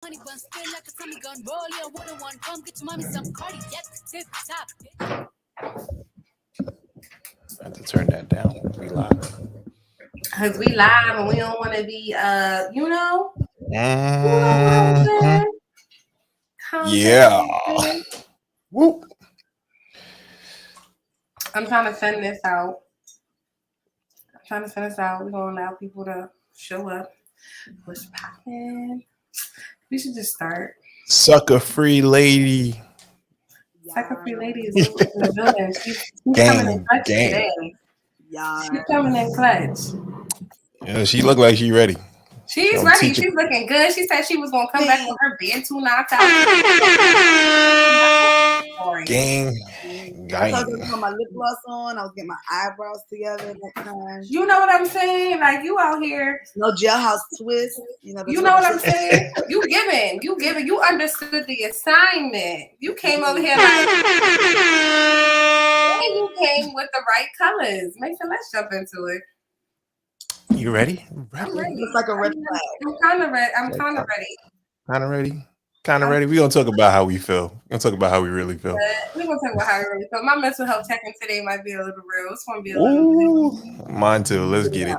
Honey bun spin like a Tommy gun. Roll your water one. Come get your mommy some cardiac. Tip top. I have to turn that down. We live. Cause we live and we don't want to be you know what I'm Mhm. saying? Yeah. Content. Whoop. I'm trying to send this out. We're gonna allow people to show up. What's poppin'? We should just start. Sucker free lady. Second free lady is in the building. She's coming in Gang. clutch Gang. today. Yeah. She's coming in clutch. Yeah, she look like she ready. She's I'm ready. teaching. She's looking good. She said she was gonna come back with her band too knocked out. Gang. I told you I was Gang. put my lip gloss on. I was getting my eyebrows together next time. You know what I'm saying? Like you out here. No jailhouse twist. You know What I'm saying? You giving. You understood the assignment. You came over here like and you came with the right colors. Mason, let's jump into it. You ready? I'm ready. It's like a red flag. I'm kind of ready. I'm kind of ready. Kind of ready? Kind of ready? We're going to talk about how we feel. We're going to talk about how we really feel. We're going to talk about how I really feel. My mental health check-in today might be a little real. It's going to be a little Ooh, mine too. Let's get it.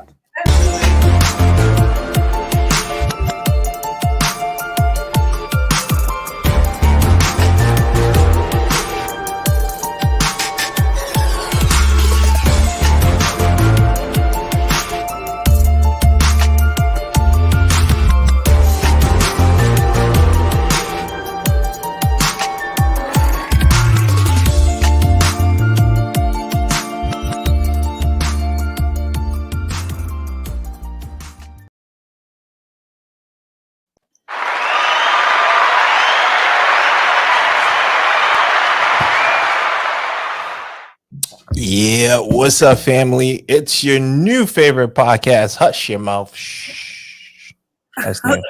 Yeah, what's up, family? It's your new favorite podcast. Hush your mouth. Shh. That's new.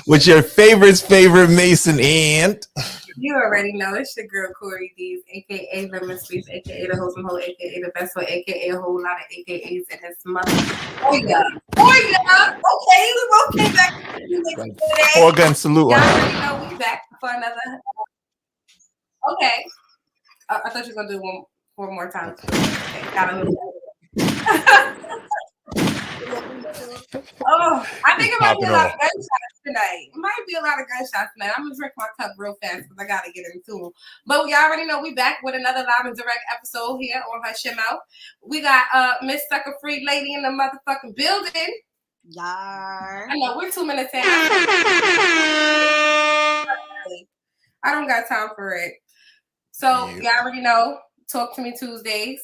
What's your favorite Mason and? You already know it's your girl Kori Deez, aka Lemon Sweets, aka the Wholesome Hoe, aka the Best One, aka a whole lot of AKAs in this mother. Oh yeah. Okay, we both came back today. Four gun salute. Y'all already know we back for another. Okay. I thought you were gonna do one more time. Okay, got a little. Oh, I think it might be a lot of gunshots tonight. It might be a lot of gunshots tonight. I'm gonna drink my cup real fast because I gotta get into them. But y'all already know we back with another live and direct episode here on Hush Your Mouth. We got Miss Sucker Free Lady in the motherfucking building. Yar. I know we're 2 minutes in. I don't got time for it. So y'all already know. Talk to me Tuesdays.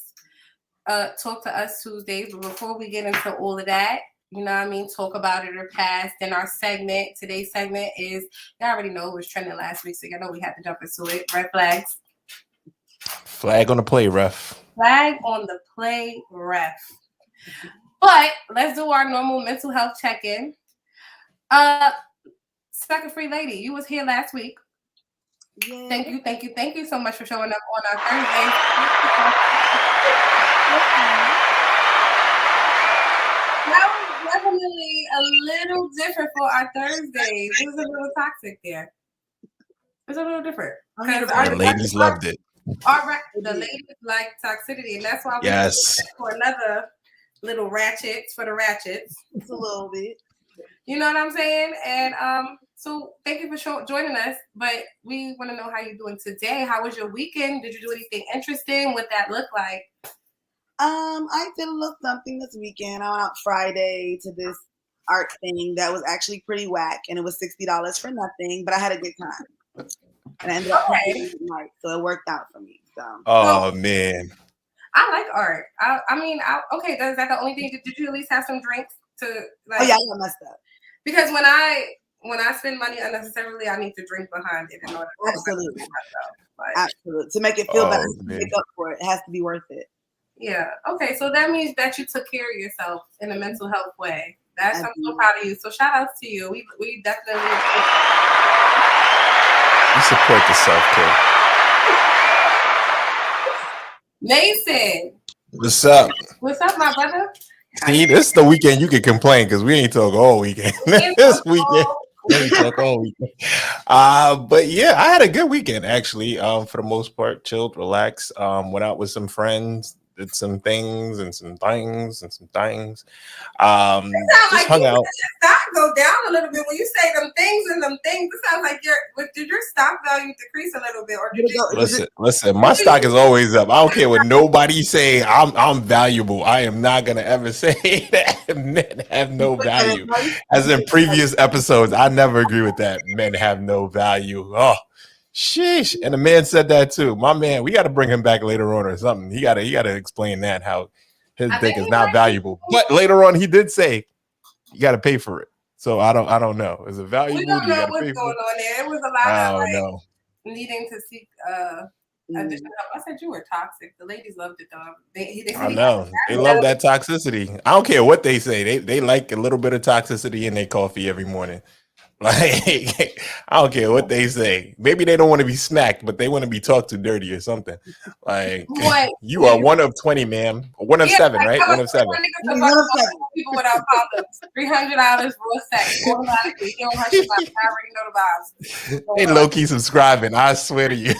Talk to us Tuesdays. But before we get into all of that, you know what I mean? Talk about it or past. Then our segment, today's segment is, y'all already know it was trending last week, so y'all know we had to jump into it. Red flags. Flag on the play, ref. Flag on the play, ref. But let's do our normal mental health check-in. Sucker Free Lady, you was here last week. Yeah. Thank you so much for showing up on our Thursday. That was definitely a little different for our Thursdays. It was a little toxic there. It's a little different. The ladies loved it. The ladies like toxicity, and that's why we for another little ratchets for the ratchets. It's a little bit. You know what I'm saying? And so thank you for joining us. But we want to know how you're doing today. How was your weekend? Did you do anything interesting? What that look like? I did a little something this weekend. I went out Friday to this art thing that was actually pretty whack, and it was $60 for nothing, but I had a good time. And I ended up paying tonight, so it worked out for me. Oh man. I like art. Okay, is that the only thing? Did you at least have some drinks to like? Oh yeah, I got messed up. Because when I spend money unnecessarily, I need to drink behind it in order to absolutely to make it feel better, to make up for it. It has to be worth it. Yeah. Okay. So that means that you took care of yourself in a mental health way. I'm so proud of you. So shout outs to you. We definitely support the self-care. Mason. What's up? What's up, my brother? See, this is the weekend you can complain because we ain't talk all weekend. This weekend. You talk all weekend. But yeah, I had a good weekend actually. For the most part, chilled, relaxed. Went out with some friends, did some things and some things and some things. Sound Just like hung you out. stock go down a little bit when you say them things and them things. It sounds like did your stock value decrease a little bit, or did you? Listen. My stock is always up. I don't care what nobody say. I'm valuable. I am not gonna ever say that men have no value. As in previous episodes, I never agree with that. Men have no value. Oh, sheesh. And the man said that too. My man, we got to bring him back later on or something. He gotta explain that how his dick is not valuable. But later on, he did say you got to pay for it. So I don't know. Is it valuable? We don't Do you know got to what's pay going for it? on there. It was a lot of Oh no. needing to seek additional help. I said you were toxic. The ladies loved it though. They I said know. They love that toxicity. I don't care what they say. They like a little bit of toxicity in their coffee every morning. Like I don't care what they say. Maybe they don't want to be smacked, but they want to be talked to dirty or something. Like you are one of 20, ma'am. One of seven, right? One of seven. People without condoms. $300 raw sex. Automatically. You don't have to buy. I already know the vibes. They low key subscribing. I swear to you.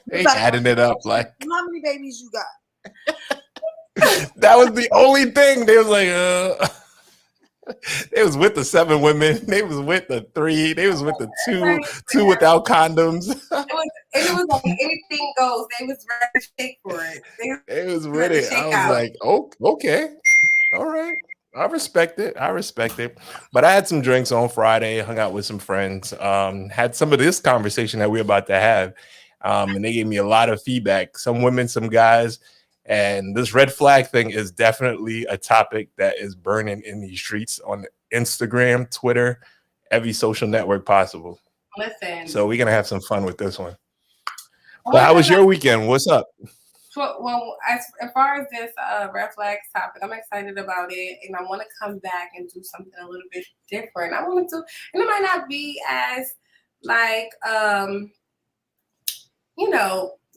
They adding it up. Like how many babies you got? That was the only thing. They was like, they was with the 7 women. They was with the 3. They was with the 2 without condoms. It was like anything goes. They was ready to shake for it. They was with it. I was like, oh, okay, all right. I respect it. But I had some drinks on Friday. Hung out with some friends. Had some of this conversation that we're about to have, and they gave me a lot of feedback. Some women, some guys. And this red flag thing is definitely a topic that is burning in these streets on Instagram, Twitter, every social network possible. Listen. So we're going to have some fun with this one. But how was your weekend? What's up? Well, as far as this red flags topic, I'm excited about it. And I want to come back and do something a little bit different. I want to do, and it might not be as like,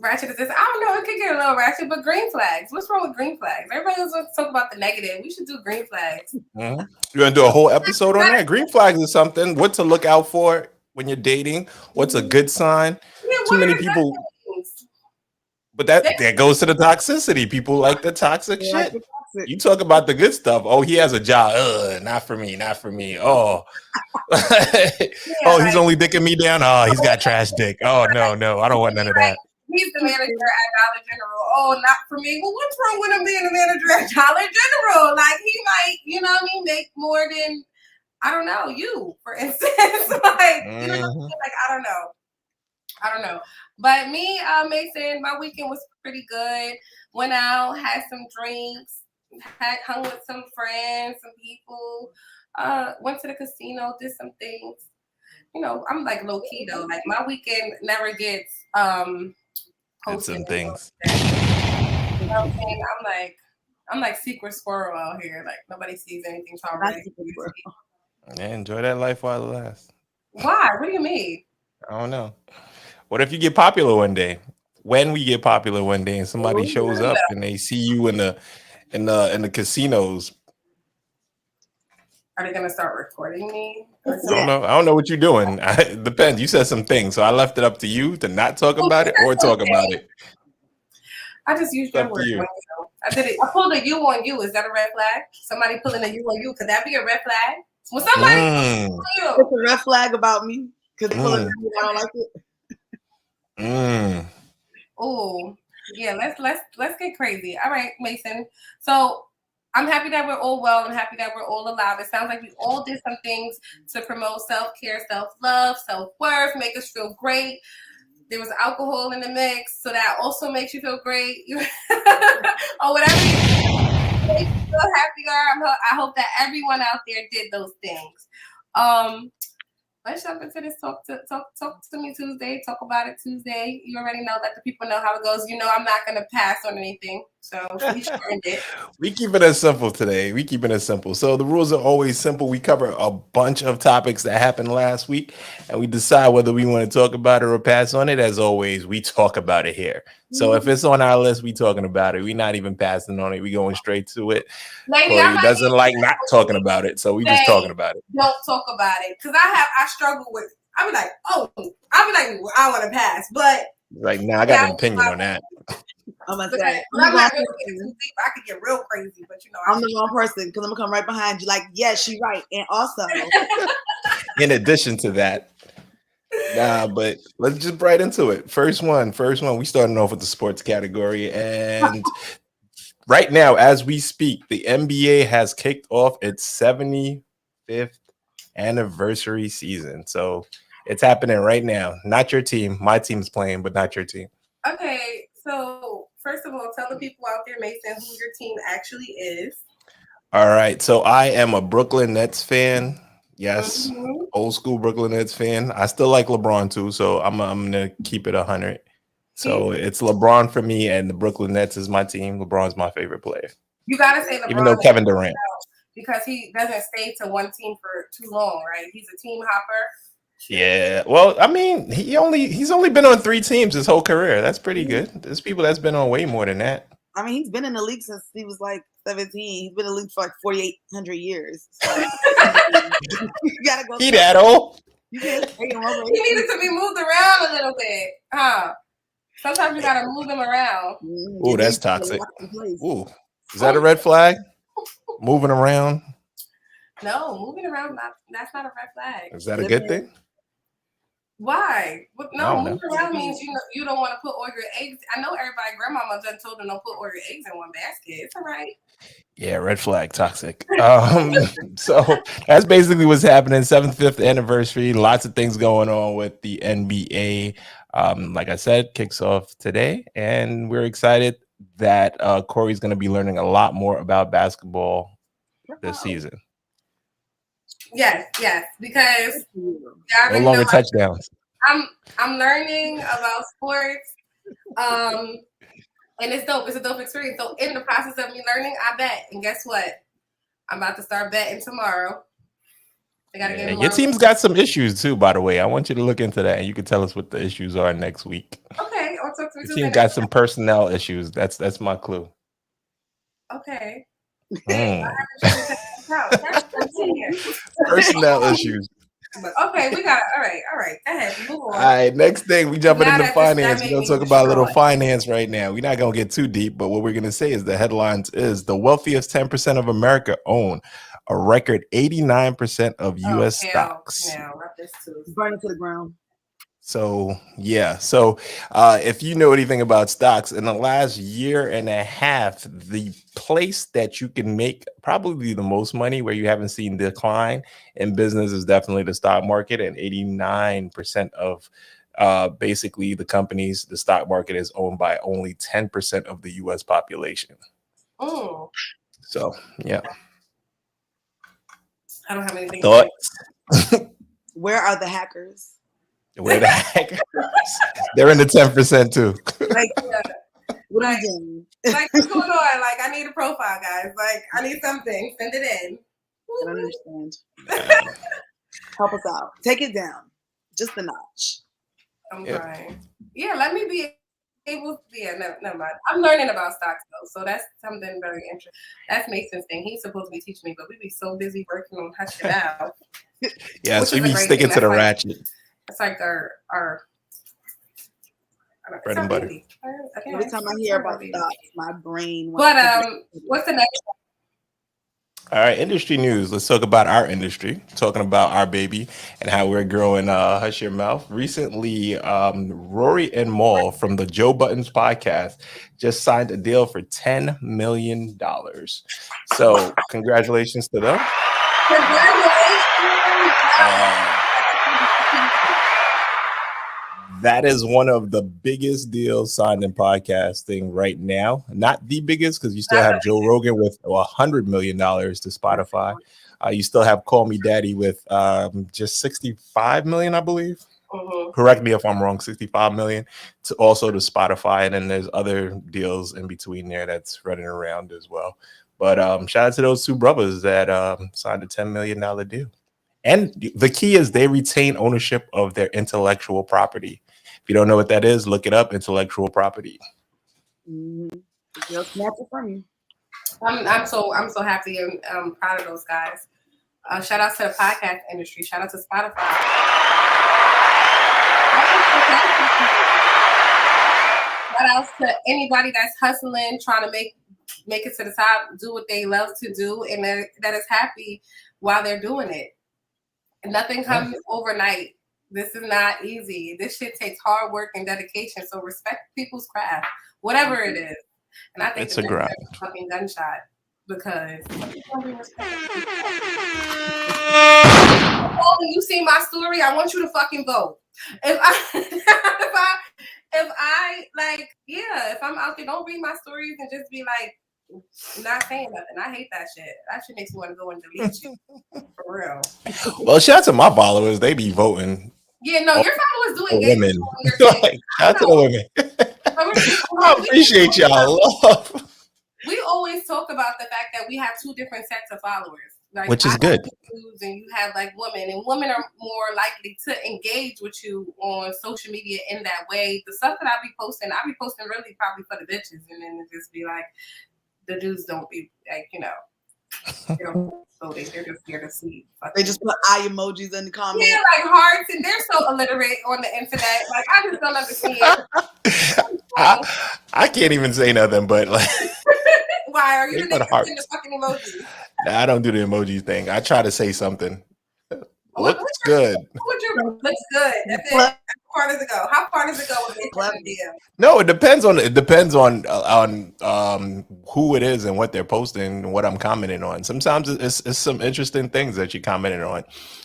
ratchet as this. I don't know. It could get a little ratchet, but green flags. What's wrong with green flags? Everybody else wants to talk about the negative. We should do green flags. Mm-hmm. You're going to do a whole episode on that? Green flags is something. What to look out for when you're dating. What's a good sign? Yeah, too many people. But that goes to the toxicity. People like the toxic shit. You talk about the good stuff. Oh, he has a job. Not for me. Oh. He's only dicking me down. Oh, he's got trash dick. Oh, no. I don't want none of that. He's the manager at Dollar General. Oh, not for me. Well, what's wrong with him being the manager at Dollar General? Like, he might, make more than, I don't know, you, for instance. Like, I don't know. But me, Mason, my weekend was pretty good. Went out, had some drinks, hung with some friends, some people. Went to the casino, did some things. I'm like low key though. Like my weekend never gets posted. Some things. You know what I'm saying? I'm like secret squirrel out here. Like nobody sees anything. So I'm ready. Yeah, enjoy that life while it lasts. Why? What do you mean? I don't know. What if you get popular one day? When we get popular one day and somebody shows up and they see you in the casinos. Are they gonna start recording me? I don't know what you're doing. It depends. You said some things, so I left it up to you to not talk about it or talk about it. I just used your word. I did it. I pulled a you on you. Is that a red flag? Somebody pulling a you on you. Could that be a red flag? When somebody it's a red flag about me because pulling me, I don't like it. Oh, yeah. Let's get crazy. All right, Mason. So I'm happy that we're all well. I'm happy that we're all alive. It sounds like we all did some things to promote self-care, self-love, self-worth, make us feel great. There was alcohol in the mix, so that also makes you feel great. Or whatever makes you feel happier. I hope that everyone out there did those things. let's jump into this talk to me Tuesday. Talk about it Tuesday. You already know. Let the people know how it goes. You know, I'm not gonna pass on anything. So we shortened it. We keep it as simple today. We keep it as simple. So the rules are always simple. We cover a bunch of topics that happened last week, and we decide whether we want to talk about it or pass on it. As always, we talk about it here. So if it's on our list, we talking about it. We're not even passing on it. We going straight to it. Lady, Kori doesn't like not talking about it, so we just talking about it. Don't talk about it, because I struggle with. I be like, well, I want to pass, but like, nah, I got an opinion on that. I'm gonna say, I'm not really getting too deep. I could get real crazy, but you know, I'm the wrong person because I'm gonna come right behind you. Like, yes, she's right, and also, in addition to that, but let's just right into it. First one. We starting off with the sports category, and right now, as we speak, the NBA has kicked off its 75th anniversary season. So it's happening right now. Not your team. My team's playing, but not your team. Okay, so first of all, tell the people out there, Mason, who your team actually is. All right. So I am a Brooklyn Nets fan. Yes, old school Brooklyn Nets fan. I still like LeBron too, so I'm gonna keep it 100. So it's LeBron for me, and the Brooklyn Nets is my team. LeBron's my favorite player. You gotta say LeBron, even though Kevin Durant, because he doesn't stay to one team for too long, right? He's a team hopper. Yeah. Well, I mean, he's only been on 3 teams his whole career. That's pretty good. There's people that's been on way more than that. I mean, he's been in the league since he was like 17. He's been in the league for like 4,800 years. So you gotta go. He that old? He needed to be moved around a little bit, huh? Sometimes you gotta move them around. Ooh, that's toxic. Ooh, is that a red flag? Moving around? No, moving around. That's not a red flag. Is that a good thing? Why? No, moving around means you don't want to put all your eggs. I know everybody, grandmama done told them don't put all your eggs in one basket. It's all right. Yeah, red flag, toxic. So that's basically what's happening. 75th anniversary. Lots of things going on with the NBA. Like I said, kicks off today, and we're excited that Kori's going to be learning a lot more about basketball this season. Yes, because no longer touchdowns. I'm learning about sports, and it's dope. It's a dope experience. So in the process of me learning, I bet, and guess what? I'm about to start betting tomorrow. Your team's got some issues too, by the way. I want you to look into that, and you can tell us what the issues are next week. Okay, I'll talk to you. Your team got some personnel issues. That's my clue. Okay. Personnel issues. Okay, we got all right. Go ahead. Move on. All right, next thing we jumping into finance. We're gonna talk about a little finance right now. We're not gonna get too deep, but what we're gonna say is the headlines is the wealthiest 10% of America own a record 89% of U.S. stocks. Burn it to the ground. So yeah, if you know anything about stocks, in the last year and a half, the place that you can make probably the most money where you haven't seen decline in business is definitely the stock market, and 89% of basically the companies, the stock market is owned by only 10% of the U.S. population. Oh, so yeah, I don't have anything. Thoughts? Where are the hackers? Where the hackers? They're in the 10% too. What are you doing? What's going on? I need a profile, guys. I need something. Send it in. I don't understand. Help us out. Take it down. Just a notch. I'm trying. Yeah, let me be able. Yeah, never mind. I'm learning about stocks though, so that's something very interesting. That's Mason's thing. He's supposed to be teaching me, but we be so busy working on hushing out. Yeah, so we be sticking to the ratchet. It's like our bread and butter. Every time I hear about stocks, my brain. But what's the next one? All right, industry news. Let's talk about our industry, talking about our baby and how we're growing. Hush your mouth. Recently, Rory and Maul from the Joe Buttons podcast just signed a deal for $10 million. So congratulations to them. That is one of the biggest deals signed in podcasting right now. Not the biggest, because you still have Joe Rogan with $100 million to Spotify. You still have Call Me Daddy with just 65 million, I believe. Mm-hmm. Correct me if I'm wrong, 65 million to also to Spotify. And then there's other deals in between there that's running around as well. But shout out to those two brothers that signed a $10 million deal. And the key is they retain ownership of their intellectual property. If you don't know what that is, look it up, intellectual property. Mm-hmm. They'll snatch it from you. I'm so happy and proud of those guys. Shout out to the podcast industry. Shout out to Spotify. Shout out to anybody that's hustling, trying to make it to the top, do what they love to do, and that is happy while they're doing it. Nothing comes overnight. This is not easy. This shit takes hard work and dedication. So respect people's craft, whatever it is. And I think it's a grind. A fucking gunshot because you see my story, I want you to fucking vote. If I'm out there, don't read my stories and just be like not saying nothing. I hate that shit. That shit makes me want to go and delete you. For real. Well, shout out to my followers. They be voting. Yeah, no, your followers doing women. Shout out to the women. I appreciate y'all. Love. We always talk about the fact that we have two different sets of followers. Like, which is good. And you have like women, and women are more likely to engage with you on social media in that way. The stuff that I be posting really probably for the bitches, and then it just be like the dudes don't be like, they don't voting. They're just here to see. They just put eye emojis in the comments. Yeah, like hearts, and they're so illiterate on the internet. Like I just don't understand. I can't even say nothing, but like. Why are you in the fucking emojis? Nah, I don't do the emoji thing. I try to say something. Looks good. Looks good. That's it. How far does it go? How far does it go with they No, it depends on who it is and what they're posting and what I'm commenting on. Sometimes it's some interesting things that you're commenting on.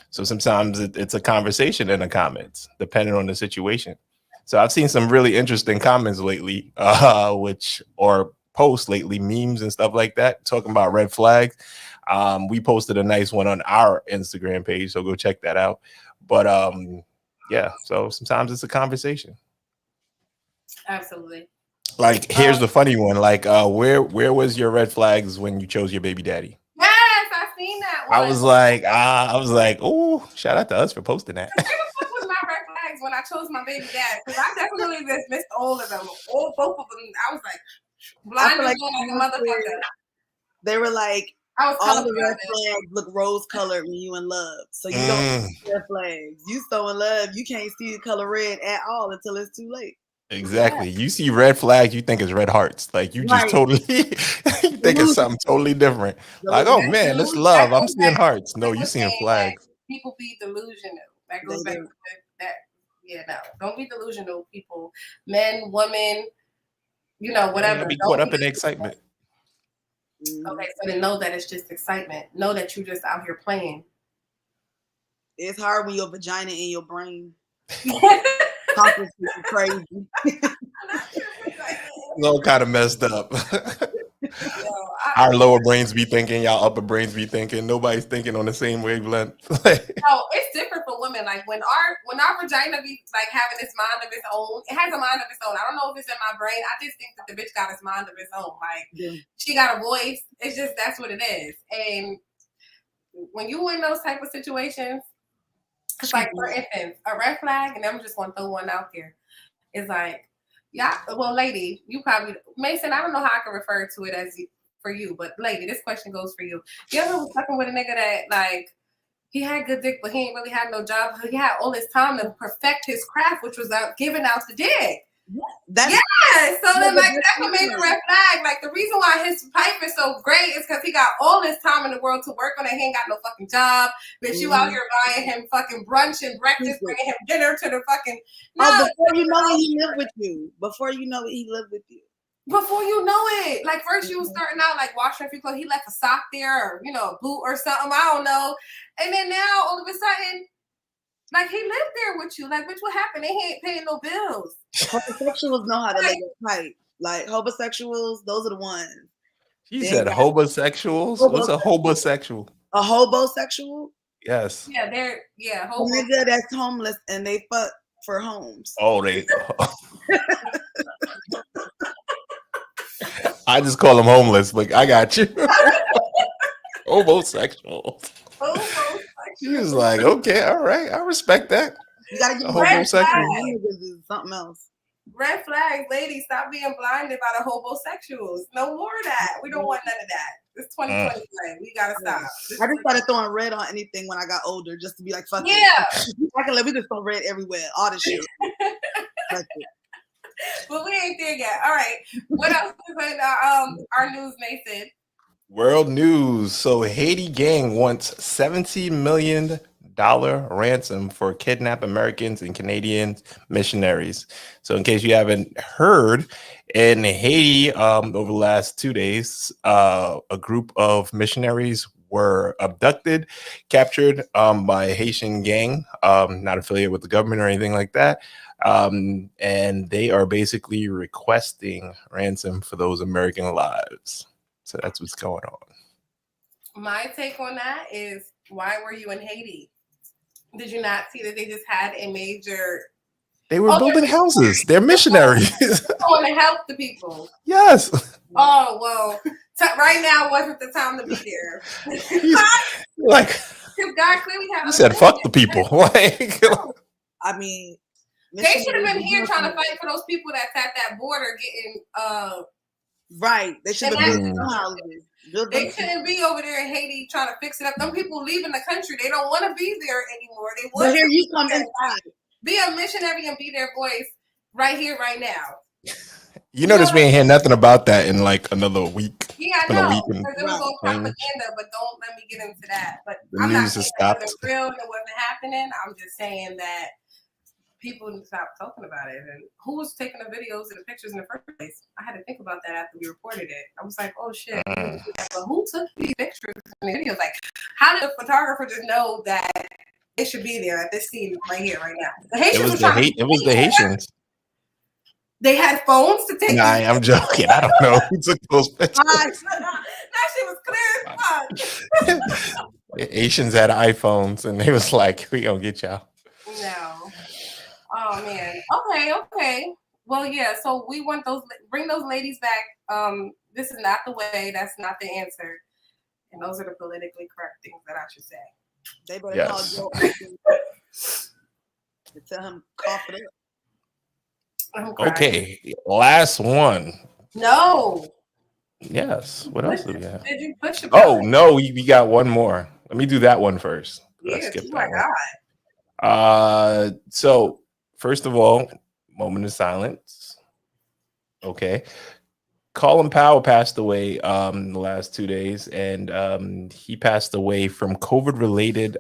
So sometimes it's a conversation in the comments, depending on the situation. So I've seen some really interesting comments lately, or posts lately, memes and stuff like that, talking about red flags. We posted a nice one on our Instagram page, so go check that out. But yeah, so sometimes it's a conversation. Absolutely. Like, here's the funny one. Like, where was your red flags when you chose your baby daddy? Yes, I seen that one. I was like, oh, shout out to us for posting that. Where the fuck was my red flags when I chose my baby dad? Because I definitely just missed all of them. Both of them. I was like, blind like a motherfucker. They were like, all the red flags look rose colored when you in love. So you don't see red flags. You so in love, you can't see the color red at all until it's too late. Exactly. Yeah. You see red flags, you think it's red hearts. Like you just totally you think it's something totally different. Like, oh man, this love. I'm seeing hearts. No, you seeing flags. People be delusional. That goes back to that. Yeah, no. Don't be delusional, people. Men, women, whatever. Be caught up in the excitement. Okay, so then know that it's just excitement. Know that you're just out here playing. It's hard when your vagina in your brain. Crazy. No, kind of messed up. Our lower brains be thinking, y'all upper brains be thinking. Nobody's thinking on the same wavelength. No, it's different for women. Like when our vagina be like having its mind of its own, it has a mind of its own. I don't know if it's in my brain. I just think that the bitch got its mind of its own. Like she got a voice. It's just that's what it is. And when you in those type of situations, it's like, for instance, a red flag, and I'm just gonna throw one out there. It's like, lady, you probably Mason. I don't know how I can refer to it as for you, but lady, this question goes for you. You ever was fucking with a nigga that like he had good dick, but he ain't really had no job. He had all this time to perfect his craft, which was giving out the dick. So then like that's what made the red flag. Like the reason why his pipe is so great is because he got all this time in the world to work on it. He ain't got no fucking job. Bitch, you out here buying him fucking brunch and breakfast, bringing him dinner to the fucking. Before you know it, he lived with you. Before you know it, he lived with you. Before you know it, like first you was starting out like washing a few clothes. He left a sock there, or a boot or something. I don't know. And then now all of a sudden, like he lived there with you. Like, bitch, what happened? They ain't paying no bills. Homosexuals know how to lay it tight. Like homosexuals, those are the ones. She said homosexuals. What's a homosexual? A hobosexual? Yes. Yeah, they're A hobo. nigga that's homeless and they fuck for homes. Oh, they. I just call them homeless, but I got you. Homosexual. He was like, okay, all right, I respect that. You gotta give A me red homosexual. flags. Niggas is something else. Red flags, ladies, stop being blinded by the homosexuals. No more of that. We don't want none of that. It's 2020. We gotta stop. I just started throwing red on anything when I got older, just to be like, fuck it. I can let me just throw red everywhere. All this shit. Fuck it. But we ain't there yet. All right. What else is in our news, Mason? World news. So Haiti gang wants $70 million ransom for kidnapped Americans and Canadian missionaries. So in case you haven't heard, in Haiti, over the last 2 days, a group of missionaries were abducted, captured by a Haitian gang, not affiliated with the government or anything like that. And they are basically requesting ransom for those American lives. So that's what's going on. My take on that is, why were you in Haiti? Did you not see that they just had a major... They were building houses. They're missionaries. They want to help the people. Yes. Oh, well, right now wasn't the time to be there. Like, God clearly had... He said, fuck the people. Like, I mean... They should have been here trying to fight for those people that's at that border getting... Right. They should have been houses. They shouldn't be over there in Haiti trying to fix it up. Them people leaving the country. They don't want to be there anymore. They want but here you come inside. Be a missionary and be their voice right here, right now. You notice we ain't hear nothing about that in like another week. Yeah, I know. Because it was all propaganda, but don't let me get into that. But the I'm news not saying has stopped. It wasn't real and it wasn't happening. I'm just saying that people stopped talking about it. And who was taking the videos and the pictures in the first place? I had to think about that after we reported it. I was like, oh shit. But who took these pictures and the videos? Like, how did the photographer just know that it should be there at this scene right here, right now? The Haitians it was the Haitians. They had phones to take. Nah, I'm joking. I don't know who took those pictures. That shit was clear as fuck. The Haitians had iPhones and they was like, we gonna get y'all. No. Oh man. Okay. Well, yeah. So we want bring those ladies back. This is not the way. That's not the answer. And those are the politically correct things that I should say. They better call Joe to tell him cough it up. Okay, last one. No. Yes. What else do we have? Did you push it? Oh no, we got one more. Let me do that one first. Yes, skip oh that my God. So first of all, moment of silence. Okay. Colin Powell passed away the last 2 days, and he passed away from COVID-related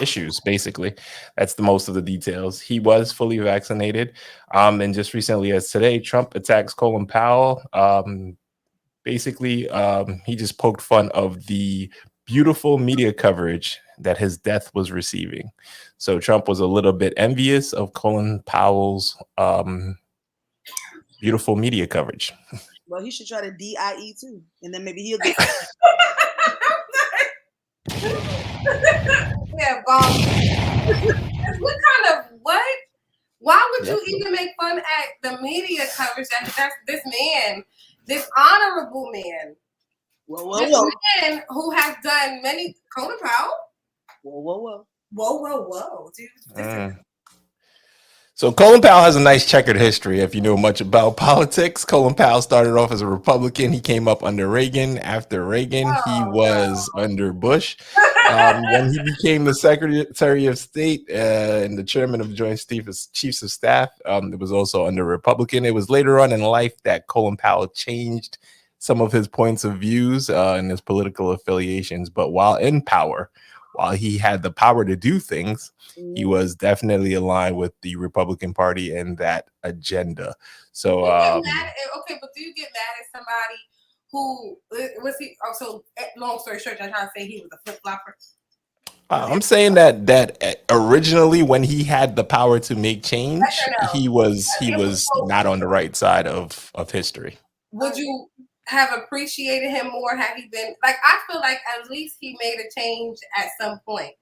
issues. Basically, that's the most of the details. He was fully vaccinated, and just recently, as today, Trump attacks Colin Powell. Basically, he just poked fun of the beautiful media coverage that his death was receiving. So Trump was a little bit envious of Colin Powell's beautiful media coverage. Well, he should try to DIE too, and then maybe he'll get. Yeah, bomb. What kind of what? Why would you even make fun at the media coverage that that's this man, this honorable man, this man who has done many Colin Powell? Whoa, dude. So Colin Powell has a nice checkered history. If you know much about politics, Colin Powell started off as a Republican. He came up under Reagan. After Reagan, he was under Bush. When he became the Secretary of State and the chairman of the Joint Chiefs of Staff, it was also under Republican. It was later on in life that Colin Powell changed some of his points of views and his political affiliations. But while in power, while he had the power to do things, he was definitely aligned with the Republican Party and that agenda. So, okay, but do you get mad at somebody who was he? Also, long story short, I'm trying to say he was a flip flopper. I'm saying that originally, when he had the power to make change, he was not on the right side of history. Would you have appreciated him more had he been like, I feel like at least he made a change at some point.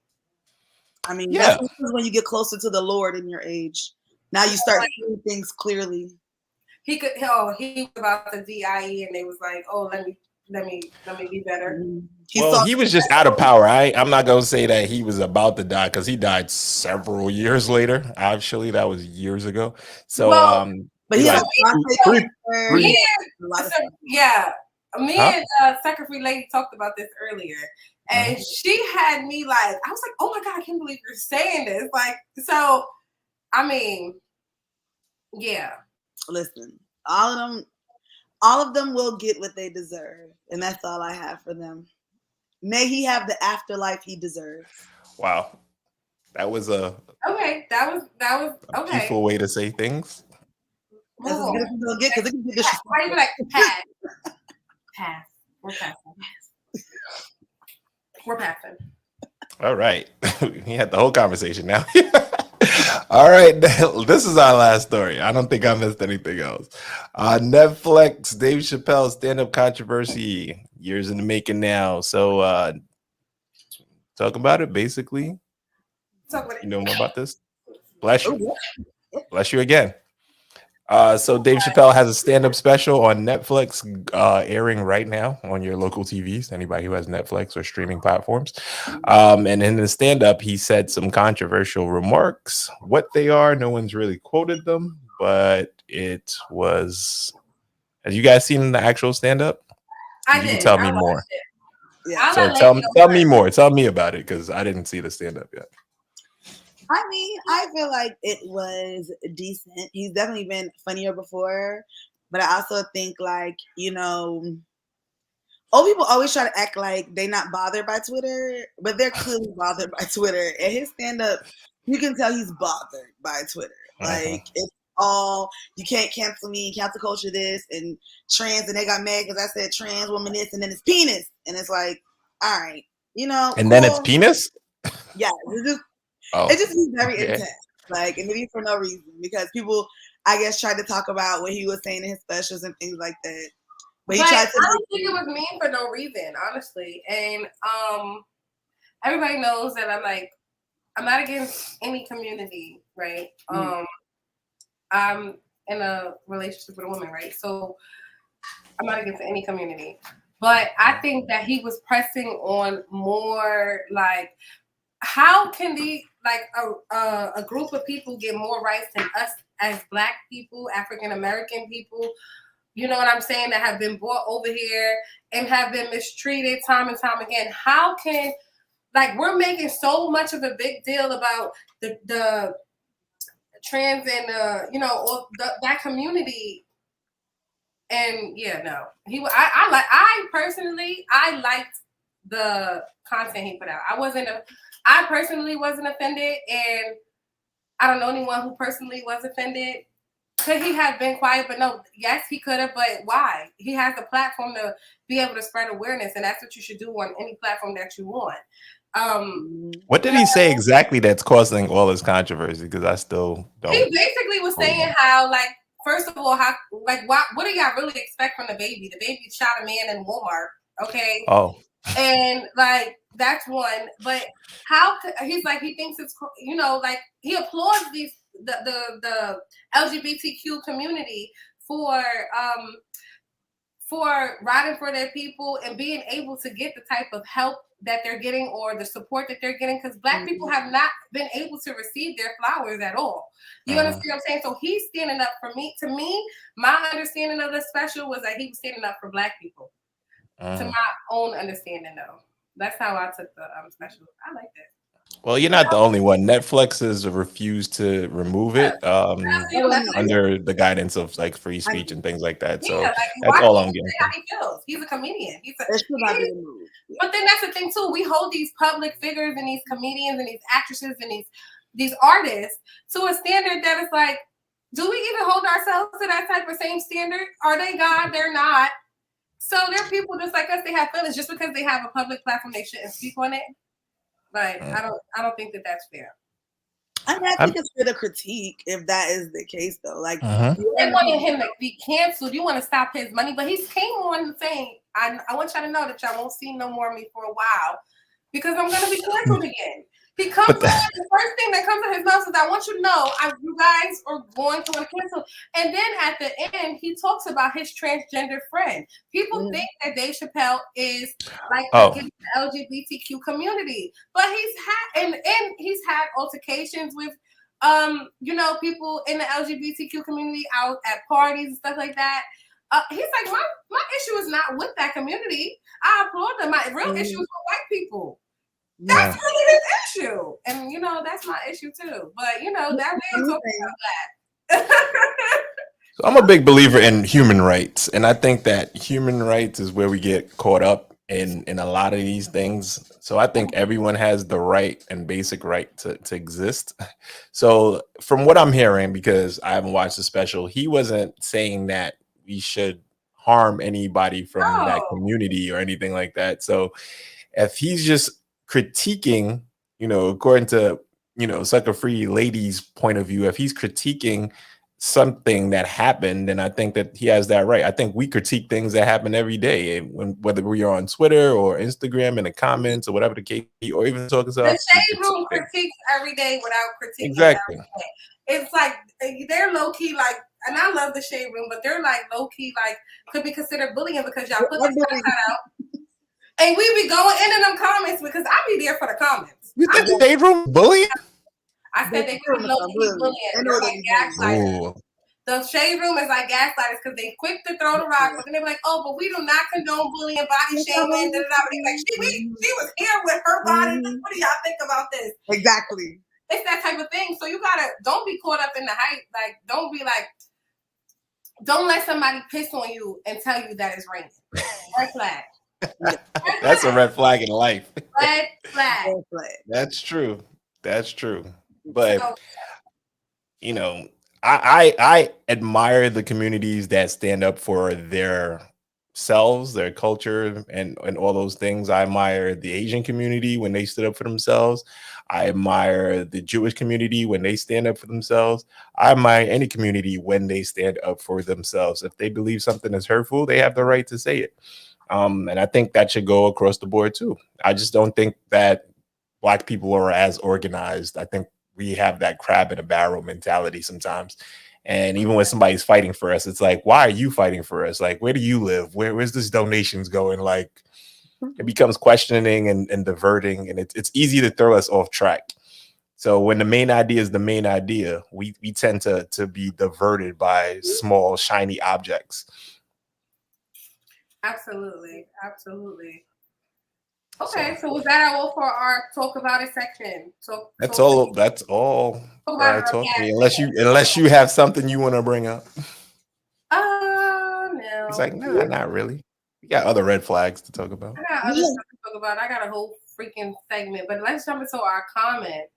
I mean, that's when you get closer to the Lord in your age. Now you start seeing things clearly. He was about the DIE, and they was like, oh, let me be better. He was just out of power. I'm not gonna say that he was about to die because he died several years later. Actually, that was years ago. So, but he like me and Second Free Lady talked about this earlier, and she had me like, I was like, oh my god, I can't believe you're saying this. Like, so, I mean, yeah. Listen, all of them will get what they deserve, and that's all I have for them. May he have the afterlife he deserves. Wow, that was a that was okay. Peaceful way to say things. That's as good as we'll get because it can be disrespectful. Why you like pass? We're passing. We're passing. All right, we had the whole conversation now. All right, this is our last story. I don't think I missed anything else. Netflix, Dave Chappelle stand-up controversy, years in the making now. So, talk about it, basically. You know more about this? Bless you. Bless you again. So Dave Chappelle has a stand-up special on Netflix airing right now on your local TVs, anybody who has Netflix or streaming platforms. And in the stand-up, he said some controversial remarks. What they are, no one's really quoted them, but it was... Have you guys seen the actual stand-up? I did. Can tell me more. Yeah. So tell me more. Tell me about it, because I didn't see the stand-up yet. I mean, I feel like it was decent. He's definitely been funnier before, but I also think, like, you know, old people always try to act like they're not bothered by Twitter, but they're clearly bothered by Twitter. And his stand-up, you can tell he's bothered by Twitter. Like, it's all, you can't cancel me, cancel culture this, and trans, and they got mad because I said trans woman this, and then it's penis. And it's like, all right, you know. And then it's penis? Yeah, it just was very intense, like, and maybe for no reason, because people, I guess, tried to talk about what he was saying in his specials and things like that. But he tried to. I don't think it was mean for no reason, honestly. And everybody knows that I'm not against any community, right? I'm in a relationship with a woman, right? So I'm not against any community, but I think that he was pressing on more like, how can a group of people get more rights than us as Black people, African American people, you know what I'm saying, that have been brought over here and have been mistreated time and time again? How can, like, we're making so much of a big deal about the trans and you know, all that community, and I personally liked the content he put out. I personally wasn't offended, and I don't know anyone who personally was offended. Could he have been quiet? But no, yes, he could have, but why? He has the platform to be able to spread awareness, and that's what you should do on any platform that you want. What did he say exactly that's causing all this controversy? Because I still don't. He basically was saying how, like, first of all, what do y'all really expect from the baby? The baby shot a man in Walmart, okay? Oh. And like, that's one, but he's like, he thinks it's, you know, like, he applauds the LGBTQ community for riding for their people and being able to get the type of help that they're getting or the support that they're getting, because Black people have not been able to receive their flowers at all. You understand what I'm saying? So he's standing up for me. To me, my understanding of the special was that he was standing up for Black people. To my own understanding, though. That's how I took the special. I like that. Well, you're not the only one. Netflix has refused to remove it under the guidance of, like, free speech and things like that. So that's all I'm getting. How he feels. He's a comedian. But then that's the thing too. We hold these public figures and these comedians and these actresses and these artists to a standard that is like, do we even hold ourselves to that type of same standard? Are they God? They're not. So they're people just like us. They have feelings. Just because they have a public platform, they shouldn't speak on it. Like, I don't think that that's fair. I mean, I think it's for the critique if that is the case, though. Like, they wanted him to be canceled. You want to stop his money, but he came on saying, I want y'all to know that y'all won't see no more of me for a while because I'm going to be canceled again. He comes on, the first thing that comes out his mouth is, I want you to know you guys are going to want to cancel. And then at the end, he talks about his transgender friend. People think that Dave Chappelle is like against the LGBTQ community, but he's had altercations with people in the LGBTQ community out at parties and stuff like that. He's like, my issue is not with that community. I applaud them. My real issue is with white people. That's really his issue. And, that's my issue too. But, that man talking about that. So I'm a big believer in human rights. And I think that human rights is where we get caught up in a lot of these things. So I think everyone has the right and basic right to exist. So from what I'm hearing, because I haven't watched the special, he wasn't saying that we should harm anybody from that community or anything like that. So if he's just critiquing, according to, Sucker Free Lady's point of view, if he's critiquing something that happened, then I think that he has that right. I think we critique things that happen every day, whether we are on Twitter or Instagram in the comments or whatever the case, or even talking to us. The shade room critiques every day without critiquing. Exactly. It's like they're low key like, and I love the shade room, but they're like low key like could be considered bullying because y'all put the out. And we be going into them comments because I be there for the comments. You think the shade room bullying? I said they could low-key bullying. They're like gaslighters. The shade room is like gaslighters because they quick to throw the rock, but then they be like, "Oh, but we do not condone bullying, body shaming." Like she was here with her body. What do y'all think about this? Exactly. It's that type of thing. So you don't be caught up in the hype. Like, don't be like, don't let somebody piss on you and tell you that it's raining. Red flag. That's a red flag in life. Red flag. That's true. But I admire the communities that stand up for their selves, their culture, and all those things. I admire the Asian community when they stood up for themselves. I admire the Jewish community when they stand up for themselves. I admire any community when they stand up for themselves. If they believe something is hurtful, they have the right to say it. And I think that should go across the board too. I just don't think that Black people are as organized. I think we have that crab in a barrel mentality sometimes. And even when somebody's fighting for us, it's like, why are you fighting for us? Like, where do you live? Where's this donations going? Like, it becomes questioning and diverting, and it's easy to throw us off track. So when the main idea is the main idea, we tend to be diverted by small, shiny objects. Absolutely. Okay, so was that all for our talk about it section? That's all. Unless you have something you want to bring up. No. It's like, nah, not really. We got other red flags to talk about. I got other stuff to talk about. I got a whole freaking segment, but let's jump into our comments.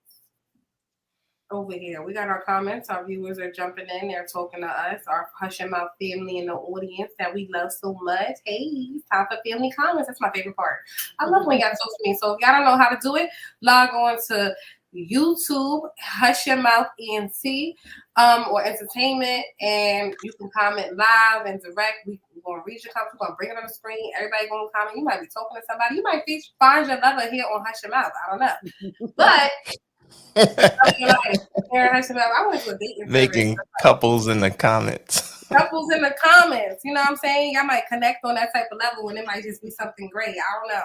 Over here, we got our comments. Our viewers are jumping in. They're talking to us, our Hush and Mouth family in the audience that we love so much. Hey, it's time for family comments. That's my favorite part. I love when y'all talk to me. So if y'all don't know how to do it, log on to YouTube, Hush Your Mouth ENT, or Entertainment, and you can comment live and direct. We're going to read your comments. We're going to bring it on the screen. Everybody going to comment. You might be talking to somebody. You might find your lover here on Hush Your Mouth. I don't know. But making couples in the comments. Couples in the comments. You know what I'm saying? Y'all might connect on that type of level, and it might just be something great. I don't know.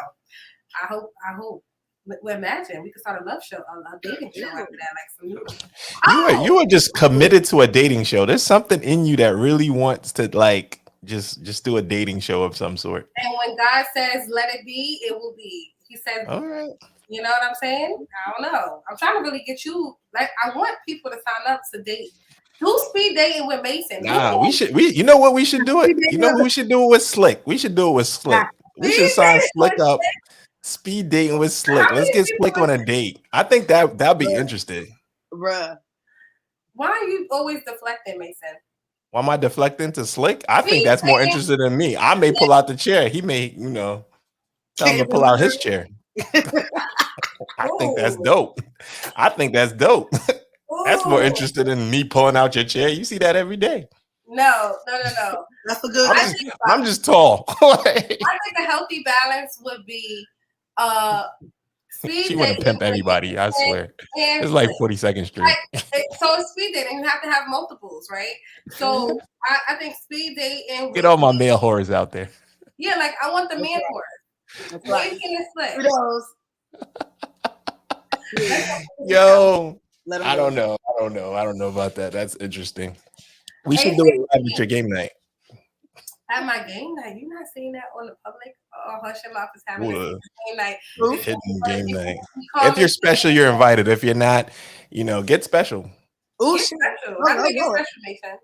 I hope. Well, imagine we could start a love show, a dating show after that. Like you are just committed to a dating show. There's something in you that really wants to like just do a dating show of some sort. And when God says let it be, it will be. He says, all right. You know what I'm saying? I don't know. I'm trying to really get you. Like, I want people to sign up to date. Do speed dating with Mason. Nah, you know what we should do it? You know what we should do it with Slick? We should do it with Slick. We should sign Slick up. Speed dating with Slick. Let's get Slick on a date. I think that'd be interesting. Bruh. Why are you always deflecting, Mason? Why am I deflecting to Slick? I think that's more interesting than me. I may pull out the chair. He may, tell him to pull out his chair. I think that's dope. That's more interested in me pulling out your chair. You see that every day. No. That's a good. I'm just tall. I think a healthy balance would be speed She want to pimp everybody. I swear. It's like 42nd Street. So it's speed dating. You have to have multiples, right? So I think speed dating. Get all my male whores out there. Yeah, like I want the man whore. That's right. Yo, I don't know about that. That's interesting. We should do it live at your game night. At my game night, you not seeing that on the public? Oh, Hush and Love is having a game night. Hidden game night. If you're special, you're invited. If you're not, get special. Get special. How do they get special, Mason?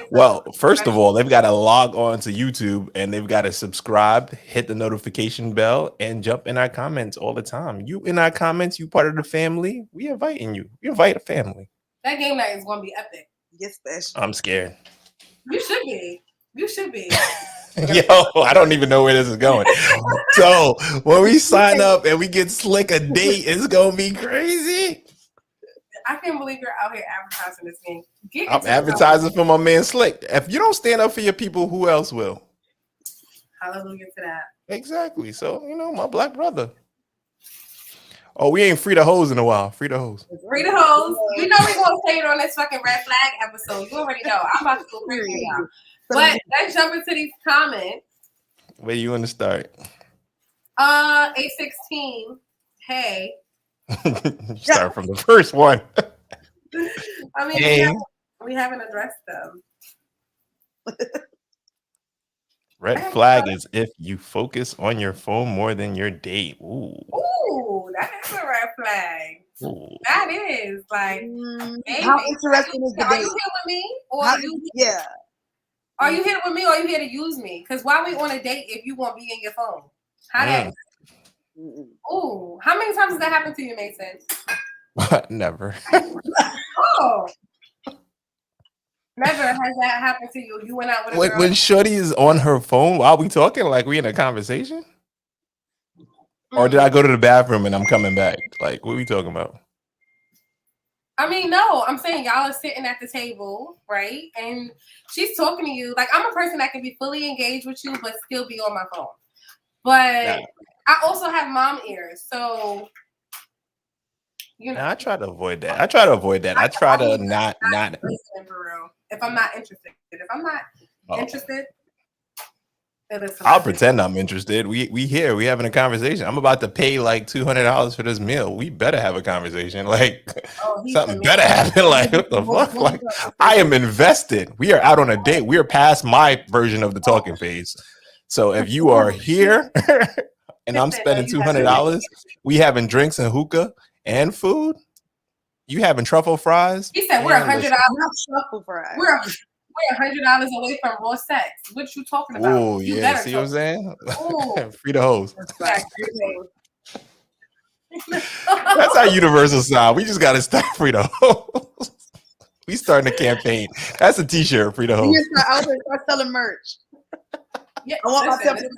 Well, first of all, they've got to log on to YouTube and they've got to subscribe, hit the notification bell, and jump in our comments all the time. You in our comments, you part of the family. We inviting you. We invite a family. That game night is going to be epic. Get special. I'm scared. You should be. Yo, I don't even know where this is going. So when we sign up and we get Slick a date, it's going to be crazy. I can't believe you're out here advertising this game. I'm advertising for my man Slick. If you don't stand up for your people, who else will? Hallelujah to that. Exactly. So, my black brother. Oh, we ain't free the hoes in a while. Free the hoes. Free the hoes. You know we're going to say it on this fucking red flag episode. You already know. I'm about to go crazy now. But let's jump into these comments. Where you want to start? 816. Hey. Start from the first one. I mean, we haven't addressed them. Red flag is if you focus on your phone more than your date. Ooh, that is a red flag. Ooh. That is like, how interesting is the date? Are you here with me, or are you here with me, or are you here to use me? Because why we on a date if you won't be in your phone? How that? Ooh, how many times has that happened to you, Mason? Never. Oh. Never has that happened to you. You went out with a girl. When Shorty is on her phone while we talking, like we in a conversation? Or did I go to the bathroom and I'm coming back? Like, what are we talking about? I mean, no, I'm saying y'all are sitting at the table, right? And she's talking to you. Like, I'm a person that can be fully engaged with you, but still be on my phone. But I also have mom ears, so I try to avoid that. I try to not listen for real. If I'm not interested. If I'm not interested, I'll pretend I'm interested. We here. We having a conversation. I'm about to pay like $200 for this meal. We better have a conversation. Like something better happen. Like what the fuck? Like I am invested. We are out on a date. We are past my version of the talking phase. So if you are here and I'm spending $200, we having drinks and hookah and food. You having truffle fries? He said we're $100. Truffle fries. We're $100 away from raw sex. What you talking about? Oh yeah, see what I'm saying? Free the hoes. That's our universal sound. We just gotta start free the hoes. We starting a campaign. That's a t-shirt, free the hoes. I was start selling merch. Yeah, I want myself to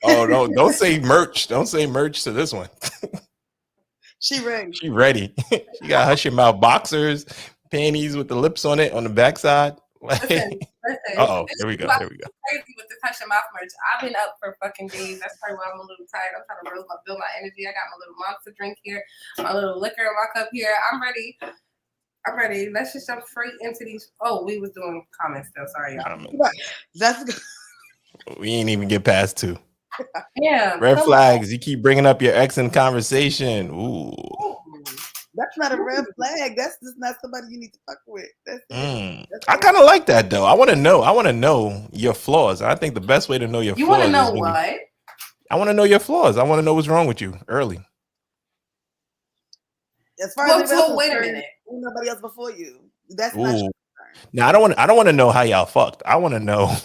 Oh no, don't say merch. Don't say merch to this one. She ready. She ready. She got hush your mouth boxers, panties with the lips on it on the backside. Listen. Here we go. Crazy with the hush your mouth merch. I've been up for fucking days. That's probably why I'm a little tired. I'm trying to build my energy. I got my little monster drink here, my little liquor in my cup here. I'm ready. Let's just jump straight into these. Oh, we was doing comments still. Sorry, y'all. That's good. We ain't even get past 2. Yeah. Red flags. You keep bringing up your ex in conversation. Ooh. That's not a red flag. That's just not somebody you need to fuck with. That's I kind of like that though. I want to know your flaws. I think the best way to know your flaws. You want to know what? I want to know your flaws. I want to know what's wrong with you early. As far as wait a minute. Nobody else before you. That's Ooh. not your concern. Now I don't want to know how y'all fucked. I want to know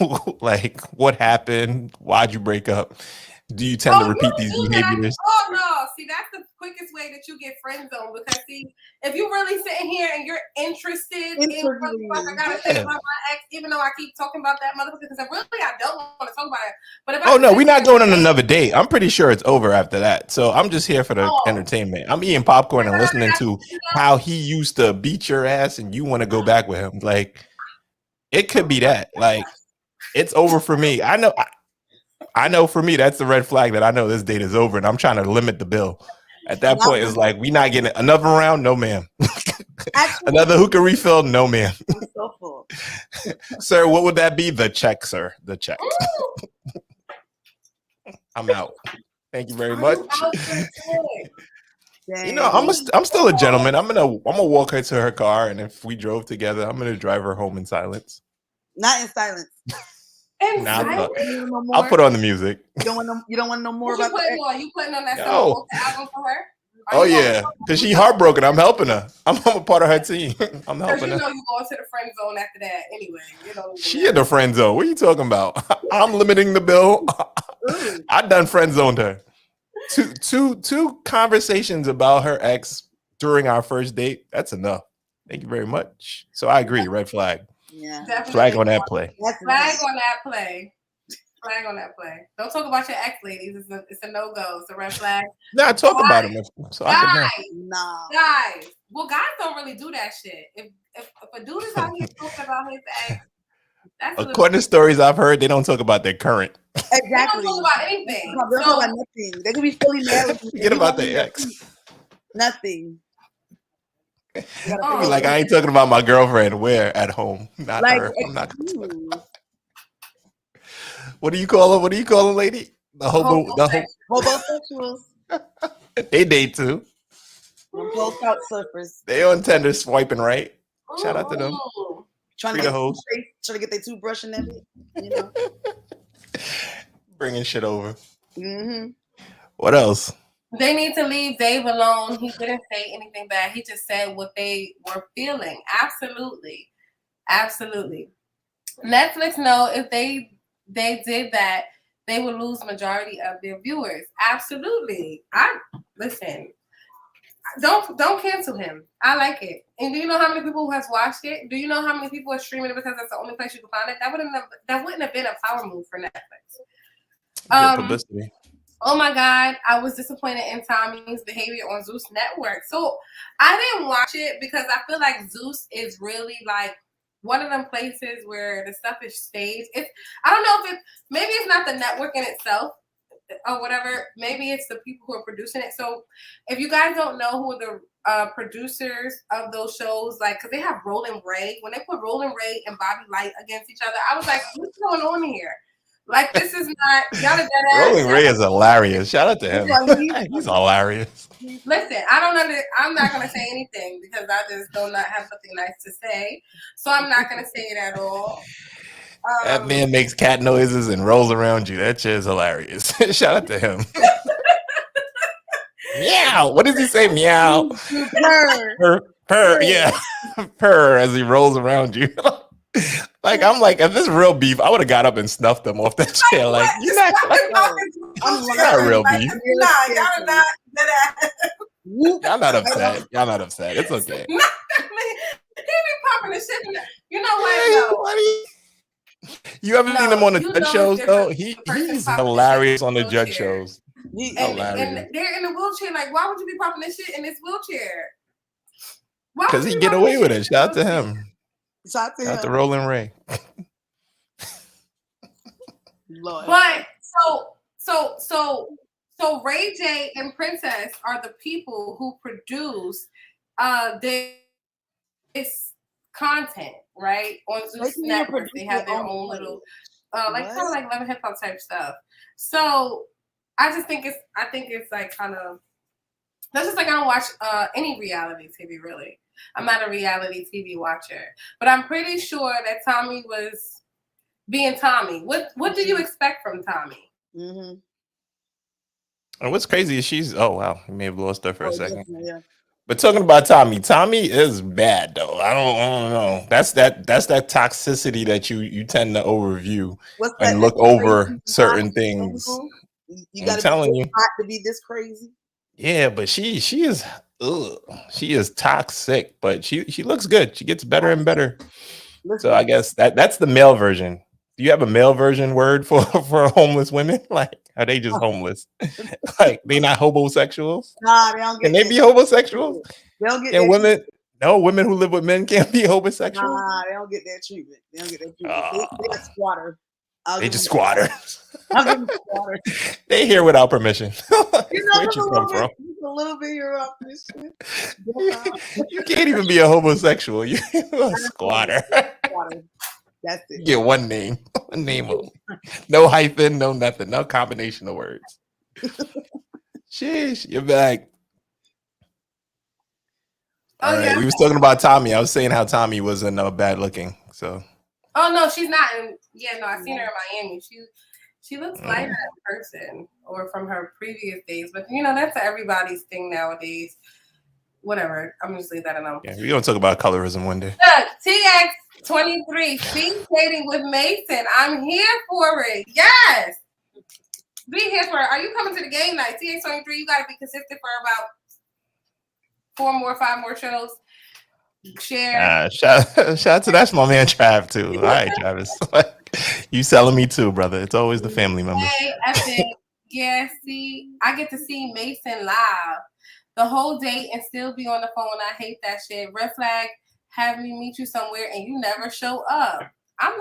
like what happened. Why'd you break up? Do you tend to repeat these behaviors? Oh no! See, that's the quickest way that you get friend zone. Because see, if you really sitting here and you're interested in what the fuck I gotta say about my ex, even though I keep talking about that motherfucker, because I don't want to talk about it. But if we're not going on another date. I'm pretty sure it's over after that. So I'm just here for the entertainment. I'm eating popcorn and listening to how he used to beat your ass, and you want to go back with him. Like, it could be that. Like, it's over for me. I know for me, that's the red flag that I know this date is over, and I'm trying to limit the bill. At that point, it's like, we not getting another round? No, ma'am. Another hookah refill? No, ma'am. I'm so full. Sir, what would that be? The check, sir. The check. I'm out. Thank you very much. You know, I'm still a gentleman. I'm gonna walk her to her car, and if we drove together, I'm gonna drive her home in silence. Not in silence. I'll put on the music. You don't want to know more about that? You putting on that song album for her? Oh yeah, because she heartbroken. I'm helping her. I'm a part of her team. I'm helping her. You know you going to the friend zone after that anyway. You know, she in the friend zone. What are you talking about? I'm limiting the bill. I done friend zoned her. Two conversations about her ex during our first date. That's enough. Thank you very much. So I agree. Red flag. Yeah. Definitely. Flag on that play. Flag on that play. Flag on that play. Don't talk about your ex, ladies. It's a no-go. It's a red flag. Nah, talk about him. So guys, guys. Well, guys don't really do that shit. If a dude is out here talking about his ex, that's according to stories I've heard, they don't talk about their current. Exactly. They don't talk about anything. They don't talk about nothing. They could be fully married. Forget about their ex. Nothing. Like, I ain't talking about my girlfriend. Where? At home. Not like, her. I'm not gonna talk. What do you call her? What do you call a lady? The homosexuals. They date too. Both out surfers. They on Tinder swiping right. Shout out to them. Trying to get their toothbrush and everything. You know. Bringing shit over. Mm-hmm. What else? They need to leave Dave alone. He didn't say anything bad. He just said what they were feeling. Absolutely. Absolutely. Netflix know if they did that, they would lose majority of their viewers. Absolutely. Listen. Don't cancel him. I like it. And do you know how many people has watched it? Do you know how many people are streaming it because that's the only place you can find it? That wouldn't have been a power move for Netflix. Good publicity. Oh my God, I was disappointed in Tommy's behavior on Zeus Network. So I didn't watch it because I feel like Zeus is really like one of them places where the stuff is staged. I don't know if maybe it's not the network in itself or whatever. Maybe it's the people who are producing it. So if you guys don't know who the producers of those shows, like, because they have Roland Ray. When they put Roland Ray and Bobby Light against each other, I was like, what's going on here? Like, this is not y'all. Rolling Ray is hilarious. Shout out to him. He's hilarious. Listen, I'm not gonna say anything because I just do not have something nice to say. So I'm not gonna say it at all. That man makes cat noises and rolls around you. That shit is hilarious. Shout out to him. Meow. What does he say? Meow. Purr. Yeah. Purr as he rolls around you. Like, I'm like, if this is real beef, I would have got up and snuffed them off that chair. Like, you're not real beef. Y'all not upset. Y'all not upset. It's okay. He be popping the shit. You know what? You ever seen him on the judge shows though? He's hilarious on the judge shows. And they're in the wheelchair. Like, why would you be popping this shit in this wheelchair? Because he get away with it. Shout out to him. Shout out to Roland Ray. Lord. But so Ray J and Princess are the people who produce this content, right? On Zeus Network. They have their own little like kind of like Love and Hip Hop type stuff. So I think it's like kind of that's just like I don't watch any reality TV really. I'm not a reality TV watcher, but I'm pretty sure that Tommy was being Tommy. What do you expect from Tommy? Mm-hmm. And what's crazy is she's oh wow, you may have lost her for a second. Yeah. But talking about Tommy is bad though. I don't know. That's that toxicity that you tend to overview and look over certain things. You gotta be hot to be this crazy. Yeah, but she is she is toxic, but she looks good. She gets better and better. So I Listen, guess that's the male version. Do you have a male version word for for homeless women? Like, are they just homeless? Like, they not homosexuals? nah, they don't Can get they that. be homosexuals? They don't get Can that. women? No, women who live with men can't be homosexual. Nah, they don't get that treatment. They don't get that treatment. They Ah, a squatter. I'll they give just them. squatters. I'll give them squatter. They here without permission. You know, Where'd you come from? just a little bit here off this shit. You can't even be a homosexual. You're a squatter. Squatter. That's You it. get one name only. No hyphen, no nothing, no combination of words. Sheesh, you're back. Oh, All right, yeah. we was talking about Tommy. I was saying how Tommy wasn't bad looking. So Oh no, she's not. Yeah, no, I seen her in Miami. She looks lighter in person or from her previous days, but you know that's everybody's thing nowadays. Whatever, I'm just leave that alone. yeah, we're gonna talk about colorism one day. Look, TX23, speed dating with Mason. I'm here for it. Yes, be here for it. Are you coming to the game night? TX23, you got to be consistent for about 5 more shows. Share. Shout out to that's my man Trav too. All right, Travis. You selling me too, brother. It's always the family members. Hey, epic. Yeah, see, I get to see Mason live the whole day and still be on the phone. I hate that shit. Red flag, have me meet you somewhere and you never show up.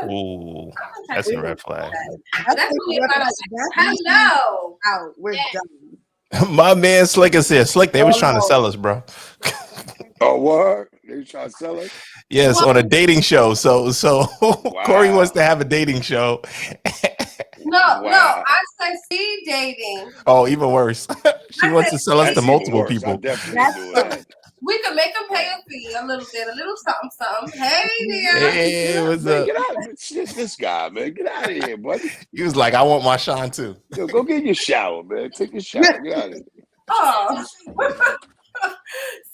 Ooh, that's a red flag. That's what you're gonna hello. Out. We're done. My man Slick is here. Slick, they was trying to sell us, bro. Oh, what? They trying to sell it? Yes, on a dating show. So Wow. Kori wants to have a dating show. No, Wow. I said speed dating. Oh, even worse. She wants to sell us That's to multiple even worse. people. I definitely do that. We could make them pay a fee a little something. Hey there. Hey, what's Man, up? get out! This guy, man, get out of here, buddy. He was like, I want my shine too. Yo, go get your shower, man. Take your shower. Get out of here. Oh.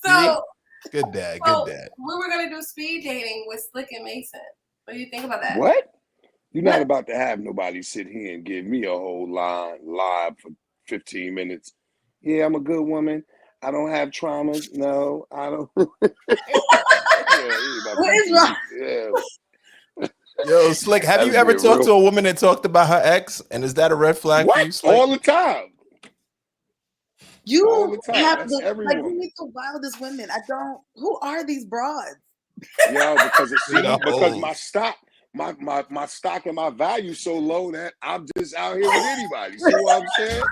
So Good dad. So, Good dad. we were gonna do speed dating with Slick and Mason. What do you think about that? What? You're not about to have nobody sit here and give me a whole line live for 15 minutes. Yeah, I'm a good woman. I don't have traumas. No, I don't. What is wrong? Yeah. Yo, Slick, have you ever talked to a woman that talked about her ex? And is that a red flag for you, Slick? All the time. You All the time. have That's the everyone. like. You need the wildest women. I don't. Who are these broads? Yeah, because it's because hoes. my stock, my stock and my value so low that I'm just out here with anybody. See what I'm saying?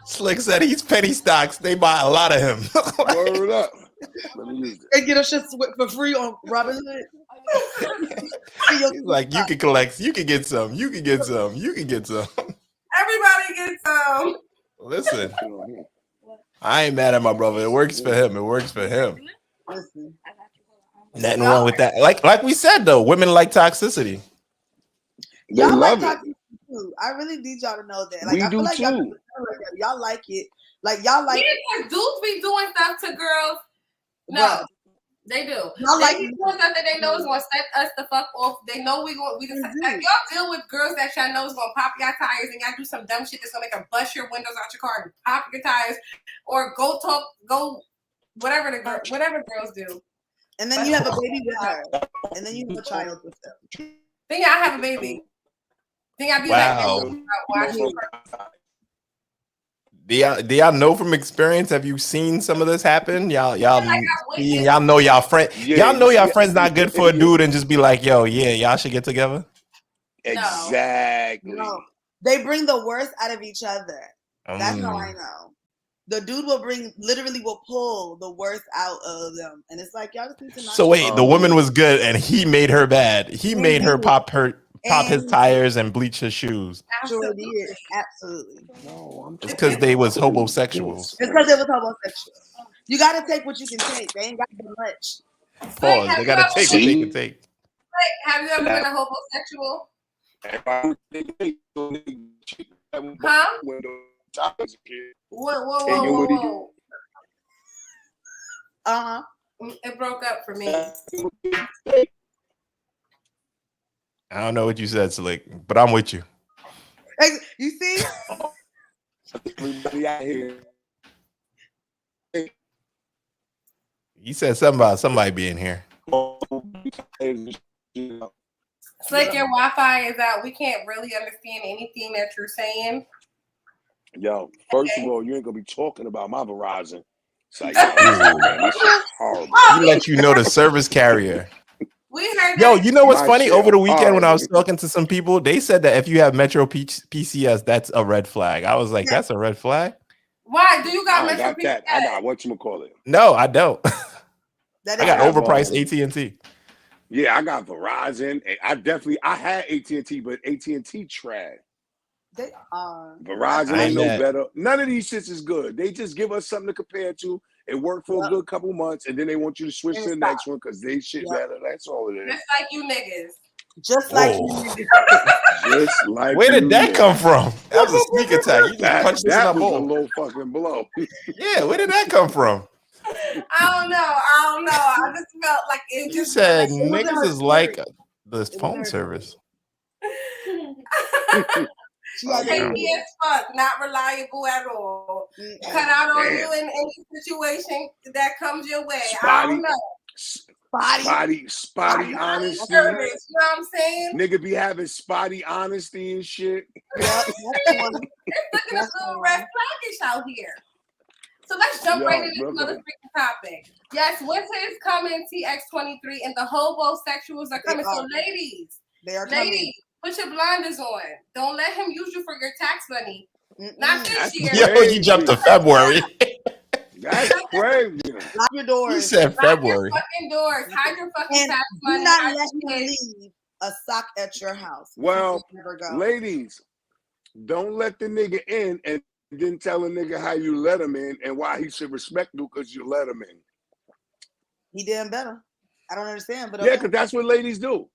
Slick said he's penny stocks. They buy a lot of him. Word up. Let me use it. They get a shit for free on Robinhood. He's like, you can collect, you can get some, you can get some, you can get some. Everybody gets some. Listen, I ain't mad at my brother. It works for him. It works for him. Listen. Nothing wrong with that. Like we said though, women like toxicity. They Y'all like love it. toxicity too. I really need y'all to know that. Like, We I do feel like too. y'all like it. Like y'all like Yeah, dudes be doing stuff to girls. No, Bruh. they do. Y'all They like be doing stuff that they know is gonna set us the fuck off. They know we just like, y'all deal with girls that y'all know is gonna pop your tires and y'all do some dumb shit that's gonna make her bust your windows out your car and pop your tires, or go whatever girls do. and then you have a baby with her. And then you have a child with them. Then y'all have a baby. Then y'all be Wow. like, Do y'all know from experience? Have you seen some of this happen? Y'all know y'all friend. Yeah, Y'all know y'all friends not good for a dude and just be like, yo, yeah, y'all should get together. Exactly. No. They bring the worst out of each other. That's how I know. The dude literally will pull the worst out of them. And it's like, y'all just need to not. So wait, the woman was good and he made her bad. He made her pop his tires and bleach his shoes. Sure did. Absolutely. No, It's because they was homosexuals. It's because they was homosexual. You got to take what you can take. They ain't got to do much. Pause. They gotta take what they can take. Have you ever been a homosexual? Huh? Whoa. Uh-huh. It broke up for me. I don't know what you said, Slick, but I'm with you. Hey, you see? Everybody out here. You said something about somebody being here. Slick, your Wi-Fi is out. We can't really understand anything that you're saying. Yo, first of all, you ain't gonna be talking about my Verizon. It's like, man, this shit's horrible. He let you know the service carrier. We heard Yo, that. you know what's My funny? shit Over the weekend when I was horrible. talking to some people, they said that if you have Metro PCS, that's a red flag. I was like, that's a red flag? Why? Do you I got don't Metro got that. I got whatchamacallit. No, I don't. That I is got have, overpriced AT&T. Yeah, I got Verizon. I had AT&T, but AT&T trash. They are. Verizon I ain't no bet. better. None of these shits is good. They just give us something to compare to. It worked for a good couple months, and then they want you to switch to the next one because they shit better. That's all it is. Just like you niggas. Just like Whoa. you niggas. Just like Where did you that niggas. come from? That was a sneak attack. You just punched this in That our was a bowl. low fucking blow. Yeah, where did that come from? I don't know. I just felt like it You just said it wasn't niggas her is like spirit. the phone service. She got shaky as fuck, not reliable at all. Cut out on you in any situation that comes your way. I don't know. Spotty honesty. Service, you know what I'm saying? Nigga be having spotty honesty and shit. Yep, that's one. It's looking a little red flaggish out here. So let's jump right into this motherfucking topic. Yes, winter is coming, TX23, and the hobosexuals are coming. So ladies, they are coming. Put your blinders on. Don't let him use you for your tax money. Not this year. Yo, you jumped to February. That's crazy. Lock your doors. You said February. Lock your fucking doors. Hide your fucking tax money. Do not let him leave a sock at your house. Well, ladies, don't let the nigga in and then tell a nigga how you let him in and why he should respect you because you let him in. He did better. I don't understand, but yeah, because that's what ladies do.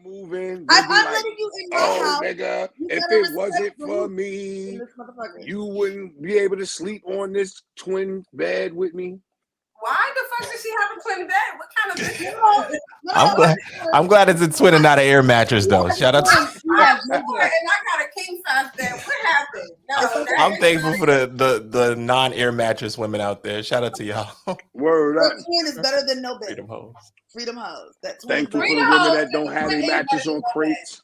Move in. I'm letting you in my house. Nigga, if it wasn't for me, you wouldn't be able to sleep on this twin bed with me. Why the fuck does she have a twin bed? What kind of I'm glad it's a twin and not an air mattress though. Shout out to and I got a king size bed. What happened? No, I'm thankful for the non-air mattress women out there. Shout out to y'all. Word up. Twin is better than no bed. Freedom Hoes. Freedom Hoes. That's thankful for the women that don't have any mattress on crates.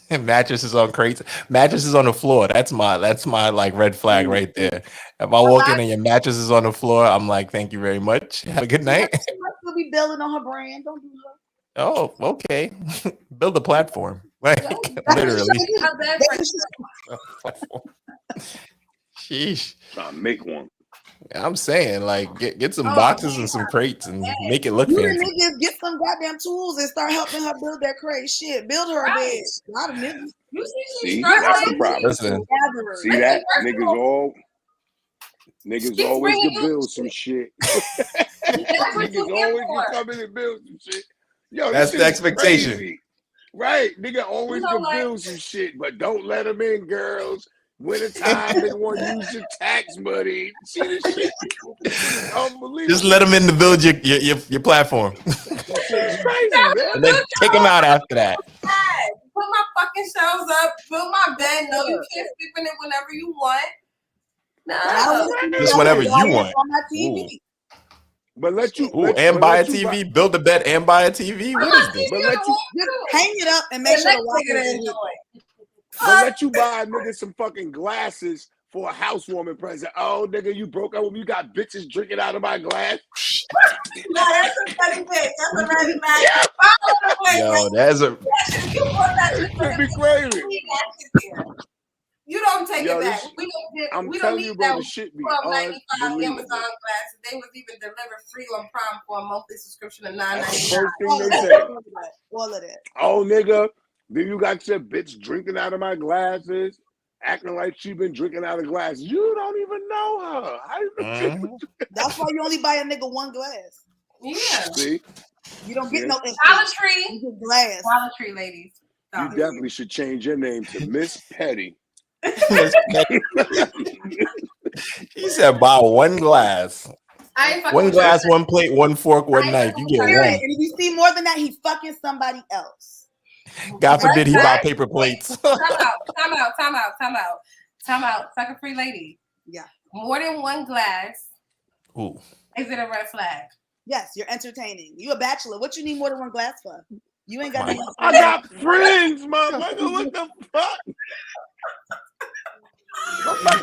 Mattresses on crates. Mattresses on the floor. That's my like red flag right there. If I walk in and your mattress is on the floor, I'm like, thank you very much. Have a good night. She must still be building on her brand. Don't do her. Oh, okay. Build a platform. Like literally. Sheesh. Trying to make one. I'm saying, like, get some boxes and some crates and make it look fancy. Niggas get some goddamn tools and start helping her build that crate. Shit, build her a bed. A lot of niggas. See, that's the problem. Listen, see that niggas always can build some shit. Niggas always can come in and build some shit. Yo, that's the expectation, crazy. Right? Nigga always can build some shit, but don't let them in, girls. Winter time, they want to use your tax money. See this shit? Unbelievable. Just let them in to build your platform. It's crazy, man. And then kick them out after that. Put my fucking shelves up, build my bed. No, you can't sleep in it whenever you want. No. Just whatever you want. On my TV. But let you and buy a TV, build a bed and buy a TV. What is this? But let you just hang it up and make sure the water enjoy. But let you buy a nigga some fucking glasses for a housewarming present. Oh, nigga, you broke up with me. You got bitches drinking out of my glass. No, that's a funny thing. That's a funny thing. Yo, that's a. It could be crazy. You don't take it back. We don't need that $12.95 Amazon glasses. They was even delivered free on Prime for a monthly subscription of $9.99. First thing they say. All of that. Oh, nigga. Then you got your bitch drinking out of my glasses, acting like she been drinking out of glasses. You don't even know her. How you That's why you only buy a nigga one glass. Yeah. See? You don't get no Dollar Tree. You get glass. Dollar Tree, ladies. You definitely should change your name to Miss Petty. He said buy one glass. One glass, one plate, one fork, one knife. You get one. And if you see more than that, he's fucking somebody else. God forbid he buy paper plates. Time out. Sucker free lady. Yeah. More than one glass. Ooh. Is it a red flag? Yes, you're entertaining. You a bachelor. What you need more than one glass for? You ain't got no. I got friends, motherfucker. What the fuck?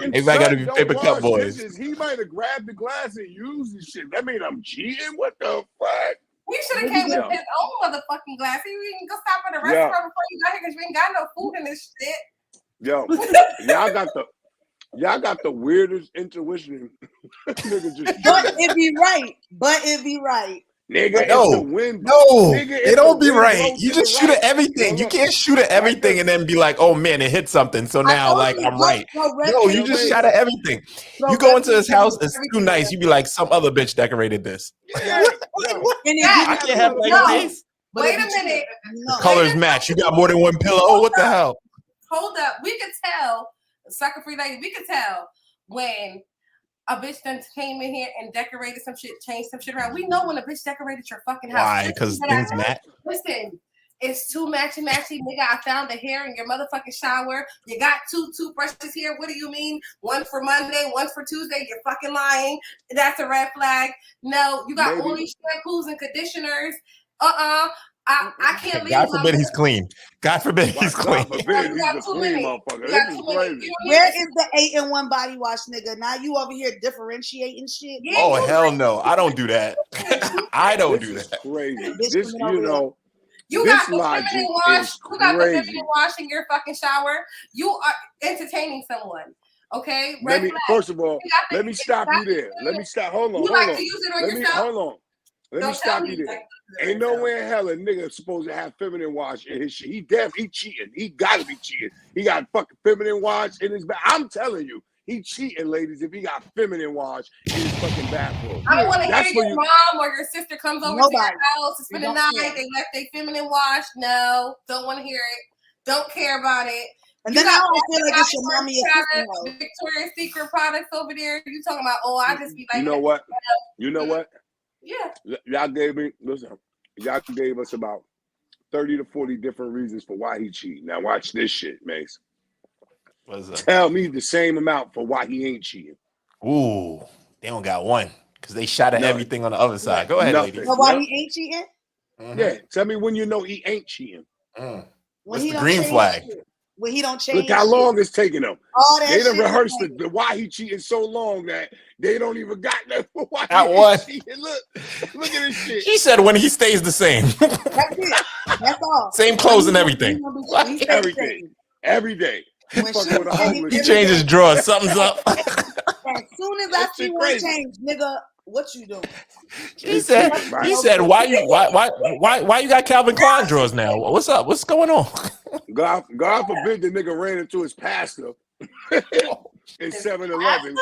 Everybody got to be paper cup boys. Dishes. He might have grabbed the glass and used the shit. That mean I'm cheating? What the fuck? You should have came with his own motherfucking glass. You can go stop at the restaurant before you got here because you ain't got no food in this shit. Yo, y'all got the weirdest intuition. Nigga just But it be right. Nigga, no, it's the wind. No, Nigga, it don't be right. blows You to just the shoot right. at everything. You can't shoot at everything and then be like, oh man, it hit something. So now like I'm right. No, you just shot at everything. You go into his house, it's too nice. You be like, some other bitch decorated this. Yeah, I can't have like this. Wait a minute. The colors match. You got more than one pillow. Oh, what the hell? Hold up. We could tell, sucker free lady, we could tell when a bitch done came in here and decorated some shit, changed some shit around. We know when a bitch decorated your fucking house. Why? Because things match. Listen, it's too matchy, nigga. I found the hair in your motherfucking shower. You got 2 toothbrushes here. What do you mean? One for Monday, one for Tuesday. You're fucking lying. That's a red flag. No, you got all these shampoos and conditioners. I can't leave. God forbid he's clean. God forbid he's clean. God forbid he's a clean motherfucker. This is crazy. Where is the 8-in-1 body wash, nigga? Now you over here differentiating shit. Yeah, oh hell no! I don't do that. I don't do that. Crazy. This, you know. You got the feminine wash. You got the feminine wash in your fucking shower. You are entertaining someone. Okay. First of all, let me stop you there. Let me stop. Hold on. You like to use it on yourself? Hold on. Let me stop you there. Ain't no way in hell a nigga supposed to have feminine wash in his shit. He cheating. He gotta be cheating. He got fucking feminine wash in his bath. I'm telling you, he cheating, ladies, if he got feminine wash in his fucking bathroom. I don't want to hear your mom or your sister comes over to your house to spend the night. They left their feminine wash. No, don't want to hear it. Don't care about it. And then I don't feel like it's your mommy or Victoria's Secret products over there. You talking about, oh, I just be like, you know what? You know what? Yeah. Y'all gave us about 30 to 40 different reasons for why he cheating. Now watch this shit, Mace. What is that? Tell me the same amount for why he ain't cheating. Ooh, they don't got one because they shot at everything on the other side. Go ahead, lady. So why he ain't cheating? Mm-hmm. Yeah, tell me when you know he ain't cheating. What's the green flag? When he don't change. Look how long it's taking them. They done rehearsed the why he cheating so long that they don't even got that for why he cheating. Look at this shit. He said when he stays the same. That's it. That's all. Same clothes and everything. Everything. Every day. He changes drawers. Something's up. As soon as I see one change, nigga, what you doing? He said, why you got Calvin Klein drawers now? What's up? What's going on? God forbid the nigga ran into his pastor in 7-Eleven.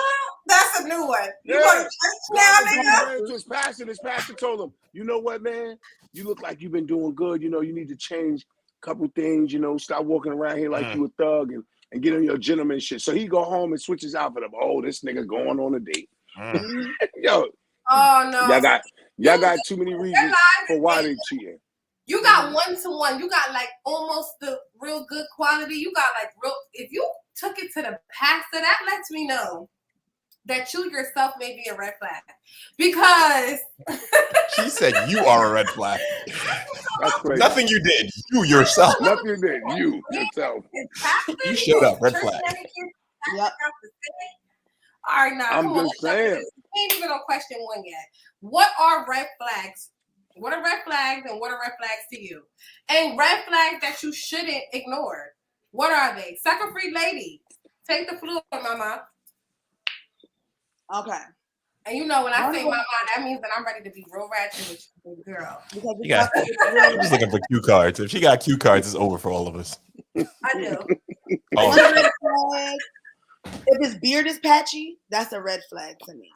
That's a new one. Yeah. You want to now, nigga? Ran into his pastor told him, you know what, man? You look like you've been doing good. You know, you need to change a couple things, you know, stop walking around here like you a thug and get on your gentleman shit. So he go home and switch his outfit up. Oh, this nigga going on a date. Yo. Oh no. Y'all got too many reasons for why they cheating. You got 1-to-1. You got like almost the real good quality. You got like real. If you took it to the pastor, that lets me know that you yourself may be a red flag. Because she said you are a red flag. That's crazy. Nothing you did. You yourself. Nothing you did. You yourself. You showed up. Red flag. Yep. All right, now I'm just saying. We ain't even on question 1 yet. What are red flags? What are red flags and what are red flags to you? And red flags that you shouldn't ignore. What are they? Sucker free lady. Take the floor, mama. Okay. And you know when I say mama, that means that I'm ready to be real ratchet with you, girl. I'm just looking for cue cards. If she got cue cards, it's over for all of us. I do. Oh. If his beard is patchy, that's a red flag to me.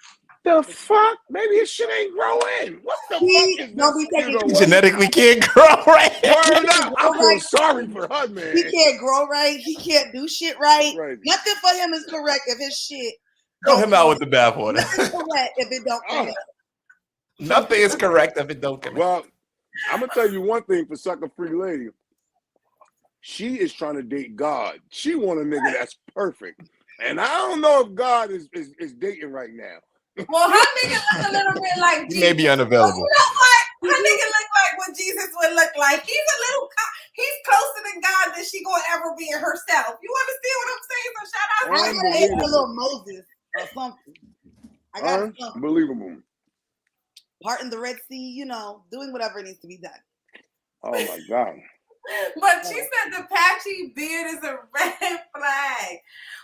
The fuck? Maybe his shit ain't growing. What the fuck is this? Genetically can't grow right. Word up. I feel sorry for her, man. He can't grow right. He can't do shit right. Nothing for him is correct if his shit. Throw him out with the bathwater. Nothing's correct if it don't connect. Nothing is correct if it don't connect. Well, I'm gonna tell you one thing for sucker free lady. She is trying to date God. She want a nigga that's perfect. And I don't know if God is dating right now. Well, her nigga look a little bit like He may be Jesus. unavailable. You know what? Her nigga look like what Jesus would look like. He's closer to God than she gonna ever be in herself. You understand what I'm saying? So shout out I to gotta him. get a little Moses or something. I got something. Unbelievable. Parting the Red Sea, you know, doing whatever needs to be done. Oh my God. But she said the patchy beard is a red flag.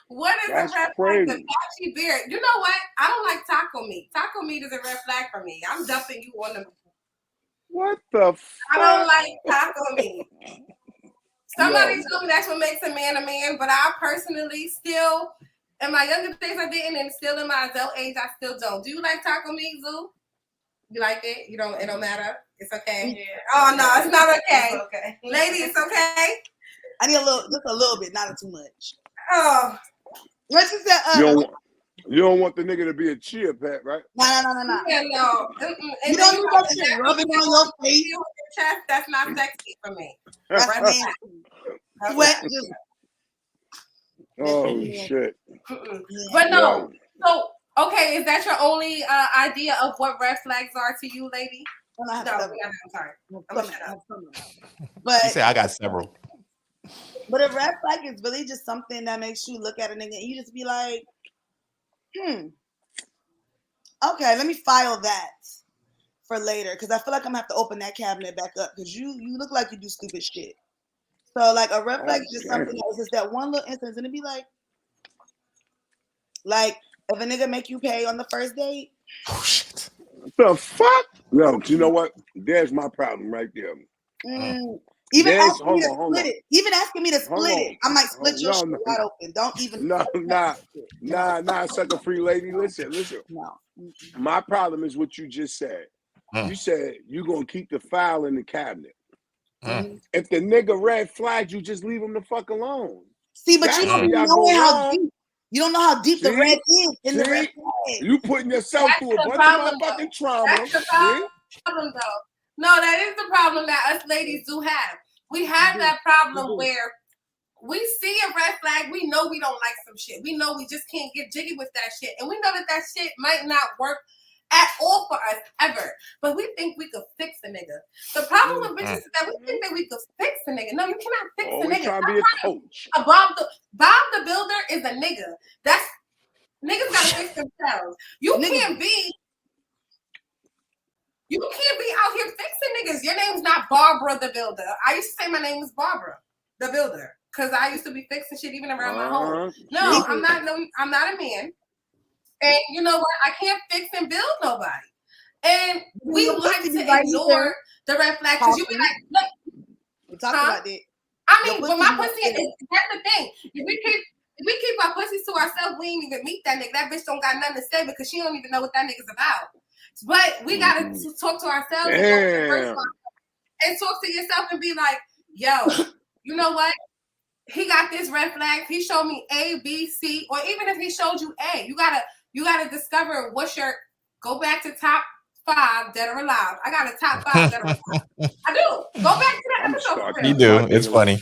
What is That's a red crazy. flag? The patchy beard. You know what? I don't like taco meat. Taco meat is a red flag for me. I'm dumping you on the. What the fuck? I don't like taco meat. Somebody told me that's what makes a man, but I personally still, in my younger days I didn't, and still in my adult age I still don't. Do you like taco meat, Zoo? You like it? You don't? It don't matter. It's okay. Yeah. Oh no, it's not okay. It's okay. Lady, it's okay. I need just a little bit, not too much. Oh. What you said? You don't want the nigga to be a chia pet, right? No. Yeah, no. You don't need that shit rubbing on your face. Your chest, that's not sexy for me. That's nasty. Sweat just. Oh shit. But no. So okay, is that your only idea of what red flags are to you, lady? No, I'm sorry. I'm gonna shut up. But She said I got several. But a red flag is really just something that makes you look at a nigga and you just be like, okay, let me file that for later because I feel like I'm gonna have to open that cabinet back up because you look like you do stupid shit. So like a red flag is just something that is just that one little instance and it'd be like if a nigga make you pay on the first date. Oh shit. What the fuck? No, you know what? There's my problem right there. Even asking me to split it. Even asking me to split it. I might split your shit wide open. Don't even. Nah, sucker free lady. Listen. No. My problem is what you just said. You said you gonna keep the file in the cabinet. If the nigga red flags, you just leave him the fuck alone. See, but you don't know how deep. You don't know how deep the red is in the red flag. You putting yourself through a bunch of motherfucking trauma. That's the problem, though. No, that is the problem that us ladies do have. We have that problem where we see a red flag. We know we don't like some shit. We know we just can't get jiggy with that shit. And we know that shit might not work at all for us ever. But we think we could fix a nigga. The problem with bitches is that we think that we could fix a nigga. No, you cannot fix a nigga. Trying to be a coach. Bob the Builder is a nigga. That's niggas gotta fix themselves. You can't be out here fixing niggas. Your name's not Barbara the Builder. I used to say my name was Barbara the Builder because I used to be fixing shit even around my home. No, I'm not a man. And you know what? I can't fix and build nobody. And we like to ignore the red flags because you be like, look. We talked about it. I mean, but my pussy is that's the thing. If we keep our pussies to ourselves, we ain't even meet that nigga. That bitch don't got nothing to say because she don't even know what that nigga's about. But we gotta talk to ourselves and talk to yourself and be like, yo, you know what? He got this red flag. He showed me A, B, C, or even if he showed you A, you gotta discover go back to top 5 dead or alive. I got a top 5 dead or alive. I do. Go back to that episode. You do. It's funny.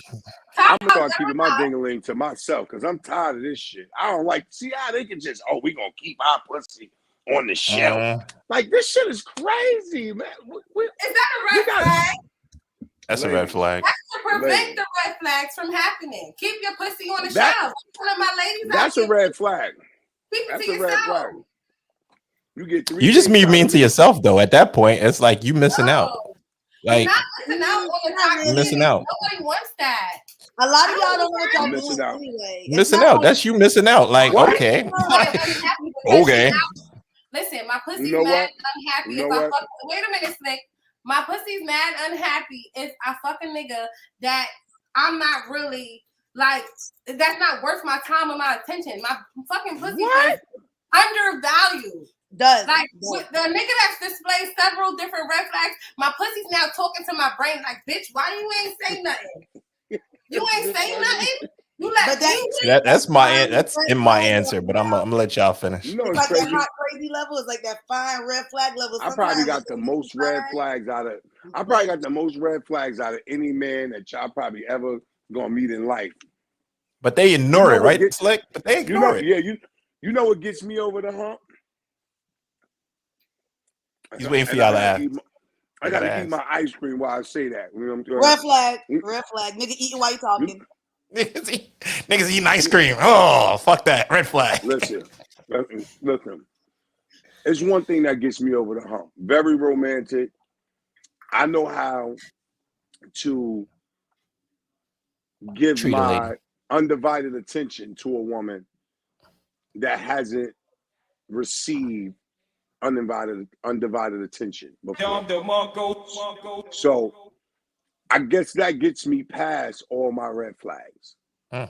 I'm gonna start keeping my ding-a-ling to myself because I'm tired of this shit. I don't like see how they can just we gonna keep our pussy on the shelf. Like this shit is crazy, man. Is that a red flag? That's a red flag. That's to prevent the red flags from happening. Keep your pussy on the shelf. My ladies, that's a red flag. Keep it to yourself. You get 3. You just mean to yourself though. At that point, it's like you missing out. Like not missing out on the top. You're missing out. Nobody wants that. A lot of y'all don't know what y'all missing out. Anyway. Missing out. That's you missing out. Like okay. Okay. Listen, my pussy's mad unhappy if I fuck. Wait a minute, Slick. My pussy's mad unhappy if I fuck a nigga that I'm not really like. That's not worth my time or my attention. My fucking pussy is undervalued. Like the nigga that's displayed several different red flags. My pussy's now talking to my brain like, bitch, why you ain't say nothing? You ain't say nothing. You let that's in my answer, but I'm gonna let y'all finish. You know, it's like that hot crazy level. It's like that fine red flag level. I probably got the most red flags out of any man that y'all probably ever gonna meet in life. But they ignore it, right? It's like, but they ignore it. Yeah, you know what gets me over the hump? He's waiting for y'all to ask. I gotta eat my ice cream while I say that. You know what I'm saying? Red flag. Red flag. Nigga eating while you talking. Niggas eating ice cream. Oh, fuck that. Red flag. Listen. It's one thing that gets me over the hump. Very romantic. I know how to give my undivided attention to a woman that hasn't received undivided attention before. So I guess that gets me past all my red flags. So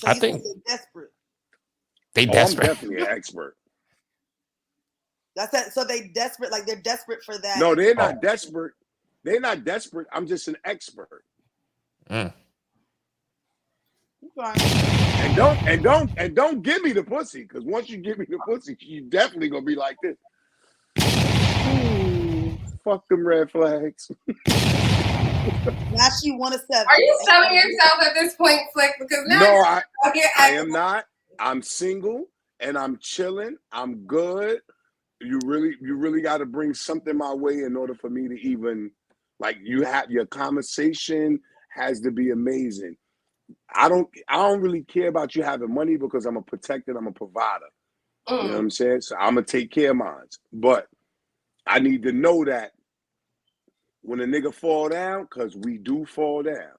I think they're desperate. They desperate. I'm definitely an expert. That's that. So they desperate, like they're desperate for that. No, they're not desperate. They're not desperate. I'm just an expert. Mm. And don't give me the pussy, because once you give me the pussy, you definitely gonna be like this. Ooh, fuck them red flags. Now she 1 of 7. Are you selling yourself at this point, Flick? Because now No, I am not. I'm single and I'm chilling. I'm good. You really got to bring something my way in order for me to even, like, your conversation has to be amazing. I don't really care about you having money, because I'm a protector, I'm a provider. You know what I'm saying? So I'm gonna take care of mine. But I need to know that when a nigga fall down, because we do fall down,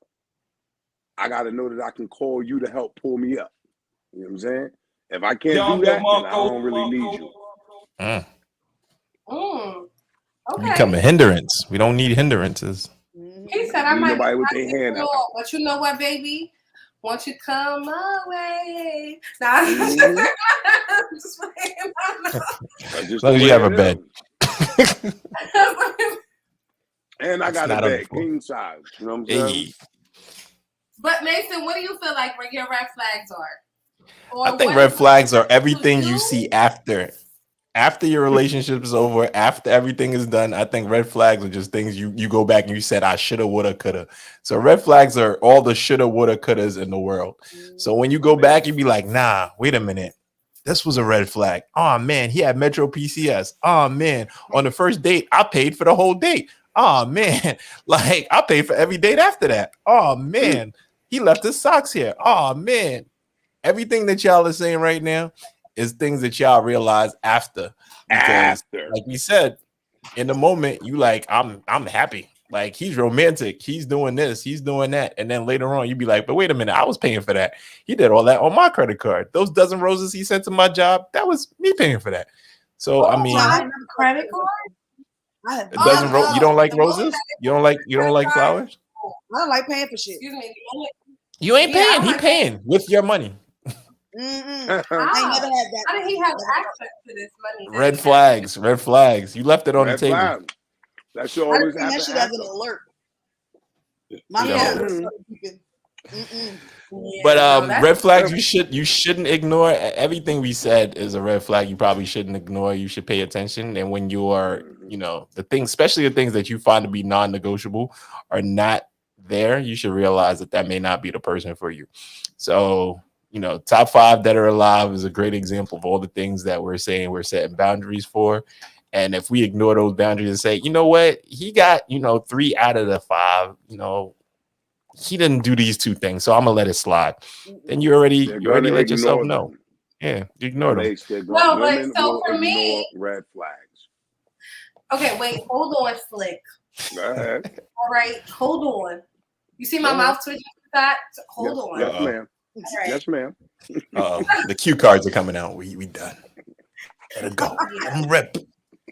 I gotta know that I can call you to help pull me up. You know what I'm saying? If I can't do that, then I don't really need you. Mm. Okay. You become a hindrance. We don't need hindrances. He said I might nobody be with their hand out. But you know what, baby? Won't you come away? Nah, just as long as you have a bed. And I got a bed, king size. You know what I'm saying? But Mason, what do you feel like where your red flags are? Or I think red flags are everything you see after your relationship is over, after everything is done. I think red flags are just things you go back and you said, I shoulda, woulda, coulda. So red flags are all the shoulda, woulda, couldas in the world. So when you go back, you be like, nah, wait a minute. This was a red flag. Oh man, he had Metro PCS. Oh man, on the first date, I paid for the whole date. Oh man, like I paid for every date after that. Oh man, he left his socks here. Oh man. Everything that y'all are saying right now is things that y'all realize after. Because like we said, in the moment, you like, I'm happy. Like, he's romantic. He's doing this. He's doing that. And then later on, you be like, but wait a minute. I was paying for that. He did all that on my credit card. Those dozen roses he sent to my job, that was me paying for that. So, I mean, credit card? It doesn't you don't like roses? You don't like flowers? I don't like paying for shit. Excuse me. You ain't paying. He paying with your money. I ain't never had that. How did he have access to this money? Red flags. You left it on the table. Flag. That should always happen. That shit as an alert. My But red flags, you shouldn't ignore. Everything we said is a red flag. You probably shouldn't ignore. You should pay attention. And when you are, the things, especially the things that you find to be non-negotiable, are not there, you should realize that may not be the person for you. So, top 5 dead or alive is a great example of all the things that we're saying we're setting boundaries for. And if we ignore those boundaries and say, you know what, he got, 3 out of the 5, he didn't do these 2 things, so I'm gonna let it slide. Then you already let yourself know. Yeah, you ignore them. No, but so for me, red flags. Okay, wait, hold on, Slick. Go ahead. All right, hold on. You see my mouth twitching? That hold on. Yes, ma'am. Right. Yes, ma'am. The cue cards are coming out. We done. Let her go. I'm rip.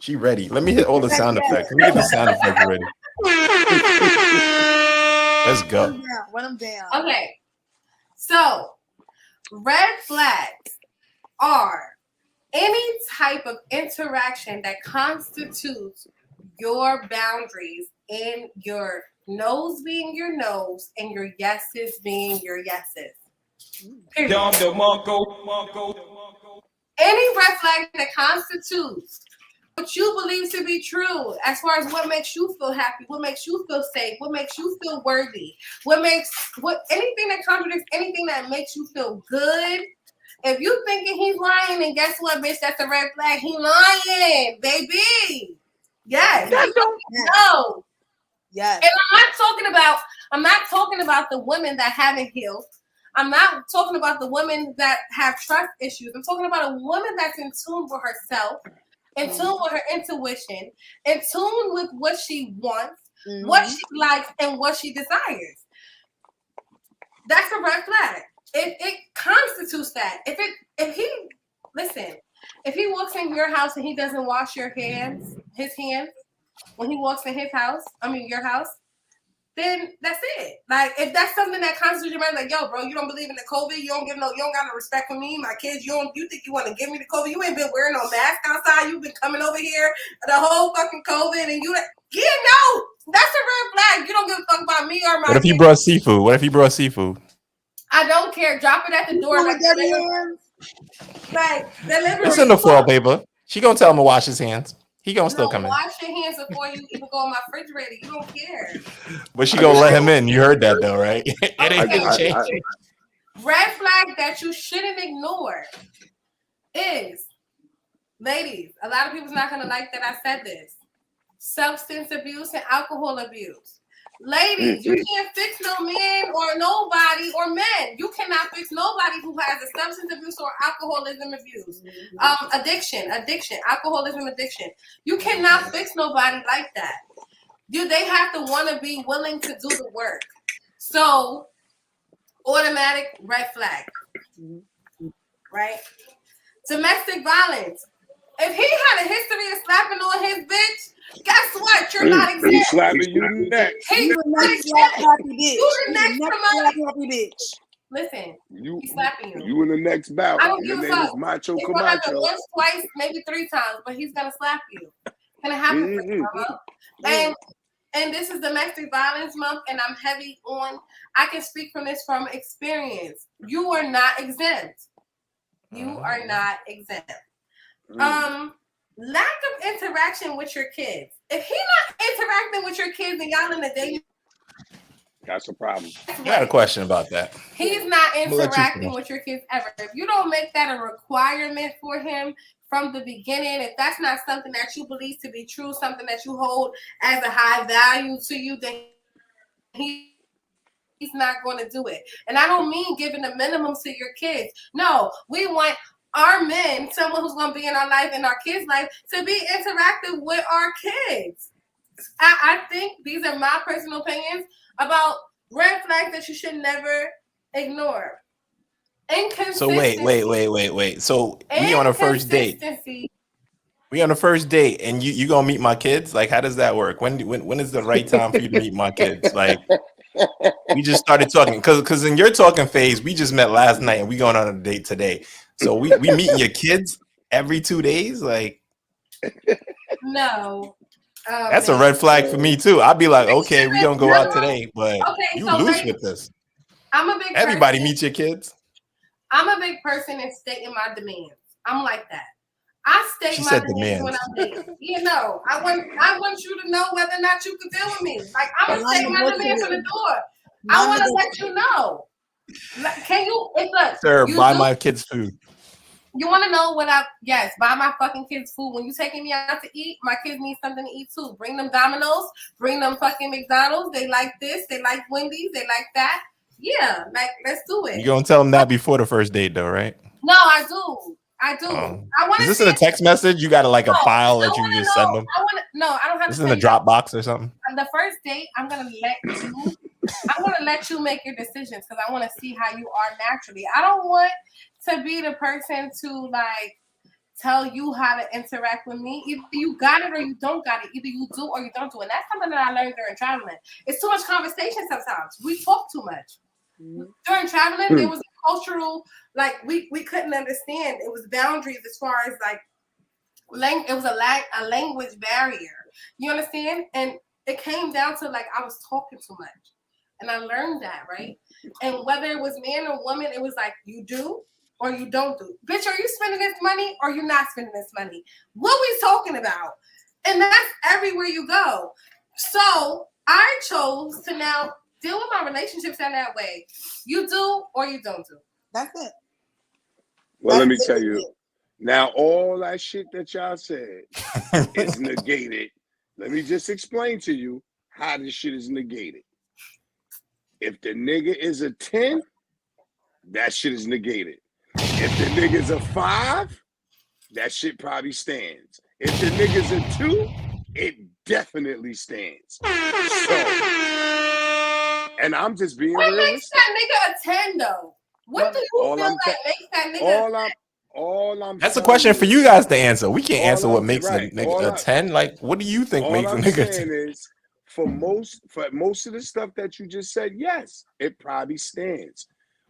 She ready. Let me hit all the sound effects. Let me get the sound effects ready. Let's go. Run them down. Okay. So, red flags are any type of interaction that constitutes your boundaries and your no's being your no's and your yeses being your yeses. Period. Any red flag that constitutes what you believe to be true as far as what makes you feel happy, what makes you feel safe, what makes you feel worthy, anything that contradicts anything that makes you feel good If you thinking he's lying, then guess what, bitch? That's a red flag. He lying, baby. Yes. That don't. No. Yes. And I'm not talking about the women that haven't healed. I'm not talking about the women that have trust issues. I'm talking about a woman that's in tune with herself, in tune with her intuition, in tune with what she wants, what she likes, and what she desires. That's a red flag. It constitutes that. If he walks in your house and he doesn't wash his hands when he walks in your house, then that's it. Like, if that's something that constitutes your mind, like, yo, bro, you don't believe in the COVID, you don't got no respect for me, my kids, you think you want to give me the COVID, you ain't been wearing no mask outside, you've been coming over here the whole fucking COVID, and that's a red flag. You don't give a fuck about me or my What if he kids. brought seafood? What if he brought seafood? I don't care. Drop it at the door. Like delivery. It's in the foil paper. She gonna tell him to wash his hands. He gonna still come in. Wash your hands before you even go in my refrigerator. You don't care. But she gonna let him in. You heard that though, right? It ain't gonna change. Red flag that you shouldn't ignore is, ladies, a lot of people's not gonna like that I said this. Substance abuse and alcohol abuse. Ladies, you can't fix no man or nobody or men. You cannot fix nobody who has a substance abuse or alcoholism abuse. Addiction, alcoholism addiction. You cannot fix nobody like that. They have to want to be willing to do the work. So, automatic red flag. Right? Domestic violence. If he had a history of slapping on his bitch, guess what? You're not exempt. He's slapping you next. He's not exempt. You the next happy bitch. Listen, he's slapping you. You in the next bout. I don't give a fuck. Macho He's gonna happen once, twice, maybe 3 times, but he's gonna slap you. It's gonna happen for you, mama. And this is Domestic Violence Month, and I'm heavy on. I can speak from experience. You are not exempt. You are not exempt. Lack of interaction with your kids. If he's not interacting with your kids and y'all in the day, that's a problem. I got a question about that. He's not interacting with your kids ever. If you don't make that a requirement for him from the beginning, if that's not something that you believe to be true, something that you hold as a high value to you, then he's not going to do it. And I don't mean giving the minimum to your kids. No, we want our men, someone who's going to be in our life and our kids' life, to be interactive with our kids. I think these are my personal opinions about red flags that you should never ignore. So wait. So we on a first date. We on the first date, and you gonna meet my kids? Like, how does that work? When is the right time for you to meet my kids? Like, we just started talking because in your talking phase, we just met last night, and we going on a date today. So we meeting your kids every 2 days? Like, no. That's a red flag for me too. I'd be like, okay, we gonna go out today, but you lose with this. I'm a big Everybody person. meet your kids. I'm a big person in stating my demands. I'm like that. I state my demands when I'm dating. I want you to know whether or not you can deal with me. Like, I'm gonna state my demands on the door. I want to let you know. Can you? Sir, buy my kids food. You want to know what buy my fucking kids food. When you taking me out to eat, my kids need something to eat too. Bring them Domino's, bring them fucking McDonald's. They like this, they like Wendy's, they like that. Yeah, like, let's do it. You gonna tell them that before the first date though, right? No, I do. I want to. Is this in a text message? You got a file that you just send them? I don't have this to. This in a Dropbox or something? On the first date, I'm gonna let you make your decisions because I want to see how you are naturally. I don't want to be the person to tell you how to interact with me. Either you got it or you don't got it. Either you do or you don't do. And that's something that I learned during traveling. It's too much conversation sometimes. We talk too much. During traveling, there was a cultural, we couldn't understand. It was boundaries as far as it was a language barrier. You understand? And it came down to I was talking too much. And I learned that, right? And whether it was man or woman, it was you do or you don't do. Bitch, are you spending this money or you not spending this money? What we talking about? And that's everywhere you go. So I chose to now deal with my relationships in that way. You do or you don't do. That's it. Well, let me tell you. Now, all that shit that y'all said is negated. Let me just explain to you how this shit is negated. If the nigga is a 10, that shit is negated. If the nigga's a 5, that shit probably stands. If the nigga's a 2, it definitely stands. So, and I'm just being what realistic. makes that nigga a 10 though? What do you feel like makes that nigga? All I'm That's a question for you guys to answer. We can't answer what makes a 10. Like, what do you think makes a nigga 10? All I'm saying is, for most of the stuff that you just said, yes, it probably stands.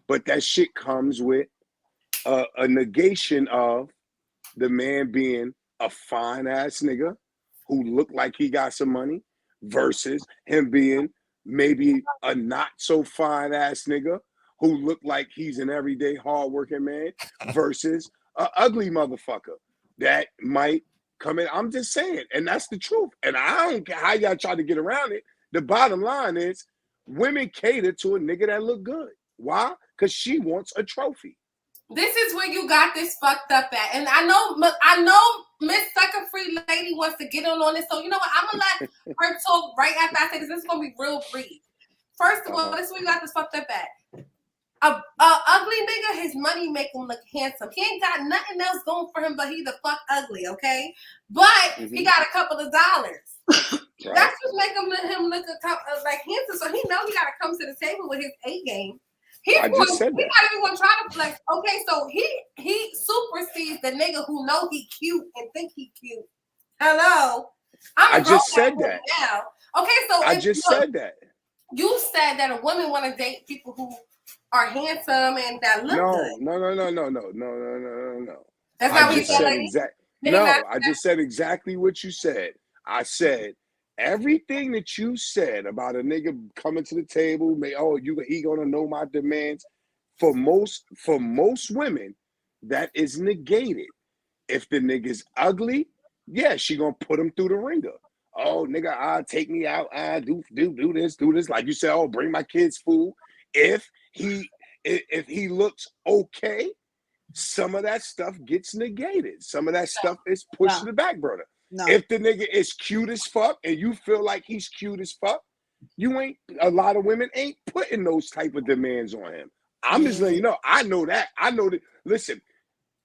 But that shit comes with a negation of the man being a fine ass nigga who looked like he got some money versus him being maybe a not so fine ass nigga who looked like he's an everyday hardworking man versus an ugly motherfucker that might come in. I'm just saying, and that's the truth. And I don't care how y'all try to get around it. The bottom line is women cater to a nigga that look good. Why? Because she wants a trophy. This is where you got this fucked up at. And I know Miss Sucker Free Lady wants to get on this. So you know what? I'm gonna let her talk right after I say this. This is gonna be real brief. First of all, this is where you got this fucked up at. A ugly nigga, his money make him look handsome. He ain't got nothing else going for him, but he the fuck ugly, okay? But he got a couple of dollars. Right. That's just making him look like handsome. So he know he gotta come to the table with his A game. He's not even gonna try to flex. Okay, so he supersedes the nigga who know he cute and think he cute. Hello, I just said that. Now. Okay, so I just said that. You said that a woman want to date people who are handsome and that look good. No. That's not what you said. I just said exactly what you said. I said everything that you said about a nigga coming to the table, he gonna know my demands. For most women, that is negated. If the nigga's ugly, yeah, she gonna put him through the ringer. Oh, nigga, take me out, do this. Like you said, bring my kids food. If he looks okay, some of that stuff gets negated. Some of that stuff is pushed to the back burner. No. If the nigga is cute as fuck and you feel like he's cute as fuck, a lot of women ain't putting those type of demands on him. I'm just letting you know. I know that. Listen,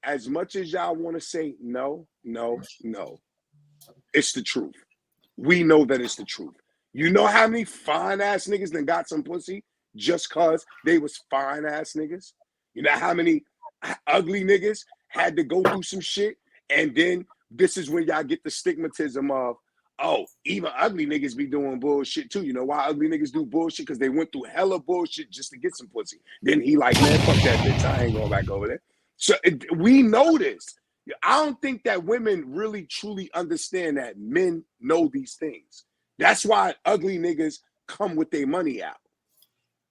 as much as y'all want to say no, it's the truth. We know that it's the truth. You know how many fine ass niggas done got some pussy just cause they was fine ass niggas? You know how many ugly niggas had to go through some shit, and then this is when y'all get the stigmatism of, even ugly niggas be doing bullshit too. You know why ugly niggas do bullshit? Because they went through hella bullshit just to get some pussy. Then he like, man, fuck that bitch. I ain't going back over there. So we know this. I don't think that women really truly understand that men know these things. That's why ugly niggas come with their money out.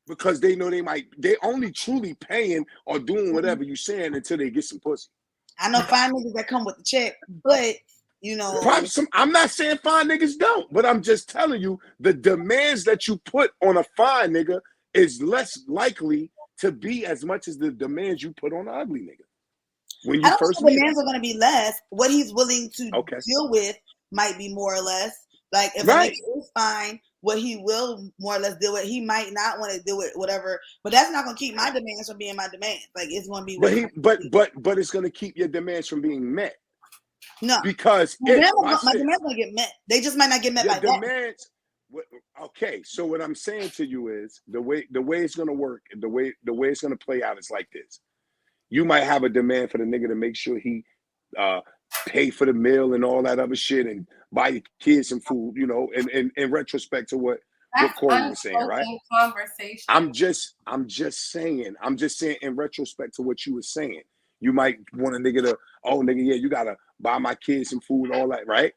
Because they know they only truly paying or doing whatever you saying until they get some pussy. I know fine niggas that come with the check, but you know, I'm not saying fine niggas don't, but I'm just telling you the demands that you put on a fine nigga is less likely to be as much as the demands you put on an ugly nigga. When you first meet, demands are going to be less. What he's willing to deal with might be more or less. Like if a nigga is fine, what he will more or less deal with, he might not want to deal with whatever. But that's not going to keep my demands from being my demands. Like it's going to be. But it's going to keep your demands from being met. No, because my demands going to get met. They just might not get met by demands. Okay, so what I'm saying to you is the way it's going to work, the way it's going to play out is like this. You might have a demand for the nigga to make sure he pay for the meal and all that other shit and buy your kids some food, you know, and in retrospect to what Kori was saying, right? Conversation. I'm just saying in retrospect to what you were saying. You might want a nigga to, yeah, you gotta buy my kids some food and all that, right?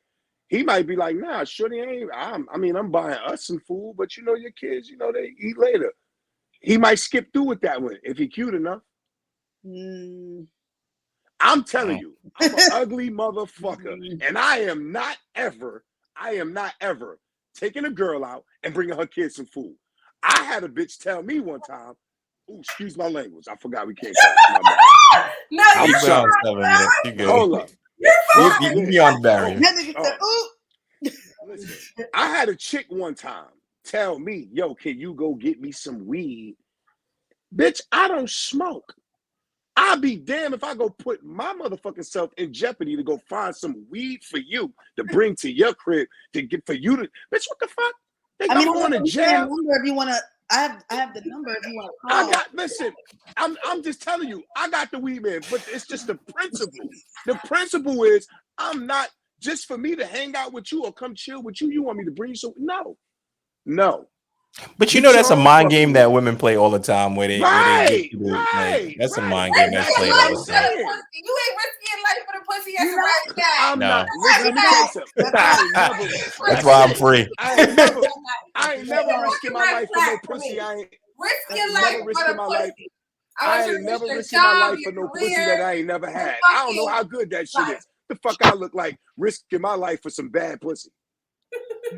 He might be like, nah, shorty ain't. I'm buying us some food, but you know your kids, you know, they eat later. He might skip through with that one if he cute enough. I'm telling you, I'm an ugly motherfucker, and I am not ever taking a girl out and bringing her kids some food. I had a bitch tell me one time, Ooh, excuse my language. I forgot we can't cuss. My bad. No, I'm you're Keep it on sorry. 7 minutes. You good? Hold up. You be on the barrier. That nigga said, "Ooh." Listen, I had a chick one time tell me, yo, can you go get me some weed? Bitch, I don't smoke. I'll be damned if I go put my motherfucking self in jeopardy to go find some weed for you to bring to your crib to get for you to. Bitch, what the fuck? They I mean, going to jail. if you want to, I have the number if you want to call. Listen, I'm just telling you, I got the weed man, but it's just the principle. The principle is I'm not just for me to hang out with you or come chill with you. You want me to bring you some? No. But you know that's a mind game that women play all the time. Where they right. That's a mind game that's played all the time. You ain't risking life for the pussy as a right guy. I'm not. Listen, let me tell you something. That's why I'm free. I ain't never risking my life for no pussy. Risking life for the pussy. I ain't never risking my life for no pussy that I ain't never had. I don't know how good that shit is. The fuck I look like risking my life for some bad pussy.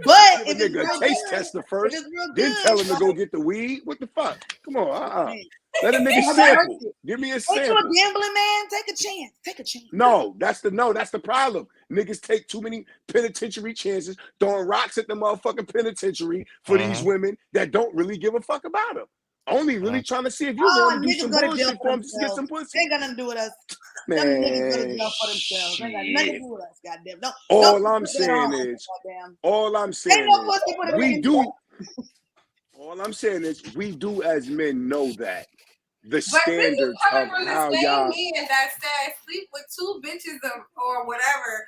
But if a nigga taste tester first, then tell him to go get the weed. What the fuck? Come on, let a nigga sample. Give me a sample. Ain't you a gambling man? Take a chance. Take a chance. No, that's the problem. Niggas take too many penitentiary chances, throwing rocks at the motherfucking penitentiary for these women that don't really give a fuck about them. Only really trying to see if you want to do some bullshit for them to get some pussy. Ain't got nothing to do with us. Man, them niggas go to jail for themselves. Ain't got nothing to do with us, goddamn. No, all I'm saying is, we do. All I'm saying is, we do as men know that the standards of how y'all. Men that said sleep with two bitches or whatever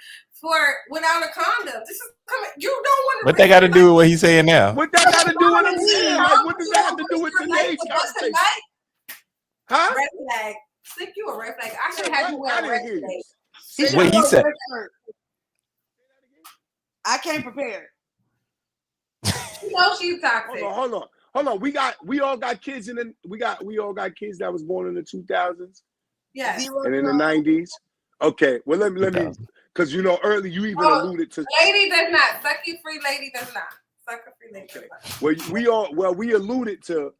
without a condom. This is coming. You don't want to. What they got to do with what he's saying now? What that got to do with him saying? Like, what does that have to do with today's conversation? Huh? Red flag. Slip you a red flag. I should have you wear a red flag. What he said. I came prepared. You know she's toxic. Hold on. We all got kids we all got kids that was born in the 2000s. Yeah. And in the 90s. Okay. Well, let me because early you even alluded to lady does not. Sucky free lady does not. Sucker free lady does not. We alluded to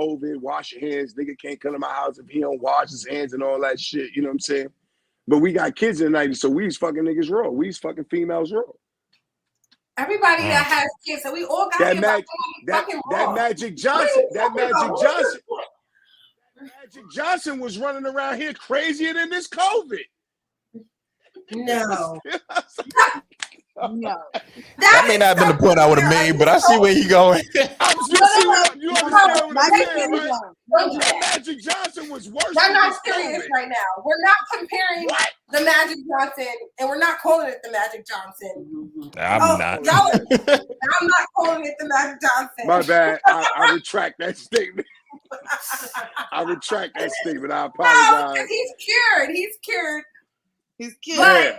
COVID, wash your hands, nigga can't come to my house if he don't wash his hands and all that shit, you know what I'm saying? But we got kids in the 90s, so we was fucking niggas raw. We was fucking females raw. Everybody that has kids, so we all got that Magic Johnson was running around here crazier than this COVID. No. No. That may not have been the point I would have made, but I see where you're going. You understand what I'm saying, right? Magic Johnson was worse. We're not serious right now. We're not comparing the Magic Johnson, and we're not calling it the Magic Johnson. I'm not. I'm not calling it the Magic Johnson. My bad. I retract that statement. I apologize. No, he's cured. Yeah.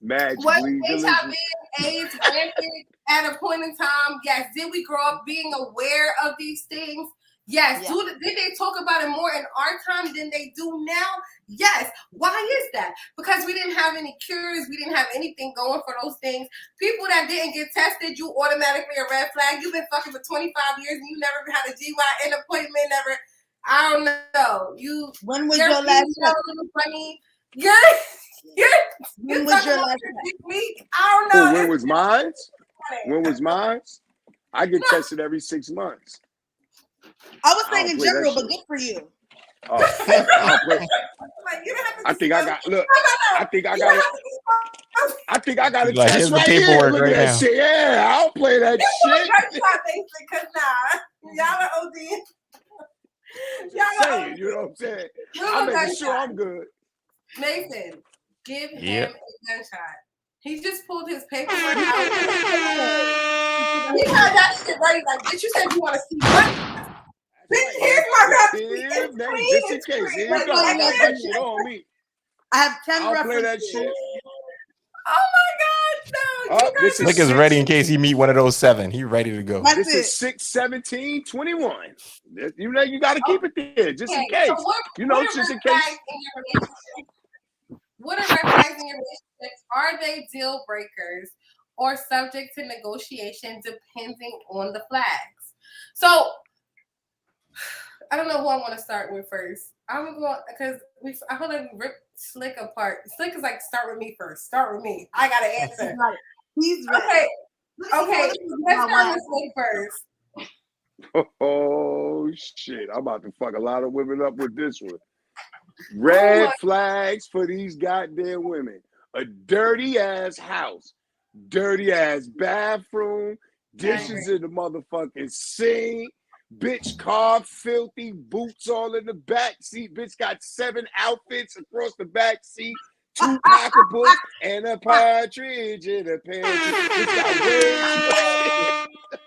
Magic. Was HIV, AIDS rampant at a point in time? Yes. Did we grow up being aware of these things? Yes. Yeah. Did they talk about it more in our time than they do now? Yes. Why is that? Because we didn't have any cures. We didn't have anything going for those things. People that didn't get tested, you automatically a red flag. You've been fucking for 25 years and you never had a GYN appointment, never. I don't know. When was your last test? Funny. When was your last week? I don't know. When was mine? I get tested every 6 months. I was saying in general, but good for you. I think I got a test right here. Look at that shit. Yeah, I don't play that shit. Y'all are OD. You know what I'm saying? I'm making sure I'm good. Nathan, give him a gunshot. He just pulled his paperwork out. He had that shit ready. Like, bitch, you said you want to see what? Here's my recipe. Just in case. Here you go. I got that shit on me. I have 10 I'll play that shit. Oh my God, no. This nigga's ready in case he meet one of those 7. He ready to go. This is 6, 17, 21. You got to keep it there just in case. So just in case. What are red flags in your relationships? Are they deal breakers or subject to negotiation depending on the flags? So I don't know who I want to start with first. I'm going because I feel like we ripped Slick apart. Slick is like, start with me first. Start with me. I got to answer. He's right. Okay. Let's start with Slick first. Oh shit! I'm about to fuck a lot of women up with this one. Red flags for these goddamn women. A dirty ass house, dirty ass bathroom, dishes in the motherfucking sink, bitch car filthy, boots all in the back seat, bitch got 7 outfits across the back seat, 2 pocketbooks, and a partridge in a pear tree. Bitch got way too much.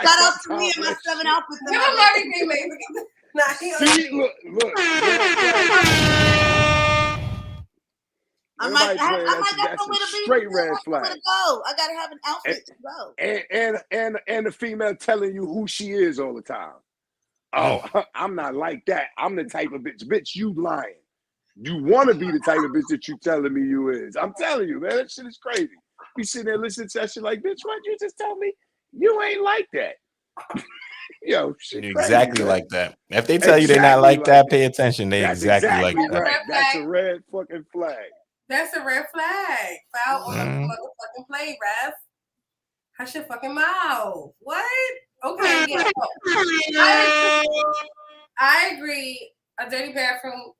Shout out to me and my 7 outfits. Give him everything, baby. Nah, see, look. I might got That's somewhere a to be. straight red flag. To go. I gotta have an outfit to go. And the female telling you who she is all the time. Oh, I'm not like that. I'm the type of bitch. Bitch, you lying. You want to be the type of bitch that you telling me you is. I'm telling you, man, that shit is crazy. Be sitting there listening to that shit like, bitch, what you just tell me? You ain't like that. Yo, shit exactly crazy, like that. If they tell you they're not like that, pay attention. They exactly like that. Right. That's a red fucking flag. That's a red flag. Foul on the motherfucking play, ref. Hush your fucking mouth. What? Okay, yeah. I agree. A dirty bathroom,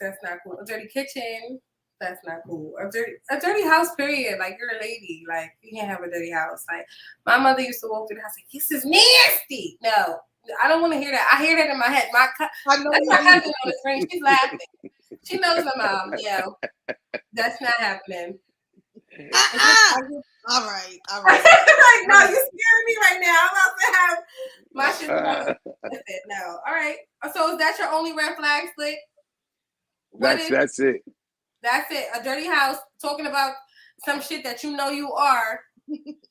that's not cool. A dirty kitchen, that's not cool. A dirty house, period. Like, you're a lady. Like, you can't have a dirty house. Like, my mother used to walk through the house like, this is nasty. No, I don't want to hear that. I hear that in my head. My cousin on the screen, she's laughing. She knows my mom. Yeah, that's not happening. All right. Like, no, you scaring me right now. I'm about to have my shit. No. All right. So is that your only red flag, Slick? That's it. That's it. A dirty house talking about some shit that you know you are,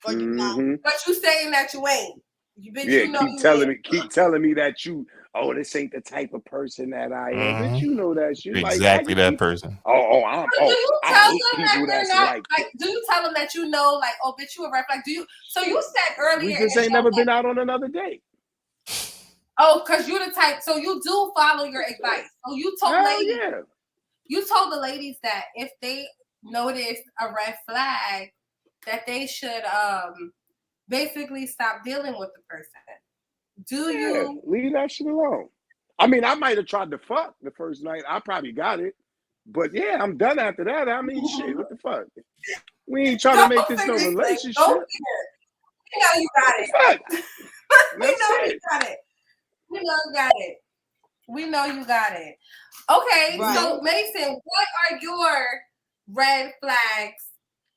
or you not. but you saying that you ain't. Keep telling me that you. Oh, this ain't the type of person that I am. Bitch, you know that shit. Exactly like, that person. Do you tell them that you're not like? Do you tell them that you know, like, oh, bitch, you a red flag? Do you? So you said earlier, we just ain't never been out on another date. Oh, because you're the type. So you do follow your advice. So you told ladies. Yeah. You told the ladies that if they notice a red flag, that they should basically stop dealing with the person. Do you leave that shit alone? I mean, I might have tried to fuck the first night. I probably got it. But yeah, I'm done after that. I mean, shit, what the fuck? We ain't trying to make this no relationship. We know you got it. We know you got it. We know you got it. We know you got it. Okay, right. So Mason, what are your red flags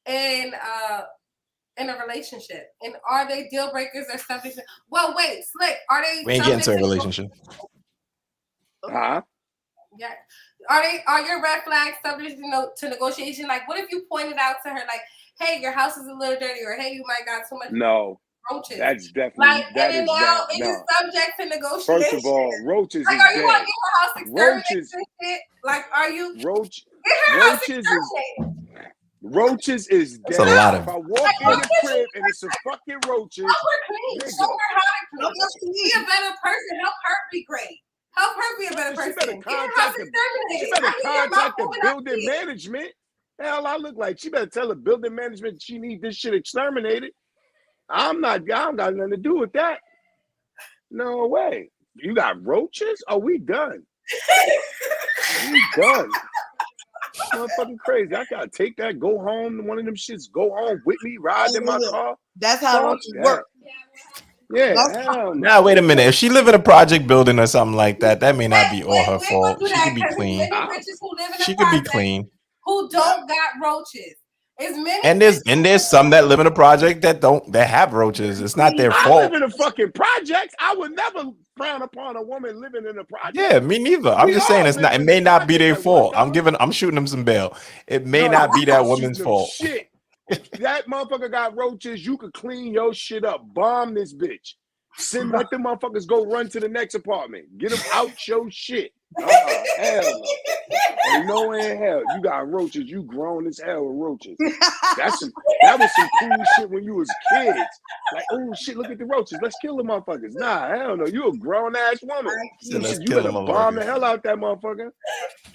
in a relationship? And are they deal breakers or something? Well, wait, Slick, are they? We ain't getting into a relationship. Huh? Yeah. Are your red flags subject to negotiation? Like, what if you pointed out to her, like, hey, your house is a little dirty, or hey, you might got too much roaches. That's definitely like, that and now it is subject to negotiation. First of all, roaches like, is are you dead. gonna get her house exterminated? Like, are you roaches Roaches is dead. That's a lot of. If I walk in the crib and it's some fucking roaches, show her how to clean. Be a better person. Help her be great. Help her be a better person. She better contact the building management. Hell, I look like she better tell the building management she needs this shit exterminated. I don't got nothing to do with that. No way. You got roaches? Oh, we done. We done. Motherfucking crazy. I gotta take that, go home. One of them shits, go home with me, ride in my car. That's how roaches work. Yeah. Now, wait a minute. If she live in a project building or something like that, that may not be all her fault. She could be clean. She could be clean. Who don't got roaches? And there's some that live in a project that have roaches. It's not their fault. I live in a fucking project. I would never frown upon a woman living in a project. Yeah, me neither. I'm just saying it may not be their fault. I'm shooting them some bail. It may not be that woman's fault. Shit. That motherfucker got roaches. You could clean your shit up. Bomb this bitch. Let the motherfuckers go run to the next apartment. Get them out your shit. Hell no. Ain't no way in hell. You got roaches. You grown as hell with roaches. That was some cool shit when you was kids. Like, oh shit, look at the roaches. Let's kill the motherfuckers. Nah, hell no. You a grown ass woman. So let's You kill better them bomb the motherfuckers. hell out that motherfucker.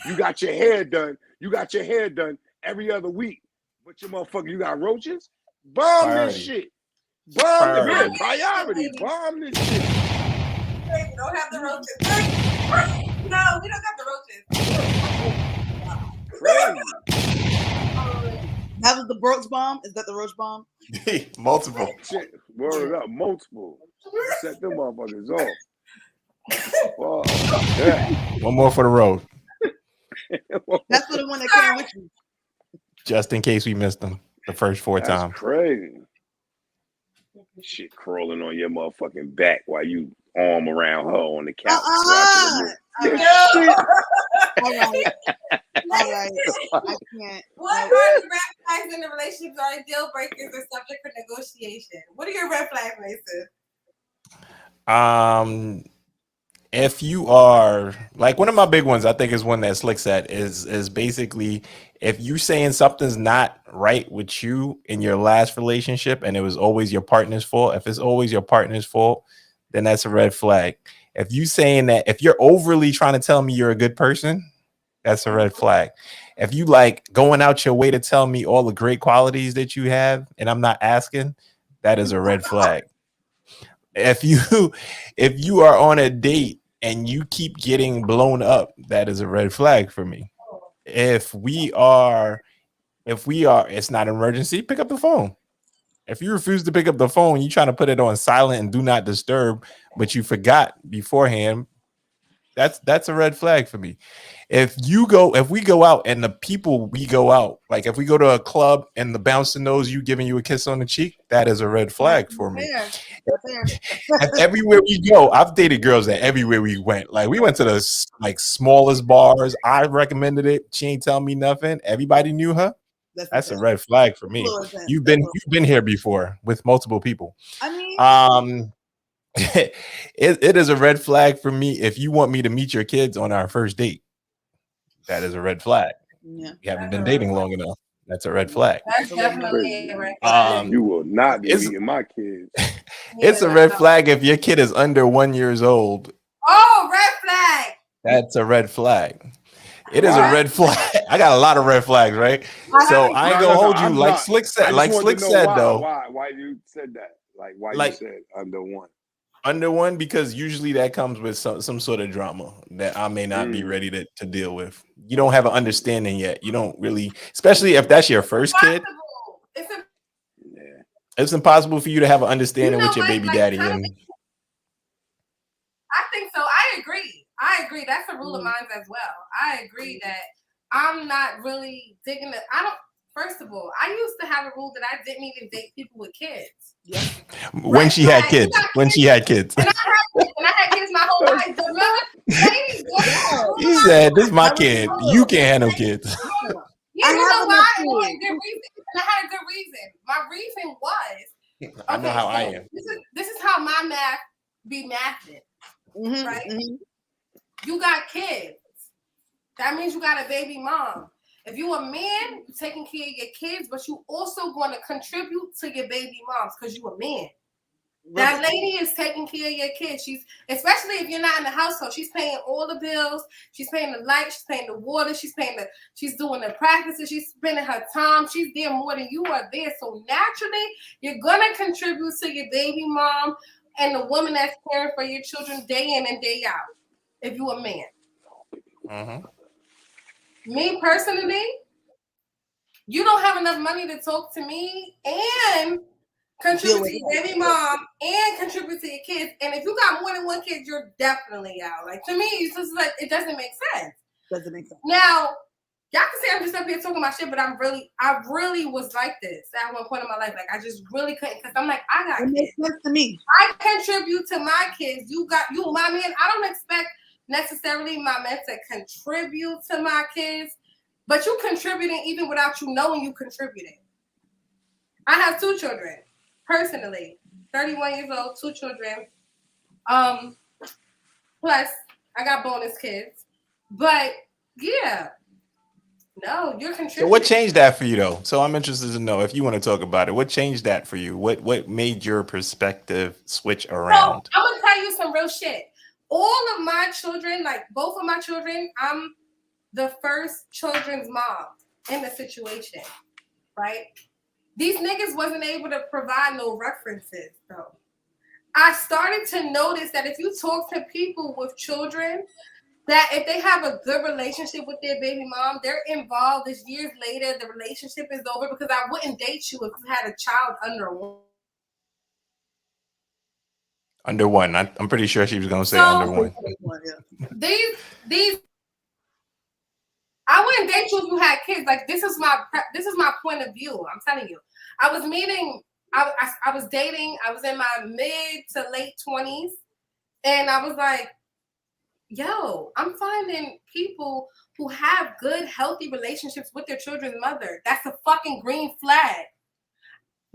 You got your hair done. You got your hair done every other week. But your motherfucker, you got roaches? Bomb this shit. Bomb the priority. Bomb this shit. We don't have the roaches. No, we don't got the roaches. Crazy. That was the roach bomb. Is that the roach bomb? Multiple. Shit. Word up. Multiple. Set them motherfuckers off. Fuck. Yeah. One more for the road, That's for the one that came with you. just in case we missed them the first 4 That's times. crazy. Shit crawling on your motherfucking back while you arm around her on the couch. All right. I can't. What are the red flags in the relationships are deal breakers or subject for negotiation? What are your red flags, Mason? If you are like, one of my big ones, I think is one that Slick said is basically, if you saying something's not right with you in your last relationship and it was always your partner's fault, if it's always your partner's fault, then that's a red flag. If you saying that, if you're overly trying to tell me you're a good person, that's a red flag. If you like going out your way to tell me all the great qualities that you have and I'm not asking, that is a red flag. If you are on a date and you keep getting blown up, that is a red flag for me. If we are, it's not an emergency, pick up the phone. If you refuse to pick up the phone, you trying to put it on silent and do not disturb, but you forgot beforehand, that's a red flag for me. If we go out and the people we go out, like if we go to a club and the bouncer knows you giving you a kiss on the cheek, that is a red flag for me. And everywhere we go, I've dated girls that everywhere we went, like we went to the like smallest bars. I recommended it. She ain't tell me nothing. Everybody knew her. That's a red flag for me. You've been here before with multiple people. I mean, it is a red flag for me if you want me to meet your kids on our first date. That is a red flag. Yeah. You haven't been dating long enough. That's a red flag. That's definitely a red flag. You will not be meeting my kids. It's a red flag if your kid is under 1 year old. Oh, red flag. That's a red flag. It is a red flag. I got a lot of red flags, right? So I ain't gonna hold you. Like Slick said, though. Why you said that? Like why you said under one? Under one, because usually that comes with some sort of drama that I may not be ready to deal with. You don't have an understanding yet. You don't really, especially if that's your first kid. It's impossible for you to have an understanding with your baby daddy. And I think so. I agree. That's a rule of mine as well. I agree that I'm not really digging it. First of all, I used to have a rule that I didn't even date people with kids. Yes. When she had kids. When she had kids. And I had kids my whole life. But remember, he said, "This is my kid. You can't handle kids." Yeah, you know why? And I had a good reason. My reason was, I know how I am. This is how my math be mathing. Mm-hmm, right? Mm-hmm. You got kids. That means you got a baby mom. If you're a man, you're taking care of your kids, but you also going to contribute to your baby moms because you're a man. That lady is taking care of your kids. She's, especially if you're not in the household, she's paying all the bills. She's paying the light. She's paying the water. She's doing the practices. She's spending her time. She's there more than you are there. So naturally, you're going to contribute to your baby mom and the woman that's caring for your children day in and day out. If you're a man. Mm-hmm. Me personally, you don't have enough money to talk to me and contribute to your baby mom and contribute to your kids. And if you got more than one kid, you're definitely out. Like, to me, it's just like, it doesn't make sense. Doesn't make sense. Now, y'all can say I'm just up here talking about shit, but I really was like this at one point in my life. Like, I just really couldn't, because I'm like, I got kids. It makes sense to me. I contribute to my kids. You, my man. I don't expect necessarily my men to contribute to my kids, but you contributing even without you knowing you contributing. I have 2 children, personally, 31 years old, 2 children. Plus I got bonus kids. But yeah, no, you're contributing. So what changed that for you though? So I'm interested to know if you want to talk about it. What changed that for you? What made your perspective switch around? So I'm gonna tell you some real shit. All of my children, like both of my children, I'm the first children's mom in the situation, right? These niggas wasn't able to provide no references though. I started to notice that if you talk to people with children, that if they have a good relationship with their baby mom, they're involved. This years later, the relationship is over because I wouldn't date you if you had a child under one. Under one. I'm pretty sure she was gonna say under one. These I wouldn't date you if you had kids. Like this is my point of view. I'm telling you. I was dating. I was in my mid to late 20s, and I was like, yo, I'm finding people who have good, healthy relationships with their children's mother. That's a fucking green flag.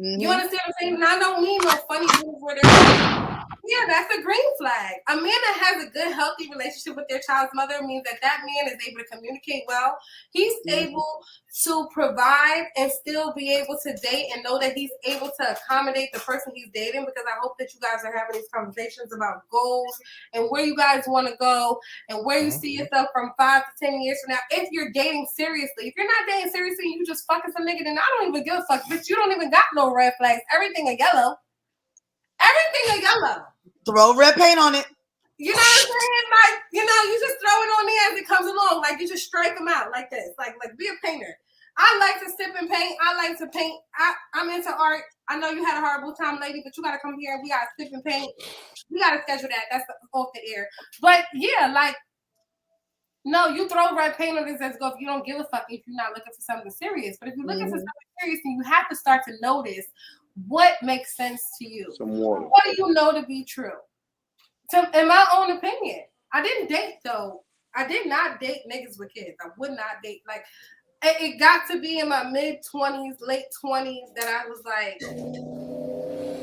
Mm-hmm. You understand what I'm saying? And I don't mean no funny moves where they're yeah, that's a green flag. A man that has a good, healthy relationship with their child's mother means that man is able to communicate well. He's able to provide and still be able to date and know that he's able to accommodate the person he's dating, because I hope that you guys are having these conversations about goals and where you guys want to go and where you see yourself from 5 to 10 years from now. If you're dating seriously, if you're not dating seriously, you just fucking some nigga, then I don't even give a fuck, bitch. You don't even got no red flags. Everything is yellow. Everything is yellow. Throw red paint on it. You know what I'm saying? Like, you just throw it on there as it comes along. Like, you just strike them out like this. Like be a painter. I like to sip and paint. I like to paint. I'm into art. I know you had a horrible time, lady, but you got to come here and we got to sip and paint. We got to schedule that. That's off the air. But, yeah, like, no, you throw red paint on this as go if you don't give a fuck if you're not looking for something serious. But if you're looking for something serious, then you have to start to notice what makes sense to you. What do you know to be true? In my own opinion, I didn't date though. I did not date niggas with kids. I would not date. Like, it got to be in my mid-20s, late 20s that I was like,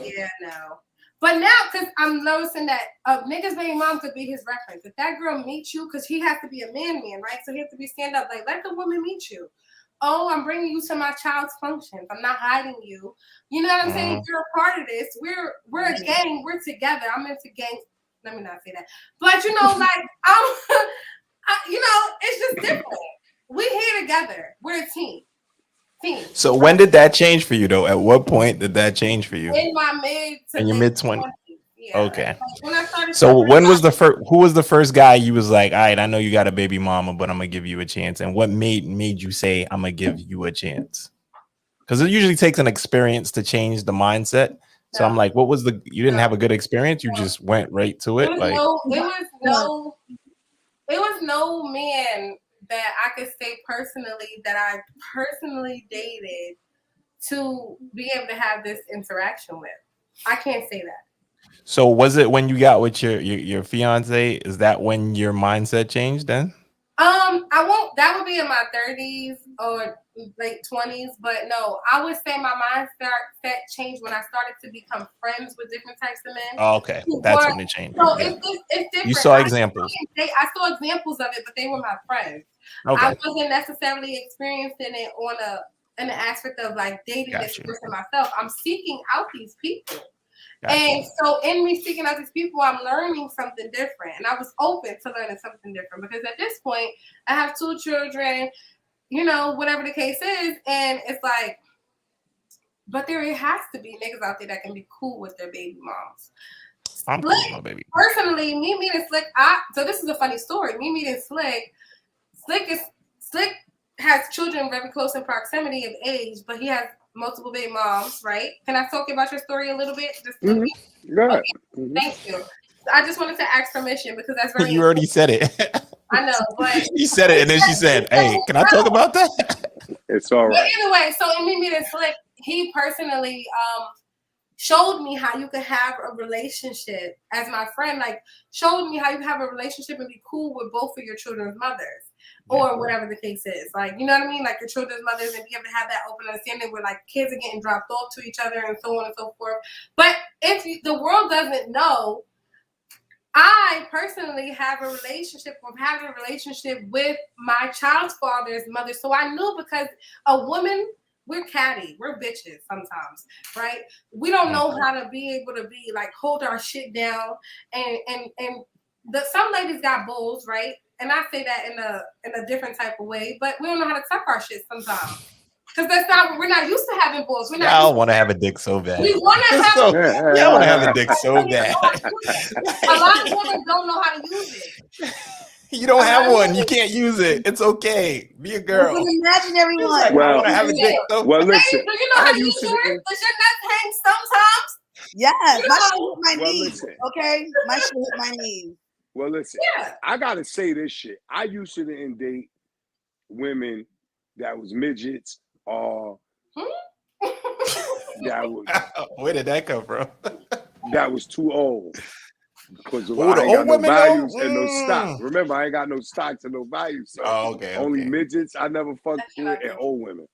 yeah, no. But now, because I'm noticing that niggas baby mom could be his reference. If that girl meets you, because he has to be a man, right? So he has to be stand up. Like, let the woman meet you. Oh, I'm bringing you to my child's functions. I'm not hiding you. You know what I'm saying? You're a part of this. We're a gang. We're together. I'm into gangs. Let me not say that. But like it's just different. We're here together. We're a team. So when did that change for you though? At what point did that change for you? In my mid-20s. Yeah. Okay. Like when I started. So when was the first? Who was the first guy you was like, all right, I know you got a baby mama, but I'm gonna give you a chance. And what made you say I'm gonna give you a chance? Because it usually takes an experience to change the mindset. So I'm like, what was you didn't have a good experience? You just went right to it. It was no man that I could say personally that I personally dated to be able to have this interaction with. I can't say that. So was it when you got with your fiance? Is that when your mindset changed then? That would be in my 30s or late 20s, but no, I would say my mindset changed when I started to become friends with different types of men. Oh, okay. That's when it changed. So it's different. You saw examples. I saw examples of it, but they were my friends. Okay. I wasn't necessarily experiencing it in the aspect of like dating this person myself. I'm seeking out these people. And so in me seeking out these people, I'm learning something different. And I was open to learning something different because at this point, I have 2 children, whatever the case is. And it's like, but there has to be niggas out there that can be cool with their baby moms. I'm cool with my baby. Personally, me meeting Slick, so this is a funny story. Me meeting Slick has children very close in proximity of age, but he has multiple baby moms, right? Can I talk about your story a little bit? Right. Okay. Thank you. I just wanted to ask permission because that's very. You already said it. I know, but you said it, and then she said, "Hey, can I talk about that?" It's all right. But anyway, so in me meeting Slick, he personally showed me how you could have a relationship as my friend. Like showed me how you have a relationship and be cool with both of your children's mothers. Or whatever the case is. Like, you know what I mean? Like your children's mothers and be able to have that open understanding where like kids are getting dropped off to each other and so on and so forth. But if the world doesn't know, I personally have a relationship with my child's father's mother. So I knew because a woman, we're catty, we're bitches sometimes, right? We don't know how to be able to be like hold our shit down, and some ladies got balls, right? And I say that in a different type of way, but we don't know how to tuck our shit sometimes. Because we're not used to having balls. Y'all want to have a dick so bad. We want to have so, y'all want to have a dick so bad. A lot of women don't know how to use it. You don't have one. You can't use it. It's okay. Be a girl. It's an imaginary one. Like, I want to have a dick. Well, listen. Do you know how to use yours? Does your nuts hang sometimes? Yes, my shit hit my knees. Listen. Okay, my shit hit my knees. Well, listen. Yeah. I gotta say this shit. I used to date women that was midgets or that was. Where did that come from? That was too old. Because I the ain't old got no women values though? and no stock. Remember, I ain't got no stocks and no values. So only midgets. I never fucked with and old women.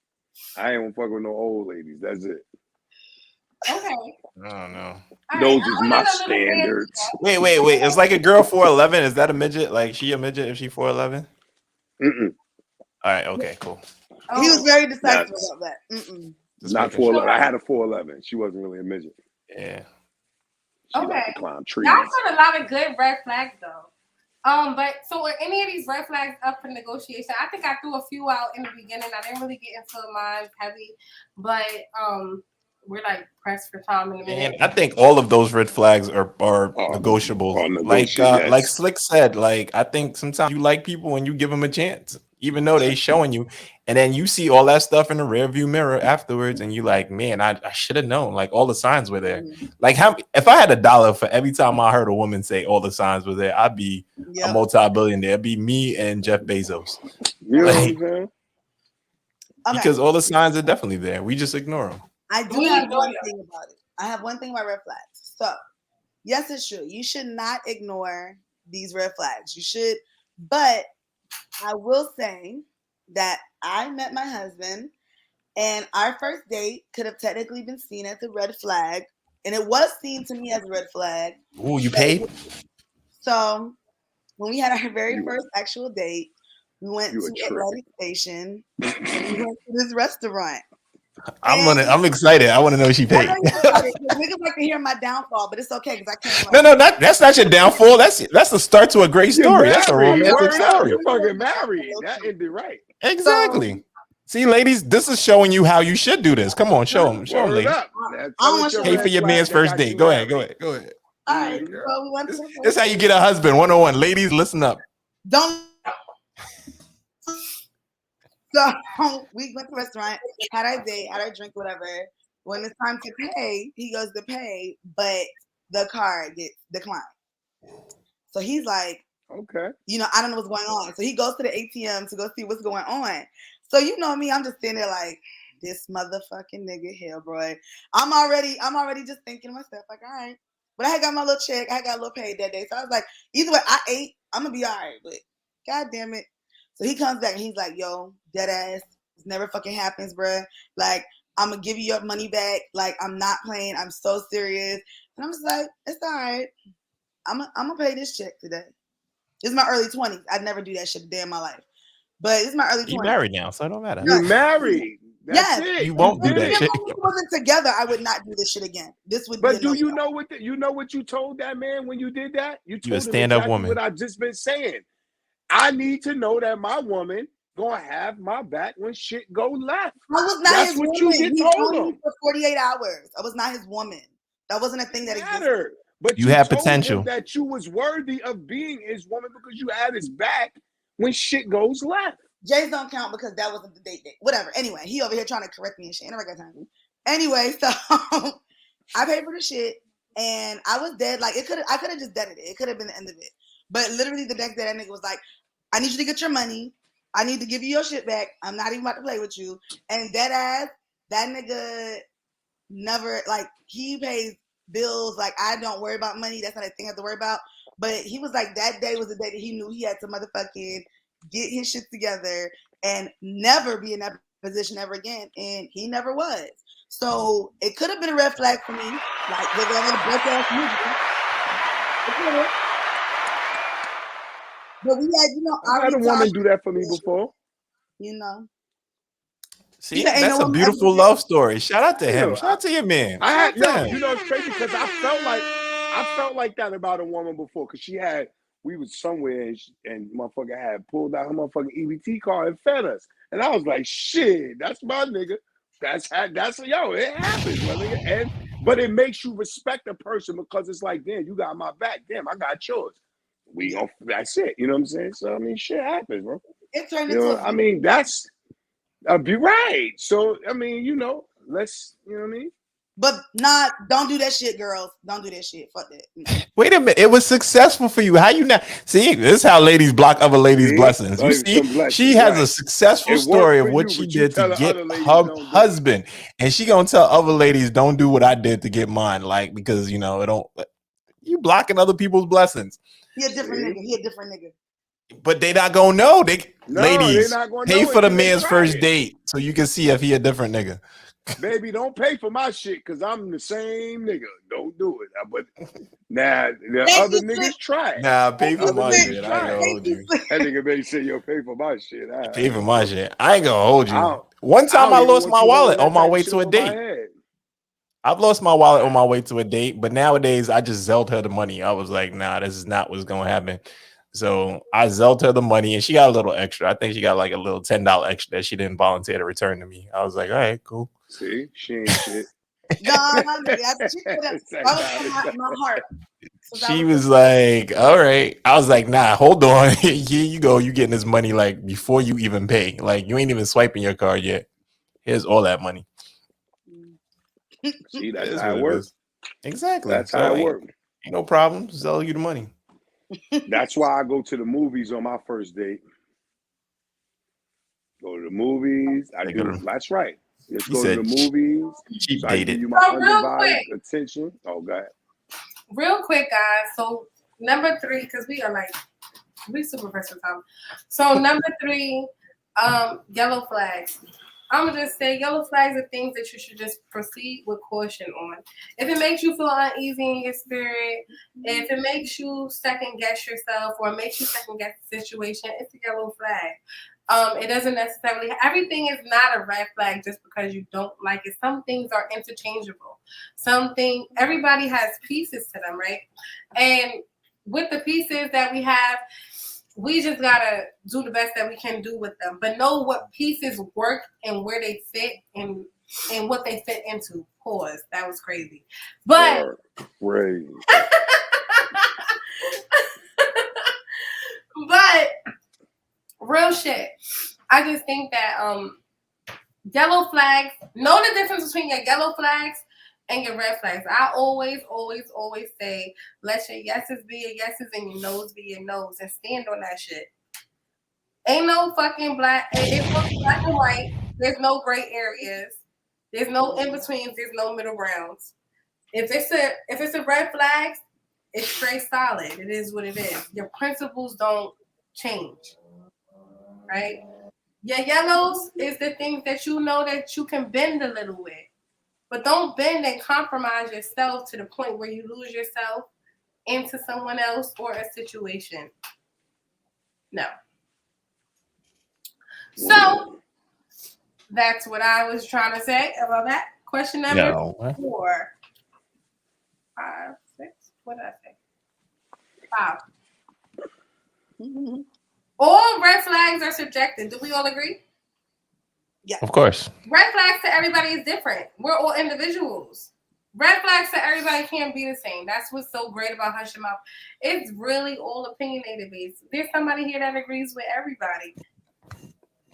I ain't gonna fuck with no old ladies. That's it. Okay. I don't know. Those is my standards. Wait. It's like a girl 4'11". Is that a midget? Like she a midget if she 4'11"? Mm-mm. All right. Okay. Cool. He was very decisive about that. Not 4'11". I had a 4'11". She wasn't really a midget. Yeah. She liked to climb trees. Y'all got a lot of good red flags though. But so are any of these red flags up for negotiation? I think I threw a few out in the beginning. I didn't really get into mine heavy, but we're like pressed for time in a minute. And I think all of those red flags are negotiable. Like Slick said, like I think sometimes you like people and you give them a chance, even though they showing you, and then you see all that stuff in the rearview mirror afterwards, and you like, man, I should have known. Like all the signs were there. Like if I had $1 for every time I heard a woman say all the signs were there, I'd be a multi-billionaire. It'd be me and Jeff Bezos. You know what I'm saying? Because all the signs are definitely there. We just ignore them. I do have one thing about it. I have one thing about red flags. So, yes, it's true. You should not ignore these red flags. You should, but I will say that I met my husband, and our first date could have technically been seen as a red flag, and it was seen to me as a red flag. Ooh, you paid? So, when we had our very first actual date, we went to Atlantic Station. We went to this restaurant. I'm excited. I want to know she paid. Niggas like to hear my downfall, but it's okay because I can't. No, that's not your downfall. That's the start to a great story. That's a romantic story. You're fucking married. That ended right. Exactly. See, ladies, this is showing you how you should do this. Come on, show them, ladies. Pay for your man's first date. Go ahead. All right. So we went to this is how you get a husband. 101. Ladies, listen up. So we went to the restaurant, had our date, had our drink, whatever. When it's time to pay, he goes to pay, but the card gets declined. So he's like, okay, I don't know what's going on. So he goes to the ATM to go see what's going on. So you know me, I'm just sitting there like, this motherfucking nigga here, bro. I'm already just thinking to myself, like, all right. But I had got my little check, I got a little paid that day. So I was like, either way, I ate, I'm gonna be all right. But god damn it. So he comes back and he's like, yo, dead ass, this never fucking happens, bruh. Like, I'm gonna give you your money back. Like, I'm not playing. I'm so serious. And I'm just like, it's all right. I'm gonna pay this check today. This is my early 20s. I'd never do that shit a day in my life. But it's my early 20s. You're married now, so it don't matter. You're married. That's it. You won't do that shit. If we wasn't together, I would not do this shit again. This would. But do you know what you told that man when you did that? You told a stand-up woman. What I've just been saying. I need to know that my woman gonna have my back when shit go left. I was not his woman. He told him for 48 hours. I was not his woman. That wasn't a thing that existed. But you had potential. That you was worthy of being his woman because you had his back when shit goes left. Jay's don't count because that wasn't the date. Whatever. Anyway, he over here trying to correct me and shit. I never got time. Anyway, so I paid for the shit and I was dead. Like I could have just deaded it. It could have been the end of it. But literally the next day that nigga was like, I need you to get your money. I need to give you your shit back. I'm not even about to play with you. And dead ass, that nigga never, like, he pays bills. Like, I don't worry about money. That's not a thing I have to worry about. But he was like, that day was the day that he knew he had to motherfucking get his shit together and never be in that position ever again. And he never was. So it could have been a red flag for me. Like, they're going to broke ass movie. But we had, I had a woman do that for me before. See, that's a beautiful love story. Shout out to him. Shout out to your man. It's crazy because I felt like that about a woman before because we was somewhere and motherfucker had pulled out her motherfucking EBT card and fed us. And I was like, shit, that's my nigga. It happens, my nigga. But it makes you respect a person because it's like, damn, you got my back. Damn, I got yours. That's it. You know what I'm saying? So, I mean, shit happens, bro. It turned into that's be right. So, I mean, let's, you know what I mean? But don't do that shit, girls. Don't do that shit. Fuck that. No. Wait a minute. It was successful for you. How you not? See, this is how ladies block other ladies' blessings. You see, she has a successful story of what she did to get her husband. And she gonna tell other ladies, don't do what I did to get mine. Like, because, it don't, you blocking other people's blessings. He a different nigga. But they not gonna know. Ladies, not gonna pay know for the until they man's try first it. date so you can see if he a different nigga. Baby, don't pay for my shit because I'm the same nigga. Don't do it. But now the other niggas try it. Nah, pay for my shit. I ain't gonna hold you. That nigga may say, yo, pay for my shit. Pay for my shit. I ain't gonna hold you. One time I lost my wallet on my way to a date. I've lost my wallet on my way to a date, but nowadays I just Zelled her the money. I was like, nah, this is not what's gonna happen. So I Zelled her the money and she got a little extra. I think she got like a little $10 extra that she didn't volunteer to return to me. I was like, all right, cool. See, she ain't shit. My heart. She was like, all right. I was like, nah, hold on. Here you go. You getting this money like before you even pay. Like you ain't even swiping your card yet. Here's all that money. See, that's how it works. Exactly. That's how it works. Ain't no problem. Sell you the money. That's why I go to the movies on my first date. Go to the movies. That's right. Let's go to the movies. Cheap so I dated. give you my undivided attention. Oh, go ahead. Real quick, guys. So number 3, because we super versatile. So number 3, yellow flags. I'm gonna just say yellow flags are things that you should just proceed with caution on. If it makes you feel uneasy in your spirit, if it makes you second guess yourself or makes you second guess the situation, it's a yellow flag. It doesn't necessarily, everything is not a red flag just because you don't like it. Some things are interchangeable. Everybody has pieces to them, right? And with the pieces that we have, we just gotta do the best that we can do with them, but know what pieces work and where they fit and what they fit into. Pause. That was crazy. But but real shit. I just think that yellow flags, know the difference between your yellow flags and your red flags. I always say, let your yeses be your yeses and your no's be your no's, and stand on that shit. Ain't no fucking black. It's no black and white. There's no gray areas. There's no in betweens. There's no middle grounds. If it's a red flag, it's straight solid. It is what it is. Your principles don't change, right? Your yellows is the things that you know that you can bend a little with. But don't bend and compromise yourself to the point where you lose yourself into someone else or a situation. No. So that's what I was trying to say about that. Question number 4. 5, 6. What did I say? 5. Mm-hmm. All red flags are subjective. Do we all agree? Yeah. Of course. Red flags to everybody is different. We're all individuals. Red flags to everybody can't be the same. That's what's so great about Hush Your Mouth. It's really all opinionated based. There's somebody here that agrees with everybody.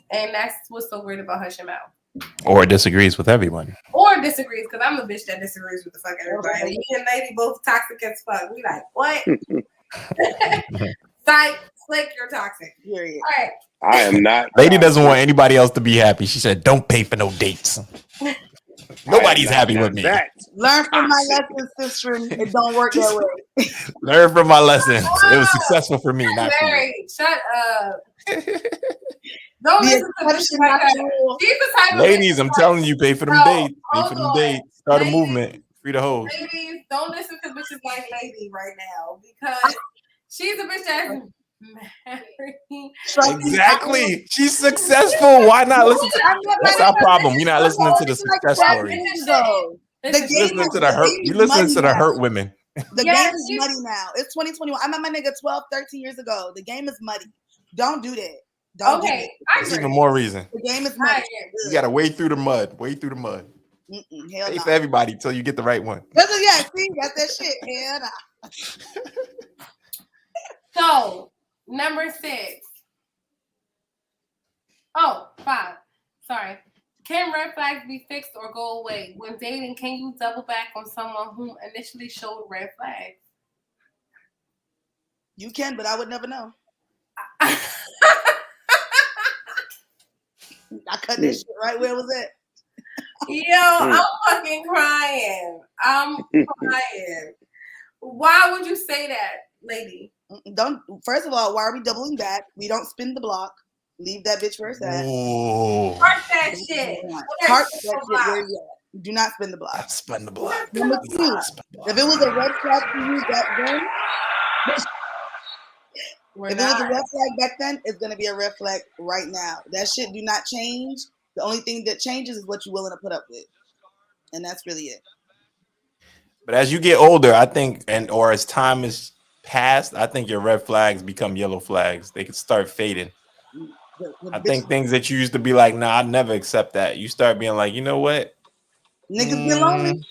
And that's what's so great about Hush Your Mouth. Or disagrees with everyone. Or disagrees, because I'm a bitch that disagrees with the fuck everybody. Me and Lady both toxic as fuck. We like, what? Psych, slick, you're toxic. Period. All right. I am not. Lady doesn't want anybody else to be happy. She said, don't pay for no dates. Nobody's happy with me. Learn from my lessons, sister. It don't work that way. Learn from my lessons. It was successful for me, not for you. Shut up. Don't listen to this shit like that. Ladies, I'm telling you, pay for them dates. Pay for them dates. Start a movement. Free the hoes. Ladies, don't listen to bitches like Lady right now because she's a bitch that marry. Exactly. She's successful. Why not listen to That's our problem. We're not listening to the success stories. The game Listening is to the hurt. You listening to the hurt women. The game is muddy now. It's 2021. I met my nigga 12, 13 years ago. The game is muddy. Don't do that. Don't do that. There's even more reason. The game is muddy. You gotta wade through the mud. Wade through the mud. Hell for everybody till you get the right one. Yeah, see, got that shit. Hell nah. So, number 6. Oh, 5. Sorry. Can red flags be fixed or go away? When dating, can you double back on someone who initially showed red flags? You can, but I would never know. I cut this shit right where it was at. Yo, I'm fucking crying. I'm crying. Why would you say that, lady? Don't. First of all, why are we doubling back? We don't spin the block. Leave that bitch where it's at. Park that shit. Park that shit where it's at. Do not spin the block. Spin the block. Number 2, if it was a red flag for you back then, if it was a red flag back then, it's gonna be a red flag right now. That shit do not change. The only thing that changes is what you're willing to put up with, and that's really it. But as you get older, I think, or as time is passed, I think your red flags become yellow flags. They can start fading. I think things that you used to be like, nah, I'd never accept that. You start being like, you know what? Niggas get lonely.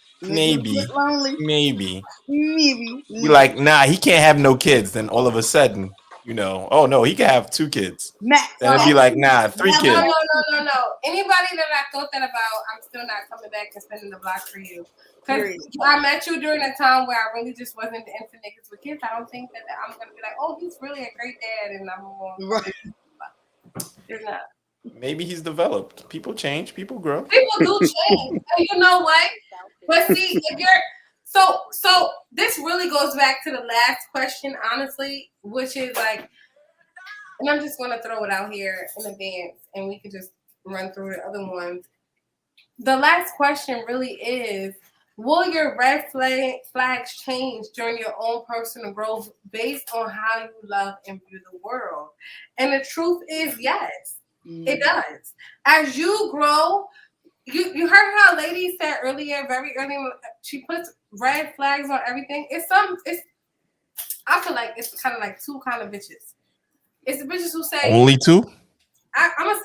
Maybe. You're like, nah, he can't have no kids. Then all of a sudden, you know, oh no, he can have 2 kids. Max. Then it'd be like, nah, 3 kids. No. Anybody that I thought that about, I'm still not coming back and spinning the block for you. Because I met you during a time where I really just wasn't into niggas with kids. I don't think that I'm going to be like, oh, he's really a great dad. And I'm going to You're not. Maybe he's developed. People change. People grow. People do change. And you know what? But see, if you're so this really goes back to the last question, honestly, which is like, and I'm just gonna throw it out here in advance, and we can just run through the other ones. The last question really is: will your red flags change during your own personal growth based on how you love and view the world? And the truth is, yes, it does. As you grow, you heard how lady said earlier, very early, she puts red flags on everything. I feel like it's kind of like 2 kind of bitches. It's the bitches who say only 2. I'm gonna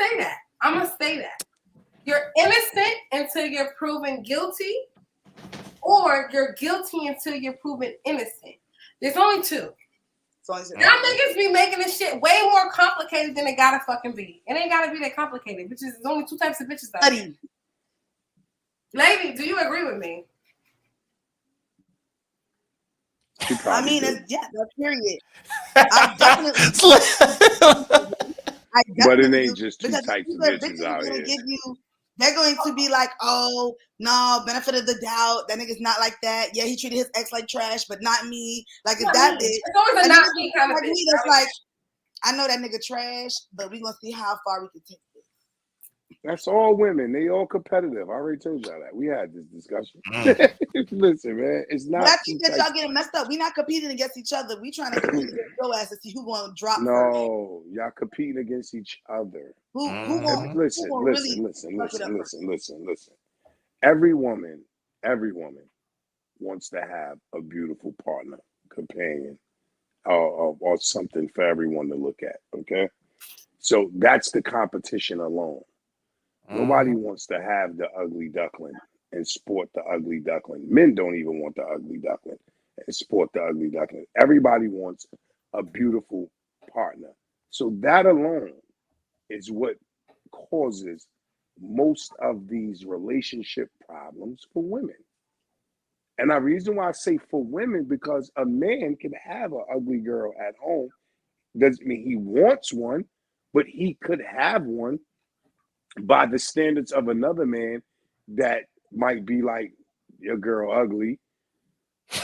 say that. You're innocent until you're proven guilty, or you're guilty until you're proven innocent. There's only 2. Y'all niggas be making this shit way more complicated than it gotta fucking be. It ain't gotta be that complicated. Bitches, there's only 2 types of bitches out there. Lady, do you agree with me? I mean, that's period. I definitely. But it ain't just 2 types of bitches out here. They're going to be like, oh, no, benefit of the doubt. That nigga's not like that. Yeah, he treated his ex like trash, but not me. Like, if that bitch. It's always a not me kind of bitch. That's like, I know that nigga trash, but we going to see how far we can take this. That's all women. They all competitive. I already told y'all that. We had this discussion. Listen, man, it's not. But I think that y'all getting messed up. We're not competing against each other. We trying to compete against your ass to see who going to drop first. No, y'all competing against each other. Listen. Every woman wants to have a beautiful partner, companion, or something for everyone to look at. Okay, so that's the competition alone. Nobody wants to have the ugly duckling and sport the ugly duckling. Men don't even want the ugly duckling and sport the ugly duckling. Everybody wants a beautiful partner. So that alone is what causes most of these relationship problems for women. And the reason why I say for women, because a man can have an ugly girl at home. Doesn't mean he wants one, but he could have one by the standards of another man that might be like, your girl ugly.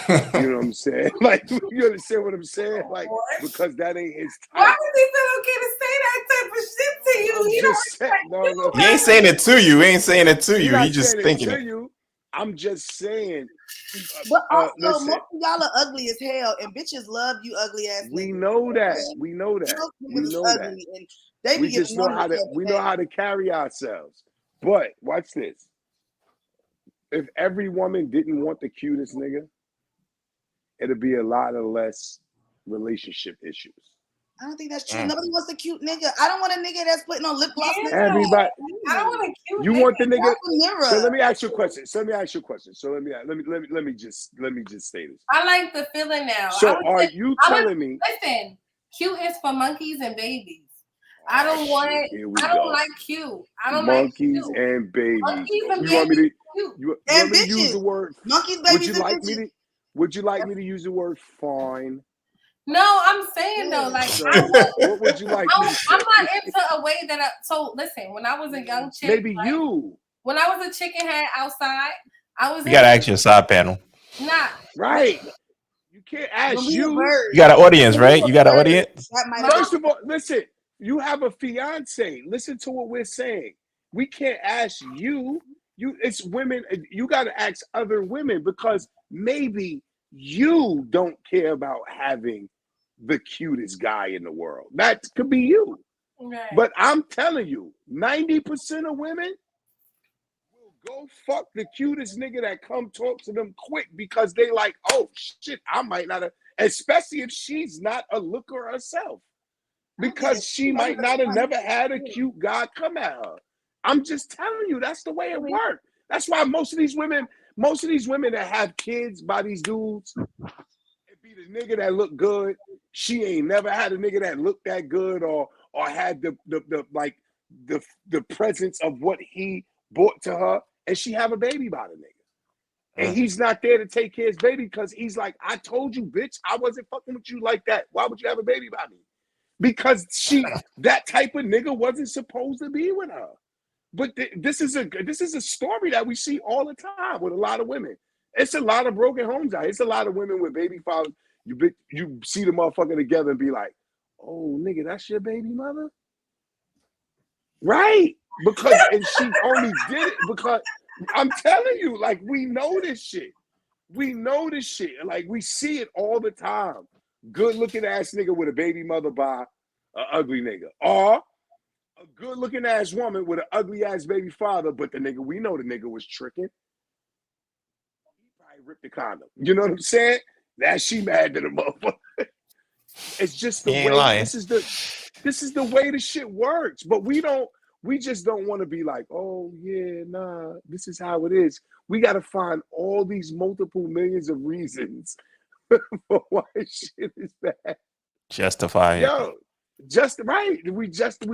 You know what I'm saying? Like, you understand what I'm saying? Like, because that ain't his type. Why does he feel okay to say that type of shit to you? He ain't saying it to you. He ain't saying it to you. He's just thinking it. You. I'm just saying. But also, Listen, most of y'all are ugly as hell, and bitches love you ugly ass niggas. we know that. We know that. Most We niggas is know ugly, that. and they be We just getting know how to. We know how to carry ourselves. But watch this. If every woman didn't want the cutest nigga, it'd be a lot of less relationship issues. I don't think that's true. Nobody wants a cute nigga. I don't want a nigga that's putting on lip gloss. Yeah. Everybody, I don't want a cute you nigga. want the nigga. That's a mirror. So let me ask you a question. So let me just say this. I like the feeling now. So are you telling me? Listen, cute is for monkeys and babies. I don't want. I don't like cute. I don't monkeys like cute. and babies. Monkeys and You want me to? cute. You want me to use the word? Monkeys, Would babies, you and like bitches. me to? Would you like me to use the word fine? No, I'm saying though, like So, what would you like me to say? I'm not into a way that so listen, when I was a young chick, Maybe you. When I was a chicken head outside, I was. You gotta ask your side panel. Nah. Right. You can't ask you. You got an audience, right? You got an audience. First of all, listen. You have a fiance. Listen to what we're saying. We can't ask you. It's women. You got to ask other women because maybe you don't care about having the cutest guy in the world. That could be you. Right. But I'm telling you, 90% of women will go fuck the cutest nigga that come talk to them quick because they like, oh shit, I might not have, especially if she's not a looker herself. Because she might not have never had a cute guy come at her. I'm just telling you, that's the way it works. That's why most of these women that have kids by these dudes, it be the nigga that look good. She ain't never had a nigga that looked that good or had the presence of what he brought to her, and she have a baby by the nigga. And he's not there to take care of his baby because he's like, I told you, bitch, I wasn't fucking with you like that. Why would you have a baby by me? Because that type of nigga wasn't supposed to be with her. But this is a story that we see all the time with a lot of women. It's a lot of broken homes out here. It's a lot of women with baby fathers. You see the motherfucker together and be like, oh, nigga, that's your baby mother? Right. And she only did it because, I'm telling you, like, we know this shit. We know this shit. Like, we see it all the time. Good looking ass nigga with a baby mother by an ugly nigga. Or a good looking ass woman with an ugly ass baby father, but we know the nigga was tricking. He probably ripped the condom. You know what I'm saying? Now she mad to the motherfucker. It's just the way lying. this is the way the shit works. But we just don't want to be like, oh yeah, nah, this is how it is. We gotta find all these multiple millions of reasons for why shit is bad. Justify it. Yo, just right. We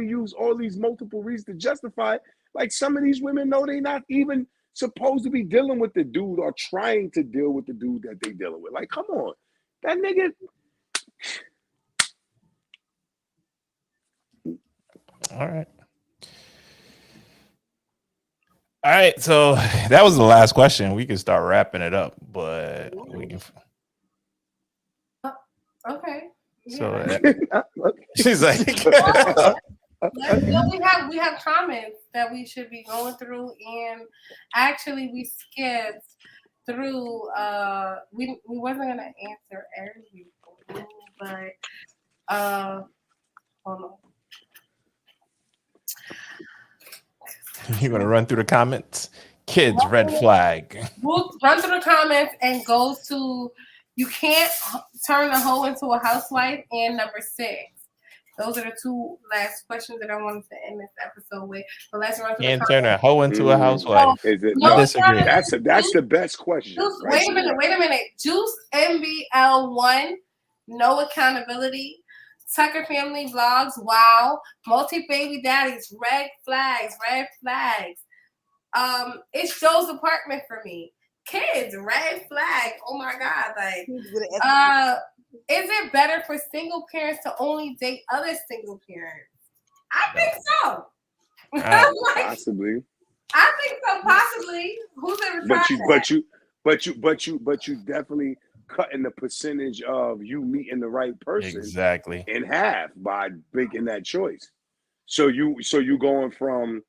use all these multiple reasons to justify it. Like some of these women know they're not even supposed to be dealing with the dude or trying to deal with the dude that they dealing with. Like, come on. That nigga. All right. So that was the last question. We can start wrapping it up, but we can. Okay. So she's like, we have comments that we should be going through, and actually we skipped through. We wasn't gonna answer everything, but hold on. You want to run through the comments? Kids, red flag. We'll run through the comments and go to you can't turn a hoe into a housewife and number 6. Those are the two last questions that I wanted to end this episode with. So let's run through. Can't turn a hoe into a housewife. I disagree. That's the best question. Juice, right? Wait a minute. Juice MBL1, no accountability. Tucker Family Vlogs, wow. Multi-baby daddies, red flags. It's Joe's apartment for me. Kids, red flag. Oh my God. Like, is it better for single parents to only date other single parents? I think so. Possibly. I think so, possibly. Who's ever tried that? But you definitely cutting the percentage of you meeting the right person in half by making that choice. So you going from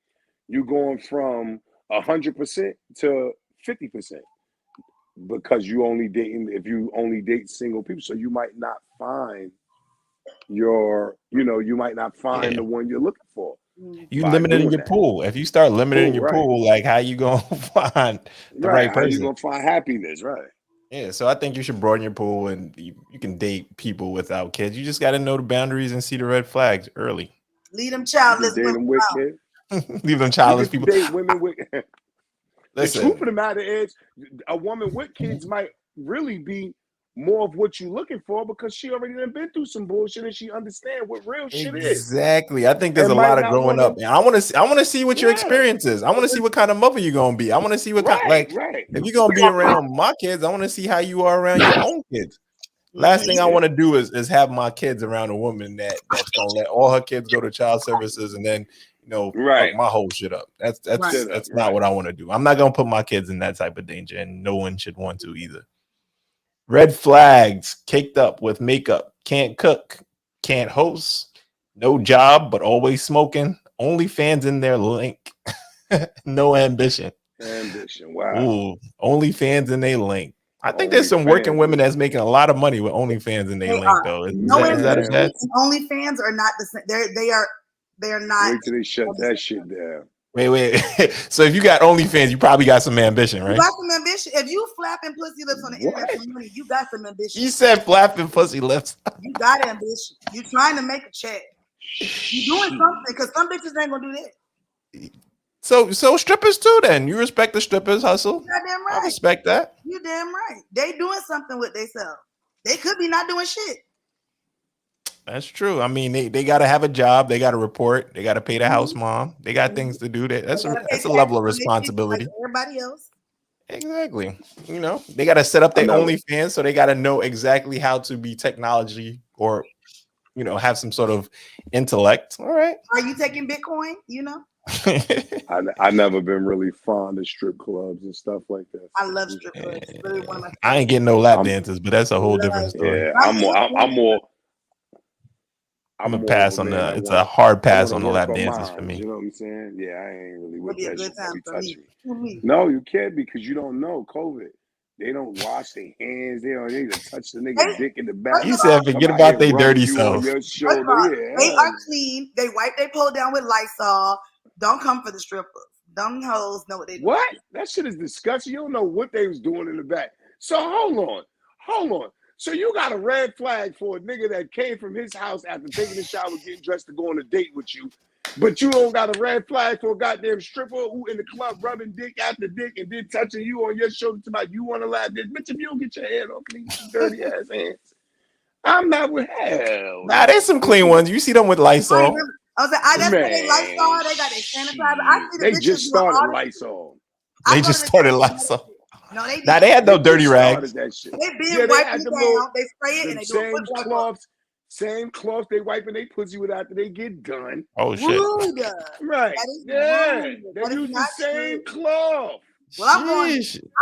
100% to 50%. Because you only dating if you only date single people, so you might not find you might not find the one you're looking for. You by limiting doing your that. pool. If you start limiting your Right. pool, like how you gonna find the right How you person? gonna find happiness, right? Yeah, so I think you should broaden your pool, and you can date people without kids. You just got to know the boundaries and see the red flags early. Leave them You childless can date them with women out. kids. Leave them You childless can people. date women with. The Listen, truth of the matter is, a woman with kids might really be more of what you're looking for because she already done been through some bullshit and she understands what real shit is. exactly. I think there's And a might lot of not growing wanna- up. And I want to see what your Yeah. experience is. I want to see what kind of mother you're gonna be. I want to see what kind Right. if you're gonna be around my kids. I want to see how you are around your own kids. Last thing I want to do is have my kids around a woman that's gonna let all her kids go to child services and then fuck my whole shit up. That's not what I want to do. I'm not gonna put my kids in that type of danger, and no one should want to either. Red flags: caked up with makeup, can't cook, can't host, no job but always smoking, only fans in their link, no ambition. Wow. Ooh, only fans in their link. I think there's some working women that's making a lot of money with OnlyFans in their link, though. Is that a bet? OnlyFans are not the same. They are not. Wait till they shut that shit down. Wait. So if you got OnlyFans, you probably got some ambition, right? You got some ambition. If you flapping pussy lips on the internet for money, you got some ambition. You said flapping pussy lips. You got ambition. You trying to make a check. You doing something because some bitches ain't gonna do that. So strippers too. Then you respect the strippers hustle. You damn right. I respect that. You damn right. They doing something with themselves. They could be not doing shit. That's true. I mean, they got to have a job. They got to report. They got to pay the house mom. They got things to do. That's a level of responsibility. Like everybody else. Exactly. They got to set up their OnlyFans, so they got to know exactly how to be technology or, have some sort of intellect. All right. Are you taking Bitcoin? I never been really fond of strip clubs and stuff like that. I love strip clubs. It's really one of my I ain't getting no lap dances, but that's a whole different story. Yeah, I'm gonna pass on the. It's a hard pass on the lap dances for me. You know what I'm saying? Yeah, I ain't really with that shit. Touch me. No, you can't because you don't know COVID. They don't wash their hands. They don't need to touch the nigga dick in the back. You said forget about their dirty self. They are clean. They wipe their pole down with Lysol. Don't come for the strippers. Dumb hoes know what they do. What? That shit is disgusting. You don't know what they was doing in the back. So hold on. So you got a red flag for a nigga that came from his house after taking a shower, getting dressed to go on a date with you. But you don't got a red flag for a goddamn stripper who in the club rubbing dick after dick and then touching you on your shoulder about you want to laugh this. Bitch, if you don't get your head off me, dirty ass hands. I'm not with hell. Nah, there's some clean ones. You see them with Lysol. I was like, I just put Lysol. They got their sanitizer. I see they just started Lysol. They just started Lysol. No, they didn't. Nah, they had no dirty rags. They been wiping down. They spray it and they do it. Same cloths they wiping their pussy with after they get done. Oh shit! Rude. Right? Yeah, they use the same cloth. Well,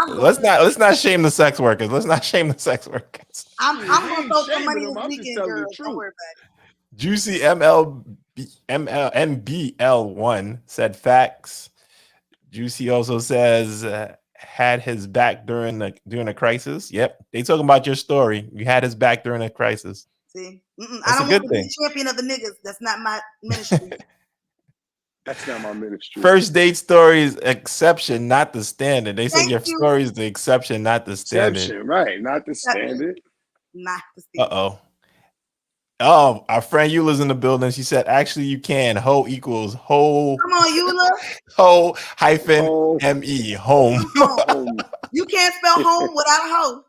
let's not shame the sex workers. Let's not shame the sex workers. I'm gonna throw some money this weekend, girls. Don't worry about it. Juicy MBL1 said facts. Juicy also says had his back during a crisis. Yep, they talking about your story. You had his back during a crisis. See, I don't want to be the champion of the niggas. That's not my ministry. That's not my ministry. First date stories exception, not the standard. They said your story is the exception, not the standard. Exception, right? Not the standard. Not the standard. Oh, our friend Eula's in the building. She said, actually, you can. Ho equals ho. Come on, Eula. Ho hyphen M-E. Home. You can't spell home without a ho.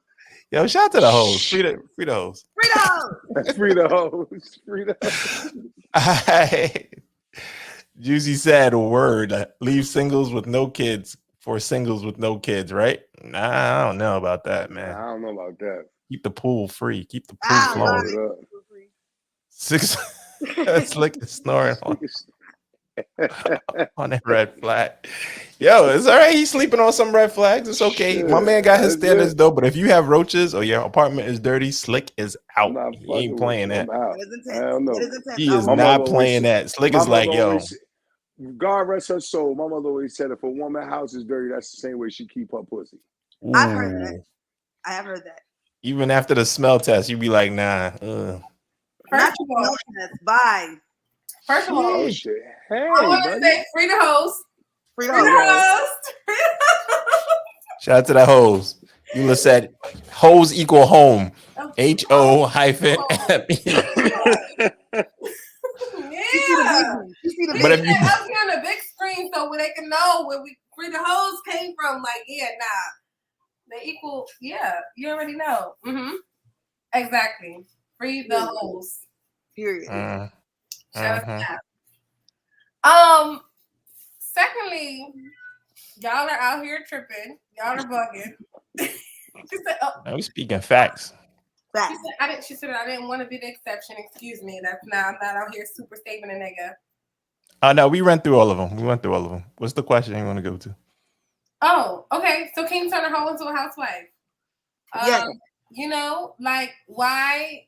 Yo, shout out to the hoes. Free the hoes. Free the hoes. Free the hoes. Free the hoes. Juicy said, word. Leave singles with no kids for singles with no kids, right? Nah, I don't know about that, man. I don't know about that. Keep the pool free. Keep the pool flowing. Slick is snoring on that red flag. Yo, it's all right. He's sleeping on some red flags. It's okay. My man got his standards though. But if you have roaches or your apartment is dirty, Slick is out. He ain't playing that. He is not playing that. Slick is like, yo. God rest her soul. My mother always said if a woman's house is dirty, that's the same way she keep her pussy. I've heard that. Ooh. I have heard that. Even after the smell test, you'd be like, nah. First of all, bye. first of all, Oh shit! Hey, I want to buddy. say free the host. Free Free the host. Shout out to the hoes. Eula said, hoes equal home. HO hyphen. Yeah. But if you Up here on the big screen so where they can know where we free the hoes came from. Like, yeah, nah. They equal, yeah, you already know. Mm-hmm. Exactly. Free the hoes. Period. Shout out to that. Secondly, y'all are out here tripping. Y'all are bugging. She said, we speaking facts. She said I didn't want to be the exception. Excuse me. I'm not out here super saving a nigga. No, we went through all of them. What's the question you want to go to? Oh, okay. So can you turn a hoe into a housewife? Yeah. You know, like why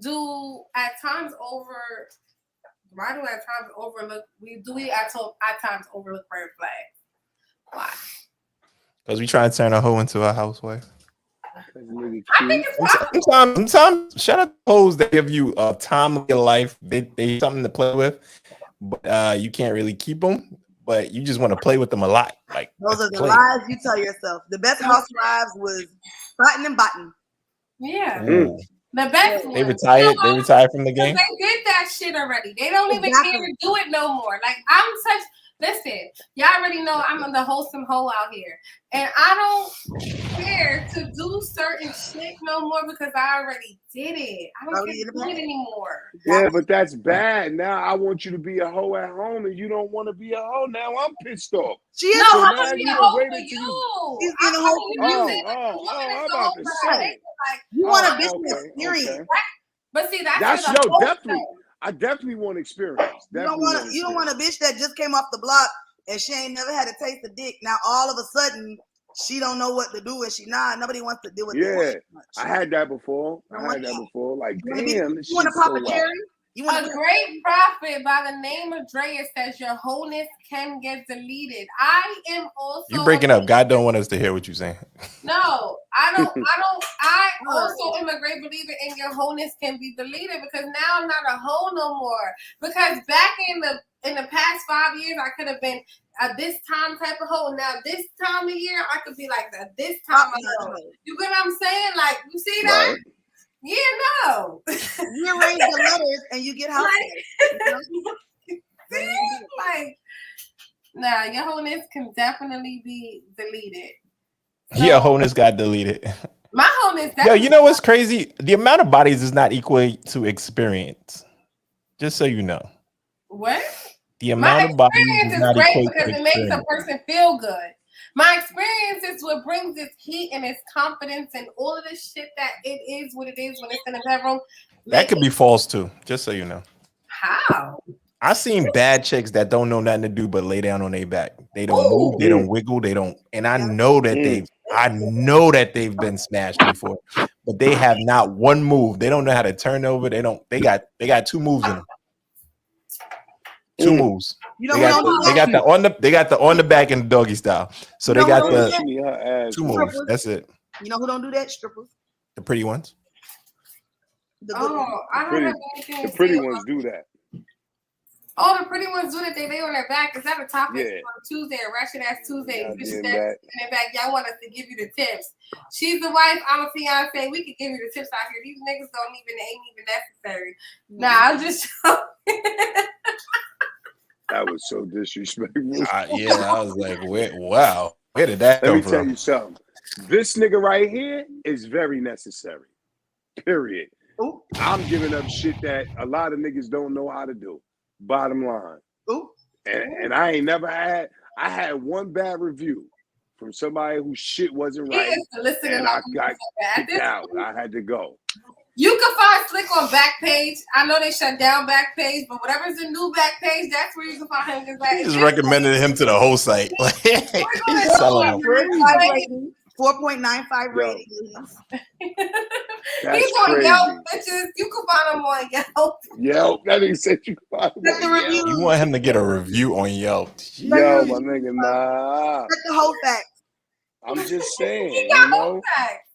do at times overlook red flags? Why? Because we try to turn a hoe into a housewife. I think it's Sometimes shout out to hoes that give you a time of your life. They something to play with, but you can't really keep them. But you just want to play with them a lot. Like those are the lies you tell yourself. The best housewives was Button and Button. Yeah. Ooh. The best They one. retired. They retired from the game. They did that shit already. They don't even care to do it no more. Like listen, y'all already know I'm the wholesome hoe out here. And I don't care to do certain shit no more because I already did it. I don't care to do it anymore. Yeah, but that's bad. Now I want you to be a hoe at home and you don't want to be a hoe. Now I'm pissed off. She is so no, now I'm you being a hoe waited for till you. She's being a hoe for you. I'm about to say. You want a business experience. Okay. But see, that's definitely. I definitely want experience. You don't want a bitch that just came off the block and she ain't never had a taste of dick. Now all of a sudden she don't know what to do and nobody wants to deal with it. Yeah, I had that before. Like, damn, you want to pop a cherry? A great prophet by the name of Drea says your wholeness can get deleted. I am also You breaking up. God don't want us to hear what you're saying. No, I don't. I also am a great believer in your wholeness can be deleted because now I'm not a hoe no more. Because back in the past 5 years, I could have been a this time type of hoe. Now this time of year, I could be like this time of hoe. You get what I'm saying? Like you see that? Right. Yeah, no. You erase the letters and you get house. Like, nah, your wholeness can definitely be deleted. So, yeah, wholeness got deleted. My wholeness. Yo, you know what's crazy? The amount of bodies is not equal to experience. Just so you know. What? The amount of bodies is not great because it makes a person feel good. My experience is what brings its heat and its confidence and all of this shit that it is what it is when it's in the bedroom. That could be false too, just so you know. How? I seen bad chicks that don't know nothing to do but lay down on their back. They don't move, they don't wiggle, they don't. And I know that they've been smashed before, but they have not one move. They don't know how to turn over. They got two moves in them. Two moves. You know they got the on the back and the doggy style. So they got the two moves. That's it. You know who don't do that? Strippers. The pretty ones. The pretty ones do that. Oh, the pretty ones do that. They lay on their back. Is that a topic on Tuesday? A ratchet ass Tuesday. Bitches that in back. Y'all want us to give you the tips. She's the wife. I'm a fiance. We could give you the tips out here. These niggas ain't even necessary. Nah, I'm just. That was so disrespectful. I was like, wow. Where did that come from? Let me tell you something. This nigga right here is very necessary. Period. Ooh. I'm giving up shit that a lot of niggas don't know how to do. Bottom line. Ooh. And I ain't never had. I had one bad review from somebody whose shit wasn't right. And I got kicked out. I had to go. You can find Slick on Backpage. I know they shut down Backpage, but whatever's the new Backpage, that's where you can find him. He just recommended him to the whole site. He's selling out. 4.95 rating. He's on Yelp. bitches. You can find them on Yelp. Yelp. That nigga said you can find Check the them on Yelp. reviews. You want him to get a review on Yelp? Yo, my nigga, nah. Check the whole facts. I'm just saying, He you got know. whole facts.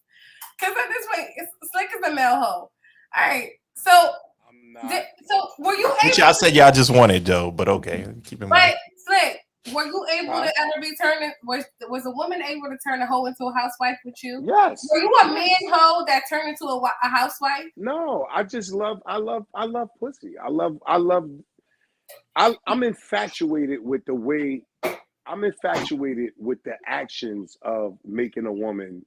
Because at this point, it's Slick is a male hoe. All right. So, I'm not. were you Which able? y'all said y'all just wanted, Joe, but okay, keep in mind. But Slick, were you able to ever be turned? Was a woman able to turn a hoe into a housewife with you? Yes. Were you a man hoe that turned into a housewife? No, I just love pussy. I'm infatuated with the way. I'm infatuated with the actions of making a woman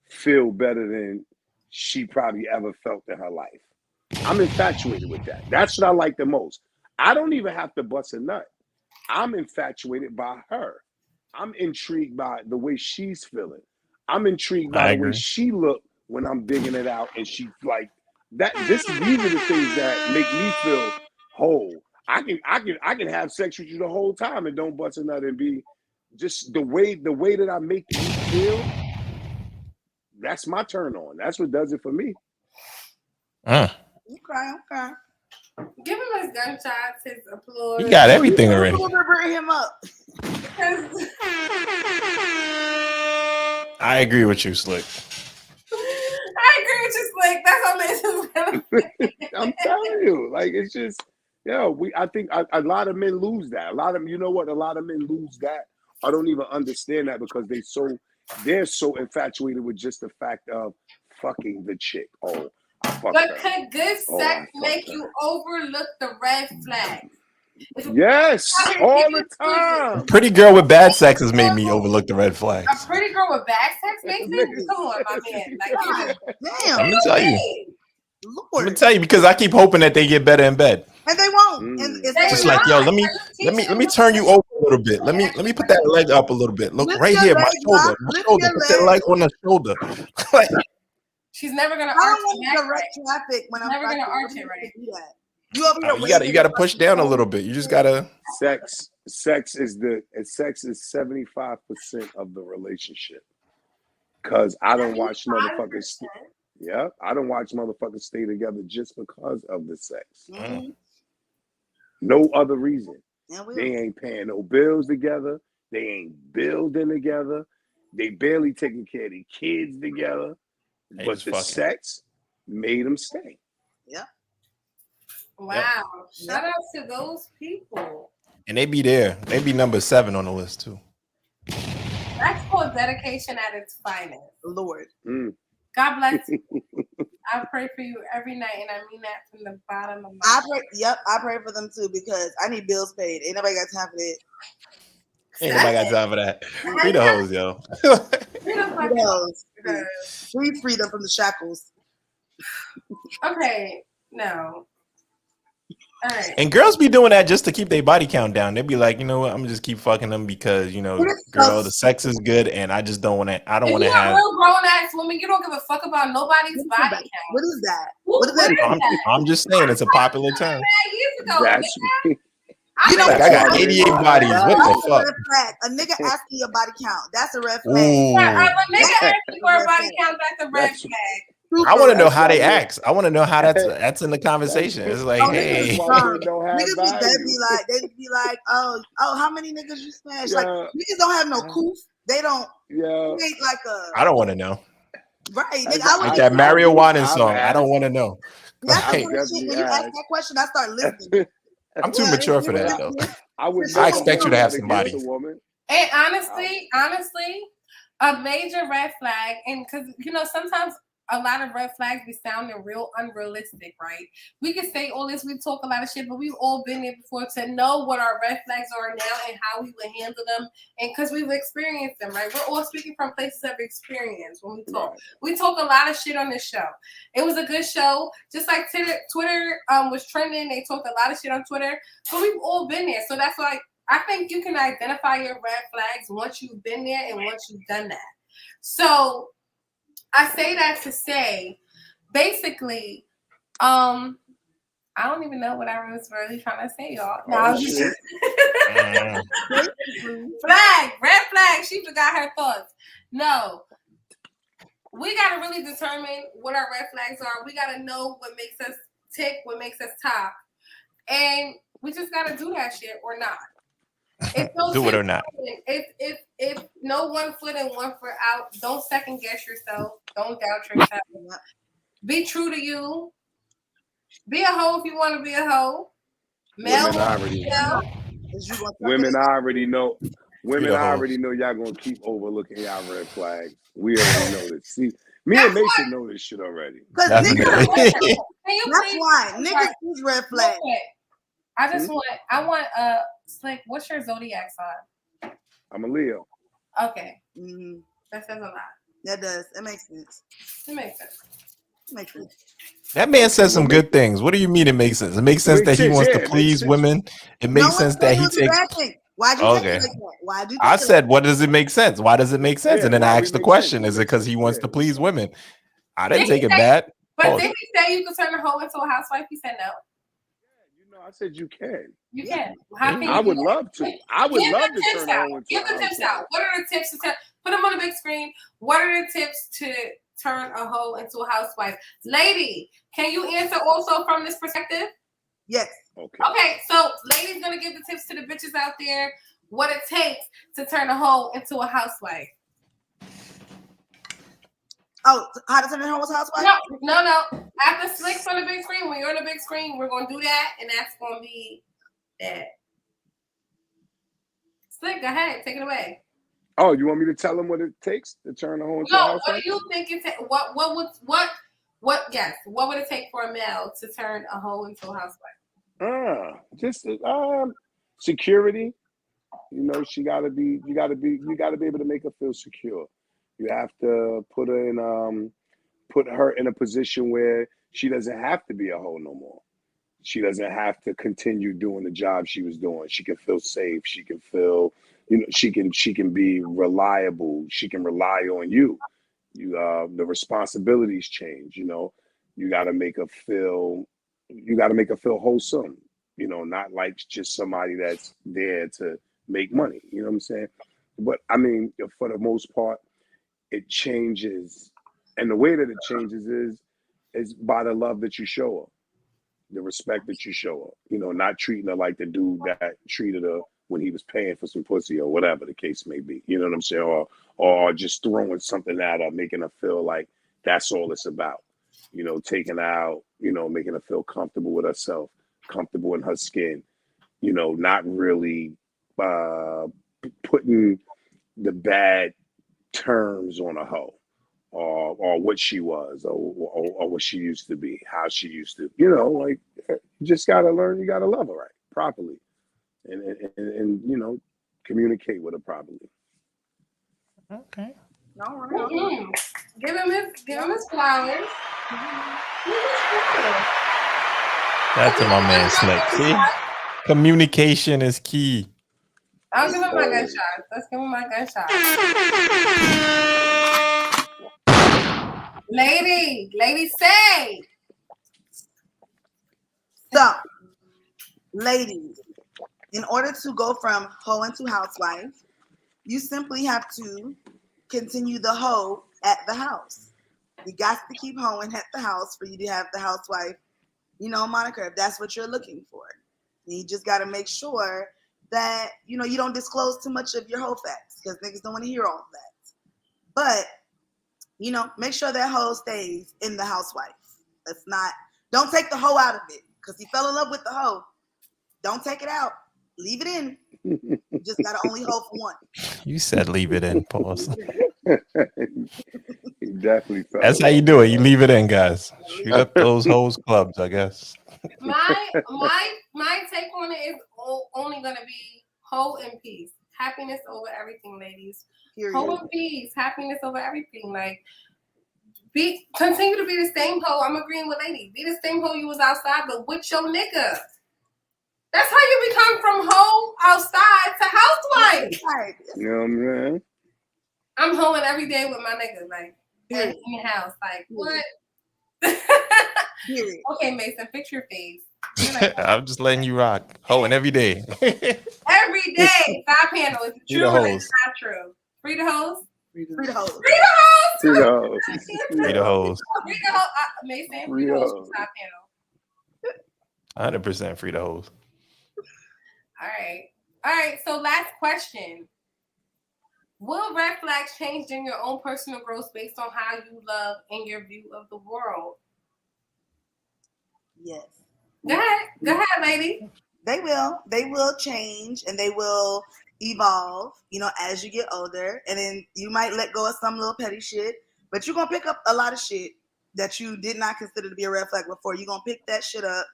feel better than she probably ever felt in her life. I'm infatuated with that. That's what I like the most. I don't even have to bust a nut. I'm infatuated by her. I'm intrigued by the way she's feeling. I'm intrigued by the way she looked when I'm digging it out, and she's like that. These are the things that make me feel whole. I can have sex with you the whole time and don't bust a nut and be just the way that I make you feel. That's my turn on. That's what does it for me. Okay. Give him his gunshots, his applause. He got everything already. Bring him up. I agree with you, Slick. I agree with you, Slick. That's what makes it. I'm telling you, like it's just, I think a lot of men lose that. A lot of men lose that. I don't even understand that because they're so infatuated with just the fact of fucking the chick. Oh, I fucked but her. could good sex make you overlook the red flags? Yes, all the time. Pretty girl with bad sex has made me overlook the red flags. A pretty girl with bad sex makes me? Come on, my man. Like, damn. I'm gonna tell you. Lord. I'm gonna tell you because I keep hoping that they get better in bed. And they won't. And it's Just like, yo, let me turn you over a little bit. Let me put that leg up a little bit. Look Lift right your here, my leg shoulder. up. My Lift shoulder. your Put that leg. leg on the shoulder. she's never gonna I arch don't want it to direct traffic when I'm never gonna fucking. arch it right. Do that. You over here You gotta push down a little bit. You just gotta. Sex is 75% of the relationship. Cause I don't watch motherfuckers. Yeah, I don't watch motherfuckers stay together just because of the sex. Mm-hmm. No other reason. Yeah, They ain't paying no bills together. They ain't building together. They barely taking care of their kids together. But the sex made them stay. Yeah. Wow. Shout out to those people. And they be there. They be number 7 on the list too. That's called dedication at its finest. Lord. God bless you. I pray for you every night, and I mean that from the bottom of my heart. I pray for them too because I need bills paid. Ain't nobody got time for that. Ain't nobody got time for that. Free the hoes, yo. Free freedom from the shackles. Okay, no. All right. And girls be doing that just to keep their body count down. They be like, you know what, I'm gonna just keep fucking them because the sex is good, and I just don't want to. I don't want to have. You're a real grown ass woman. You don't give a fuck about nobody's body count. What is that? What is that? I'm just saying it's a popular term. That's I got 88 bodies. What the fuck? A nigga asking your body count. That's a red flag. If a nigga asking for a body count, that's a red flag. I want to know how they ask. I want to know how that's in the conversation. It's like, hey, niggas be like, oh, how many niggas you smash? Like niggas don't have no coof. They don't. Ain't like a. I don't want to know. Right, like that Mario Waters song. I don't want to know. When you ask that question, I start listening. I'm too mature for that though. I expect you to have somebody. And honestly, a major red flag, and because sometimes a lot of red flags be sounding real unrealistic, right? We can say all this, we talk a lot of shit, but we've all been there before to know what our red flags are now and how we would handle them, and because we've experienced them, right? We're all speaking from places of experience when we talk. Right. We talk a lot of shit on this show. It was a good show, just like Twitter was trending. They talked a lot of shit on Twitter, but we've all been there. So that's why I think you can identify your red flags once you've been there and once you've done that. So I say that to say, basically, I don't even know what I was really trying to say, y'all. No, red flag. She forgot her thoughts. No, we gotta really determine what our red flags are. We gotta know what makes us tick, what makes us top, and we just gotta do that shit or not. If no Do it or not. If no 1 foot in, 1 foot out, don't second guess yourself. Don't doubt yourself. Be true to you. Be a hoe if you want to be a hoe. Male, women already know. Women already know y'all gonna keep overlooking y'all red flags. We already know this. See, me and Mason know this shit already. That's why niggas use red flags. I just want Slick, what's your zodiac sign? I'm a Leo. Okay. Mm-hmm. That says a lot. That does. It makes sense. It makes sense. That man says some good things. What do you mean it makes sense? It makes sense that he wants to please women. It makes sense that he takes. Why'd you take it like that? Why'd you? I said, what does it make sense? Why does it make sense? And then I asked the question: is it because he wants to please women? I didn't take it bad. But did he say you could turn a hoe into a housewife? He said no. I said you can. You can. I would love to. I would love to turn a hoe into Give the tips out. What are the tips to put them on the big screen? What are the tips to turn a hoe into a housewife? Lady, can you answer also from this perspective? Yes. Okay, so lady's gonna give the tips to the bitches out there what it takes to turn a hoe into a housewife. Oh, how to turn a hoe into a housewife? No. After Slick's on the big screen, when you're on the big screen, we're gonna do that, and that's gonna be that. Slick, go ahead, take it away. Oh, you want me to tell them what it takes to turn a hoe into a housewife? What do you think it takes? What would it take for a male to turn a hoe into a housewife? Just security. You know, you gotta be able to make her feel secure. You have to put her in a position where she doesn't have to be a hoe no more. She doesn't have to continue doing the job she was doing. She can feel safe. She can feel, she can be reliable. She can rely on you. The responsibilities change. You got to make her feel wholesome. Not like just somebody that's there to make money. You know what I'm saying? But I mean, for the most part, it changes, and the way that it changes is by the love that you show her, the respect that you show her. Not treating her like the dude that treated her when he was paying for some pussy or whatever the case may be. You know what I'm saying? Or just throwing something at her, making her feel like that's all it's about. Taking her out, making her feel comfortable with herself, comfortable in her skin. Not really putting the bad terms on a hoe or what she was or what she used to be, how she used to, you just gotta learn. You gotta love her right properly and communicate with her properly. Okay. All right. Give him his flowers. That's what my man Slick. See? Communication is key. I'll give him my gunshot. Let's give him my gunshot. Lady, say. So, ladies, in order to go from hoe into housewife, you simply have to continue the hoe at the house. You got to keep hoeing at the house for you to have the housewife, moniker, if that's what you're looking for. And you just got to make sure that, you don't disclose too much of your hoe facts because niggas don't want to hear all of that. But, make sure that hoe stays in the housewife. Don't take the hoe out of it because he fell in love with the hoe. Don't take it out. Leave it in. You just got to only hoe for one. You said leave it in, pause. He definitely fell. That's how you do it. You leave it in, guys. Shoot up those hoes clubs, I guess. My take on it is only gonna be hoe and peace, happiness over everything, ladies. Period. Hoe and peace, happiness over everything. Like, continue to be the same hoe. I'm agreeing with lady. Be the same hoe you was outside, but with your nigga. That's how you become from hoe outside to housewife. You know what I'm saying? I'm hoeing every day with my nigga, like in the house. Like, what? Okay, Mason, fix your face. I'm just letting you rock. Hoeing every day. Every day. 5 panel. Is it true or is it not true? Free the hoes? Free the hoes. Free the hoes. Free the hoes. Free the hoes. Mason, free the hoes from top panel. 100% free the hoes. All right. So last question. Will red flags change in your own personal growth based on how you love and your view of the world? Yes. Go ahead, lady. They will change and they will evolve, as you get older. And then you might let go of some little petty shit, but you're going to pick up a lot of shit that you did not consider to be a red flag before. You're going to pick that shit up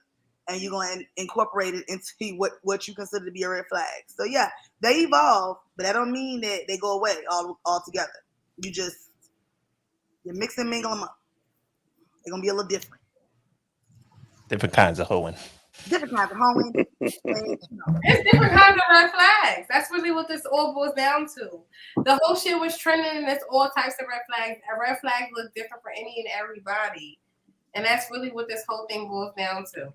and you're going to incorporate it into what you consider to be a red flag. So yeah, they evolve, but that don't mean that they go away all together. You mix and mingle them up. They're going to be a little different. Different kinds of hoeing. Different kinds of hoeing. It's different kinds of red flags. That's really what this all boils down to. The whole shit was trending and there's all types of red flags. A red flag looks different for any and everybody. And that's really what this whole thing boils down to.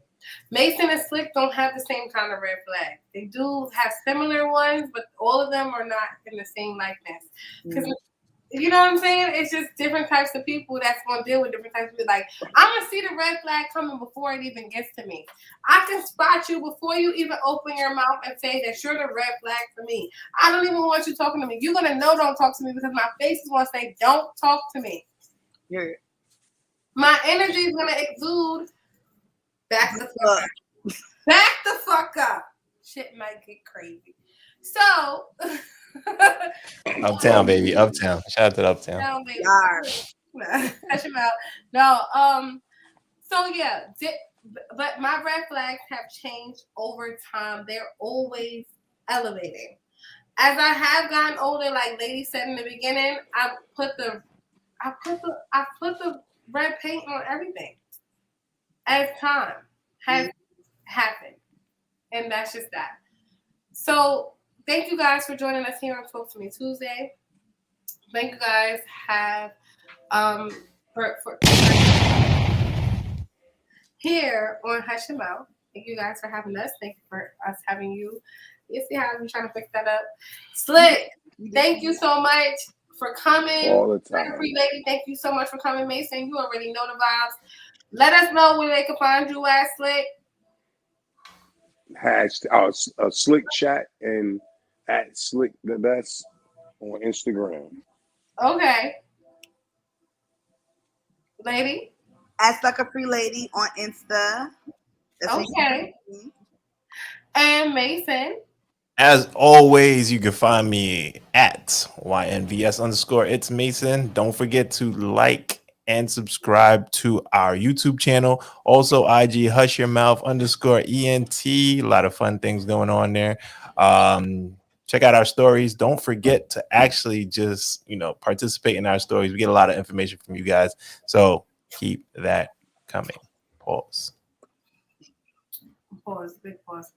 Mason and Slick don't have the same kind of red flags. They do have similar ones, but all of them are not in the same likeness. Because you know what I'm saying? It's just different types of people that's going to deal with different types of people. Like, I'm going to see the red flag coming before it even gets to me. I can spot you before you even open your mouth and say that you're the red flag for me. I don't even want you talking to me. You're going to know don't talk to me because my face is going to say don't talk to me. Yeah. My energy is going to exude back the fuck up. Back the fuck up. Shit might get crazy. So... Uptown, baby. Uptown. Shout out to Uptown. Uptown, baby. Hush him out. No, so yeah, but my red flags have changed over time. They're always elevating. As I have gotten older, like Lady said in the beginning, I put the red paint on everything as time has happened. And that's just that. So thank you guys for joining us here on Talk to Me Tuesday. Thank you guys have for here on Hush Your Mouth. Thank you guys for having us. Thank you for us having you. You see how I'm trying to fix that up. Slick, thank you so much for coming. All the time. Free Lady, thank you so much for coming. Mason, you already know the vibes. Let us know where they can find you at, Slick. Slick Chat and at Slick the Best on Instagram. Okay. Lady? At Sucker Free Lady on Insta. That's okay. And Mason? As always, you can find me at YNVS_ It's Mason. Don't forget to like and subscribe to our YouTube channel. Also, IG Hush Your Mouth _ENT. A lot of fun things going on there. Check out our stories. Don't forget to actually just, participate in our stories. We get a lot of information from you guys. So keep that coming. Pause. Pause, big pause.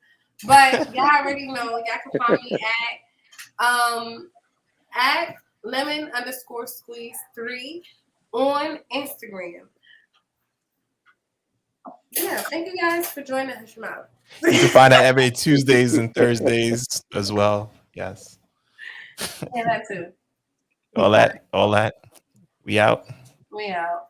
But y'all already know, y'all can find me at lemon _squeeze 3 on Instagram. Yeah, thank you guys for joining Hush Your Mouth. You can find that every Tuesdays and Thursdays as well. Yes. Yeah, that too. All that. We out. We out.